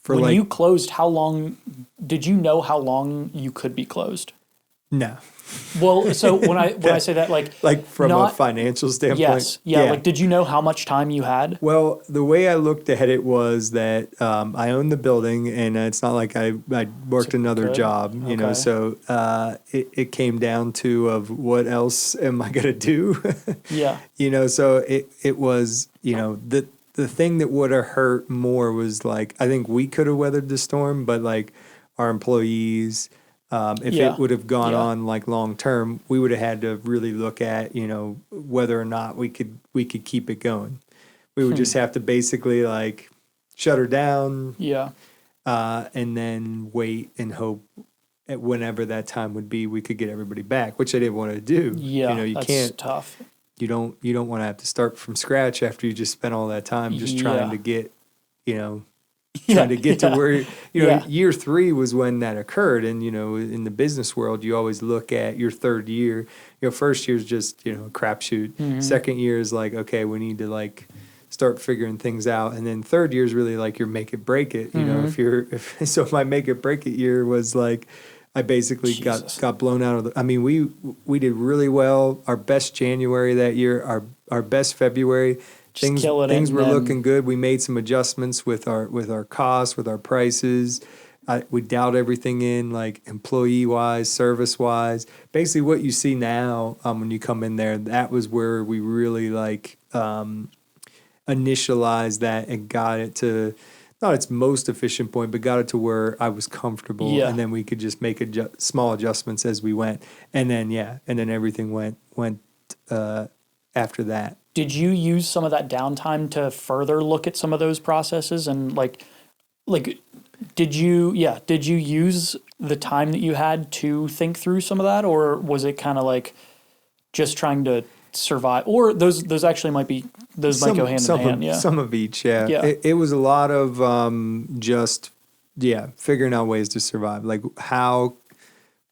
you closed, how long did you know how long you could be closed? No. Well, so when I say that, like from a not financial standpoint. yes, yeah, like did you know how much time you had? Well, the way I looked at it was that I owned the building, and it's not like I worked another job, you know. Okay. So it came down to of what else am I gonna do? Yeah. You know, so it was, you know, the thing that would have hurt more was like I think we could have weathered the storm, but like our employees. If it would have gone on like long term, we would have had to really look at, you know, whether or not we could keep it going. We would just have to basically like shut her down, and then wait and hope at whenever that time would be, we could get everybody back, which I didn't want to do. Yeah, you know, you that's can't. Tough. You don't want to have to start from scratch after you just spent all that time just trying to get, you know. Trying to get to where, you know, year 3 was when that occurred. And, you know, in the business world, you always look at your third year. You know, first year is just, you know, a crapshoot. Mm-hmm. Second year is like, okay, we need to like start figuring things out. And then third year is really like your make it, break it. You know, so my make it, break it year was like, I basically got blown out of the, I mean, we did really well. Our best January that year, our best February. Things were looking good. We made some adjustments with our costs, with our prices. We dialed everything in, like employee-wise, service-wise. Basically, what you see now when you come in there, that was where we really like initialized that and got it to not its most efficient point, but got it to where I was comfortable, and then we could just make small adjustments as we went, and then everything went after that. Did you use some of that downtime to further look at some of those processes and like did you use the time that you had to think through some of that, or was it kind of like just trying to survive, or those actually might go hand in hand? Some of each. It was a lot of just figuring out ways to survive, like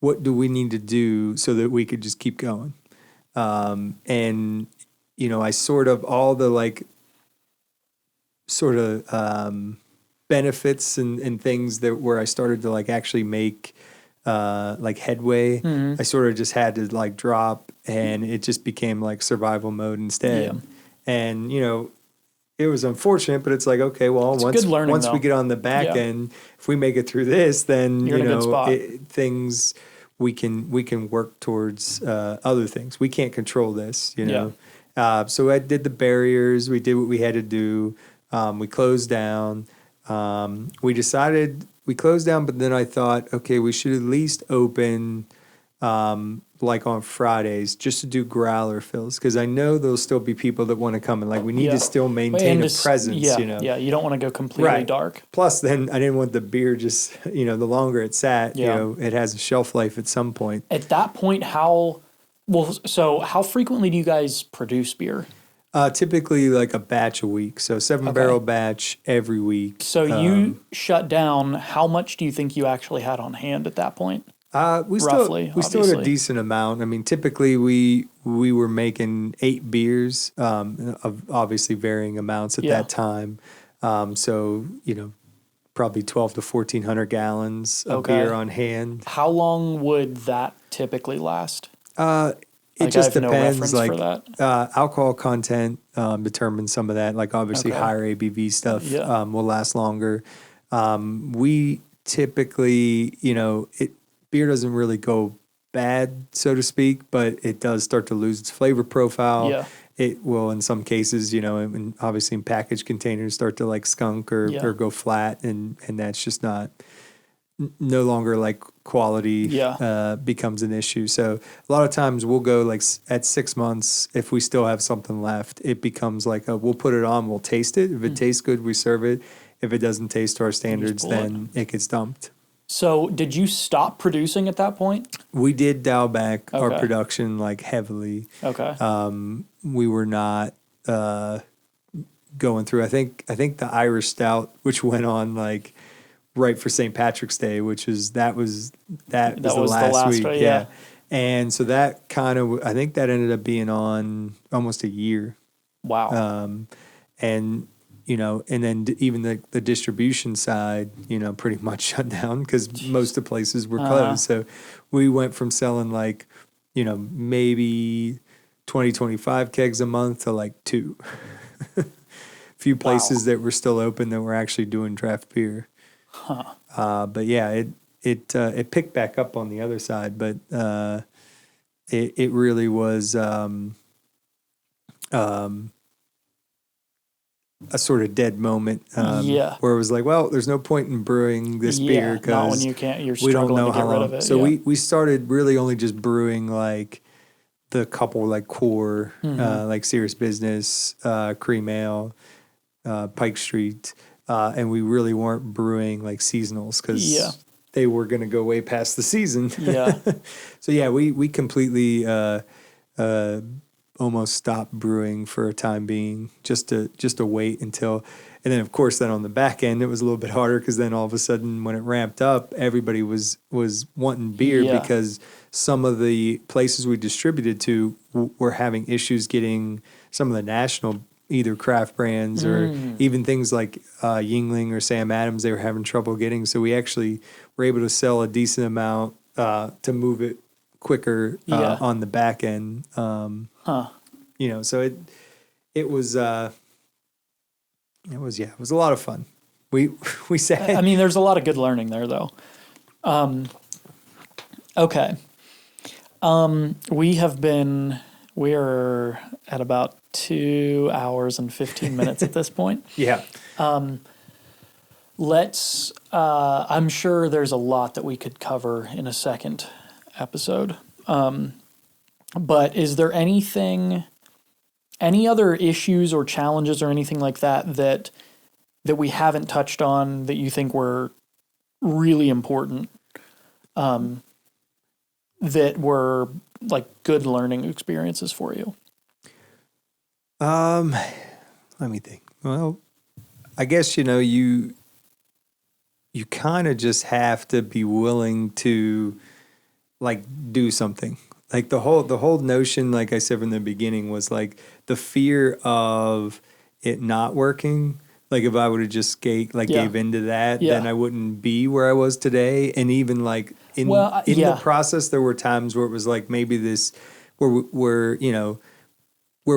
what do we need to do so that we could just keep going, and you know, I sort of all the like benefits and things that where I started to like actually make like headway. I sort of just had to like drop, and it just became like survival mode instead. And you know, it was unfortunate, but it's like, okay, well, once we get on the back end, if we make it through this, then you're in a good spot. Things we can work towards other things. We can't control this, you know. So I did the barriers. We did what we had to do. We closed down. We closed down, but then I thought, okay, we should at least open like on Fridays just to do growler fills, because I know there'll still be people that want to come, and like we need to still maintain a presence, you know. Yeah, you don't want to go completely dark. Plus, then I didn't want the beer just, you know, the longer it sat, you know, it has a shelf life at some point. At that point, how frequently do you guys produce beer? Typically like a batch a week. So 7-barrel batch every week. So you shut down. How much do you think you actually had on hand at that point? We still had a decent amount. I mean, typically we were making 8 beers, of obviously varying amounts at that time. So, you know, probably 12 to 1,400 gallons of beer on hand. How long would that typically last? It just depends. No like alcohol content determines some of that. Like obviously higher ABV stuff will last longer. We typically, you know, beer doesn't really go bad, so to speak, but it does start to lose its flavor profile. Yeah. It will, in some cases, you know, and obviously in packaged containers, start to like skunk or go flat, and that's just no longer like quality becomes an issue. So a lot of times we'll go like at 6 months, if we still have something left, it becomes like we'll put it on, we'll taste it. If it tastes good, we serve it. If it doesn't taste to our standards, then it gets dumped. So did you stop producing at that point? We did dial back our production like heavily. We were not going through. I think the Irish Stout, which went on like right for St. Patrick's Day, which was that was the last week. Yeah. And so that kind of, I think that ended up being on almost a year. Wow. And, you know, and then even the distribution side, you know, pretty much shut down because most of the places were closed. So we went from selling like maybe 20, 25 kegs a month to like 2. Few places that were still open that were actually doing draft beer. But yeah, it picked back up on the other side, but it really was a sort of dead moment where it was like, well, there's no point in brewing this beer because we don't know how long. So we started really only just brewing like the couple like core, like Serious Business, Cream Ale, Pike Street, and we really weren't brewing like seasonals because they were going to go way past the season. Yeah. So yeah, we completely almost stopped brewing for a time being, just to wait until, and then of course then on the back end it was a little bit harder because then all of a sudden when it ramped up, everybody was wanting beer because some of the places we distributed to were having issues getting some of the national either craft brands or even things like Yingling or Sam Adams. They were having trouble getting, so we actually were able to sell a decent amount to move it quicker on the back end. So it was a lot of fun. We sat. I mean, there's a lot of good learning there, though. Okay. We're at about 2 hours and 15 minutes at this point. Yeah. I'm sure there's a lot that we could cover in a second episode. But is there any other issues or challenges or anything like that we haven't touched on that you think were really important, that were like good learning experiences for you? Let me think. Well, I guess, you kind of just have to be willing to like do something. Like the whole notion, like I said from the beginning, was like the fear of it not working. Like if I would have just gave into that, then I wouldn't be where I was today. And even like in the process, there were times where it was like maybe this, where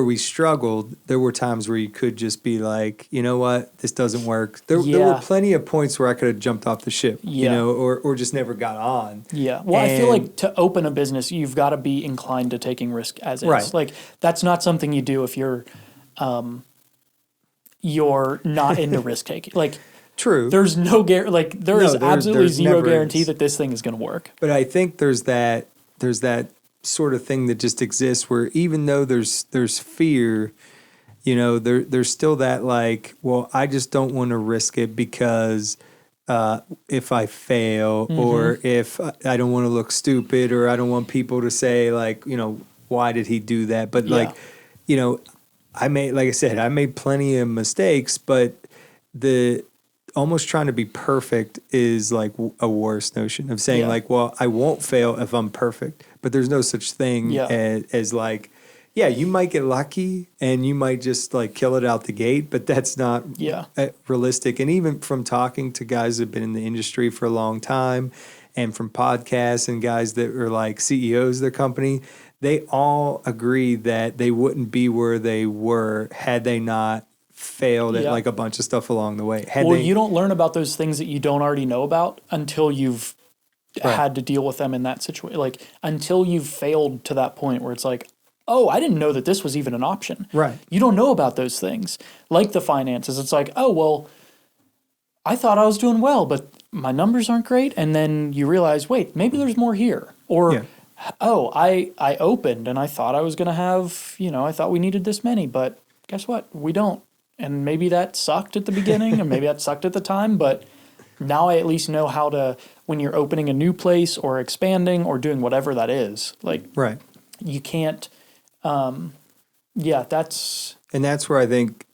we struggled. There were times where you could just be like, you know what, this doesn't work. There were plenty of points where I could have jumped off the ship, or just never got on. Yeah. Well, I feel like to open a business, you've got to be inclined to taking risk as is. Right. Like that's not something you do if you're not into risk taking. Like, true. There's no there's absolutely zero guarantee that this thing is going to work. But I think there's that sort of thing that just exists where even though there's fear, there's still that like, well, I just don't want to risk it because if I fail or if I don't want to look stupid or I don't want people to say like, why did he do that? But I made plenty of mistakes, but the almost trying to be perfect is like a worse notion of saying like, well, I won't fail if I'm perfect, but there's no such thing as like, you might get lucky and you might just like kill it out the gate, but that's not realistic. And even from talking to guys that have been in the industry for a long time and from podcasts and guys that are like CEOs of their company, they all agree that they wouldn't be where they were had they not failed at like a bunch of stuff along the way. You don't learn about those things that you don't already know about until you've had to deal with them in that situation. Like until you've failed to that point where it's like, oh, I didn't know that this was even an option. Right. You don't know about those things. Like the finances. It's like, oh, well, I thought I was doing well, but my numbers aren't great. And then you realize, wait, maybe there's more here. Or, oh, I opened and I thought I was going to have, I thought we needed this many, but guess what? We don't. And maybe that sucked at the beginning, and maybe that sucked at the time, but now I at least know how to, when you're opening a new place or expanding or doing whatever that is, like, you can't, that's... And that's where I think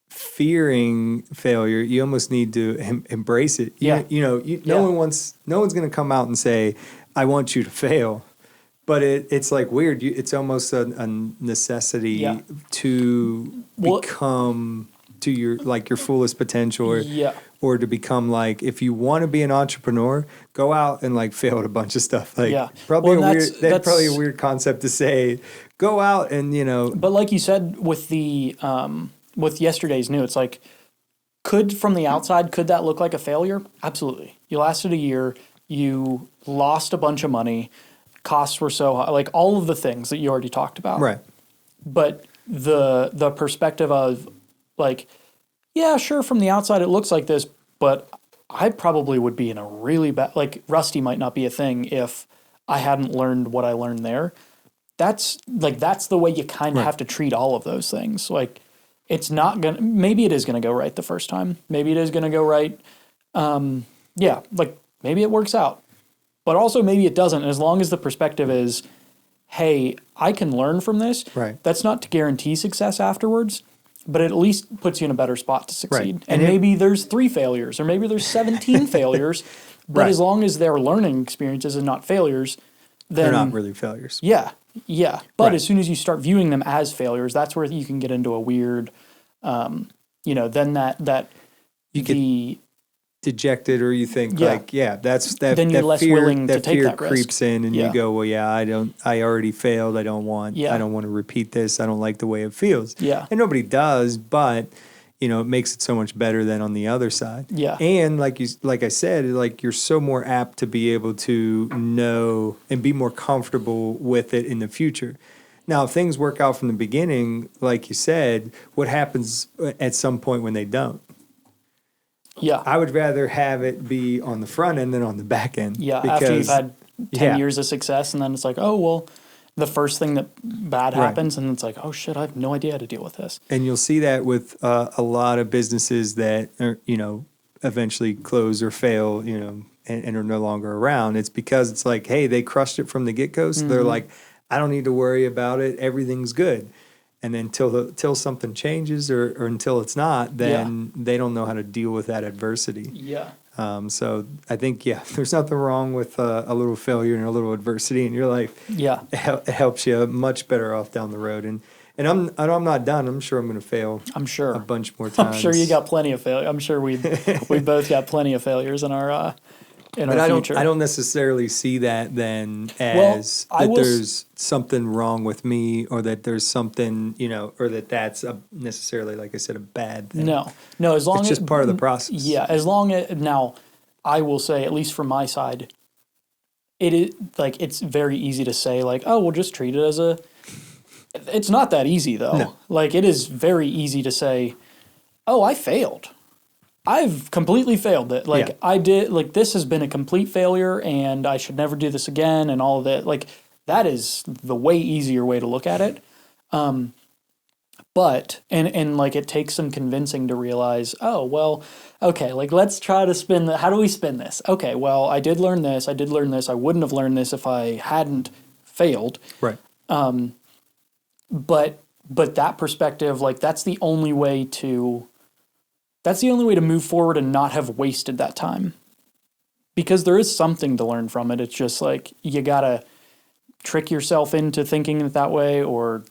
fearing failure, you almost need to embrace it. No one's going to come out and say, I want you to fail. But it's like weird. It's almost a necessity to become to your fullest potential, or to become like, if you want to be an entrepreneur, go out and like fail at a bunch of stuff. Like probably that's probably a weird concept to say. Go out and But like you said with the with yesterday's new, it's like, from the outside, could that look like a failure? Absolutely. You lasted a year. You lost a bunch of money. Costs were so high. Like all of the things that you already talked about. Right. But the perspective of like, yeah, sure, from the outside it looks like this, but I probably would be in a really bad, like Rusty might not be a thing if I hadn't learned what I learned there. That's the way you kind of have to treat all of those things. Like, it's not going to, maybe it is going to go right the first time. Maybe it is going to go right. Like maybe it works out, but also maybe it doesn't. And as long as the perspective is, hey, I can learn from this. Right. That's not to guarantee success afterwards, but it at least puts you in a better spot to succeed. Right. And maybe there's 3 failures or maybe there's 17 failures, but as long as they're learning experiences and not failures, then they're not really failures. Yeah. Yeah. But as soon as you start viewing them as failures, that's where you can get into a weird, then you get dejected, or you think that's that. Then you're less willing to take that risk. Creeps in, and you go, well, I already failed. I don't want to repeat this. I don't like the way it feels. Yeah. And nobody does, but it makes it so much better than on the other side. Yeah. And like I said, like you're so more apt to be able to know and be more comfortable with it in the future. Now, if things work out from the beginning, like you said, what happens at some point when they don't? Yeah. I would rather have it be on the front end than on the back end. Yeah, after you've had 10 years of success, and then it's like, oh, well, the first thing that bad happens, and it's like, oh, shit, I have no idea how to deal with this. And you'll see that with a lot of businesses that are, eventually close or fail, and are no longer around. It's because it's like, hey, they crushed it from the get-go, so they're like, I don't need to worry about it. Everything's good. And then till something changes or until it's not, then they don't know how to deal with that adversity. Yeah. So I think, there's nothing wrong with a little failure and a little adversity in your life. Yeah. It helps you much better off down the road. And I'm not done. I'm sure I'm going to fail. I'm sure a bunch more times. I'm sure you got plenty of failure. I'm sure we both got plenty of failures in our future. I don't necessarily see that then as there's something wrong with me, or that there's something, or that's necessarily, like I said, a bad thing. No. As long as it's just part of the process. Yeah, as long as now, I will say, at least from my side, it is like it's very easy to say like, oh, we'll just treat it as a. It's not that easy though. No. Like it is very easy to say, oh, I failed. I've completely failed it. Like I did, like this has been a complete failure and I should never do this again and all of that. Like that is the way easier way to look at it. But, and like it takes some convincing to realize, oh, well, okay, like let's try to spin how do we spin this? Okay, well, I did learn this. I wouldn't have learned this if I hadn't failed. Right. But that perspective, like that's the only way to move forward and not have wasted that time. Because there is something to learn from it. It's just like you gotta trick yourself into thinking it that way, or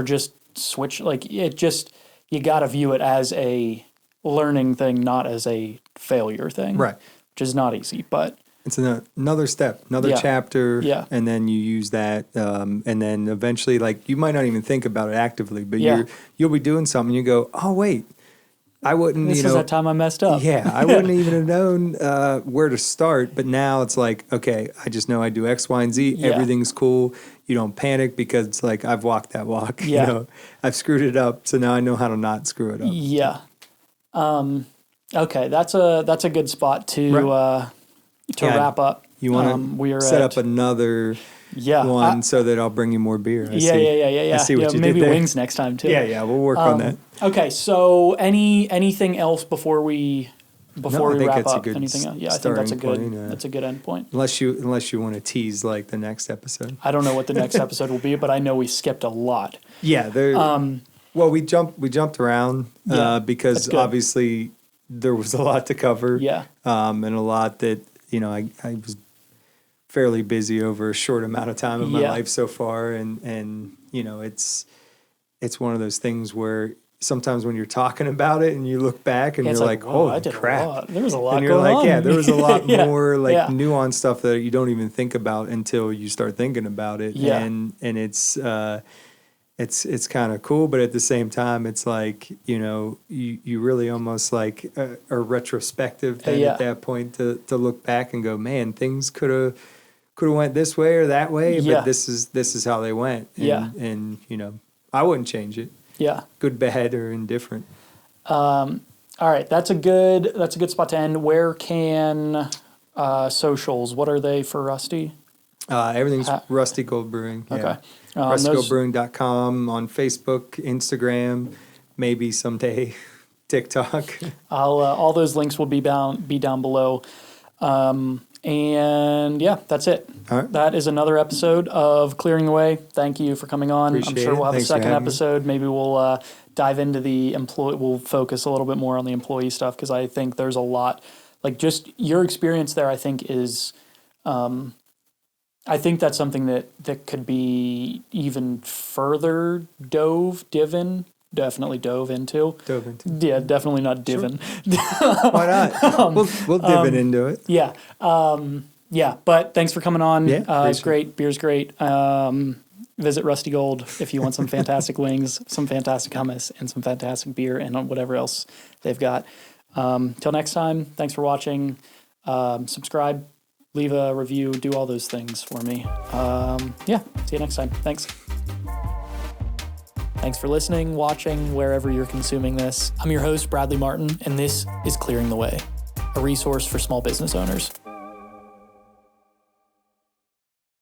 just switch. Like it just, you gotta view it as a learning thing, not as a failure thing. Right. Which is not easy, but it's another step, another chapter. Yeah. And then you use that, and then eventually, like you might not even think about it actively, but you'll be doing something. You go, oh wait. I wouldn't, This is that time I messed up. Yeah, I wouldn't even have known where to start. But now it's like, okay, I just know I do X, Y, and Z. Yeah. Everything's cool. You don't panic because it's like I've walked that walk. Yeah. I've screwed it up, so now I know how to not screw it up. Yeah. Okay, that's a good spot to wrap up. You want to set up another one so that I'll bring you more beer. I see what you maybe did there. Wings next time too. Yeah, we'll work on that. Okay, so anything else before we wrap up? Anything else? Yeah, I think that's a good end point. Unless you want to tease like the next episode. I don't know what the next episode will be, but I know we skipped a lot. Yeah, well, we jumped around because obviously there was a lot to cover. Yeah. And a lot that I was fairly busy over a short amount of time of my life so far, and it's one of those things where sometimes when you're talking about it and you look back and you're like, whoa, holy crap. There was a lot and you're going like, on. yeah, there was a lot more nuanced stuff that you don't even think about until you start thinking about it. Yeah. And it's kind of cool, but at the same time, it's like, you really almost like are retrospective then at that point to look back and go, man, things could have went this way or that way, but this is how they went. And, and I wouldn't change it. Yeah. Good, bad, or indifferent. All right. That's a good spot to end. Where can socials, what are they for Rusty? Everything's Rusty Gold Brewing. Yeah. Okay. RustyGoldBrewing.com, on Facebook, Instagram, maybe someday TikTok. All those links will be down below. And yeah, that's it. All right. That is another episode of Clearing the Way. Thank you for coming on. Appreciate I'm sure we'll have a Thanks second episode. Maybe we'll dive into the employee. We'll focus a little bit more on the employee stuff because I think there's a lot. Like just your experience there, I think is. I think that's something that could be even further dove into. Yeah, definitely not divin. Sure. Why not? We'll div into it. Yeah. But thanks for coming on. Yeah, it's great. Beer's great. Visit Rusty Gold if you want some fantastic wings, some fantastic hummus, and some fantastic beer and whatever else they've got. Till next time, thanks for watching. Subscribe, leave a review, do all those things for me. See you next time. Thanks. Thanks for listening, watching, wherever you're consuming this. I'm your host, Bradley Martin, and this is Clearing the Way, a resource for small business owners.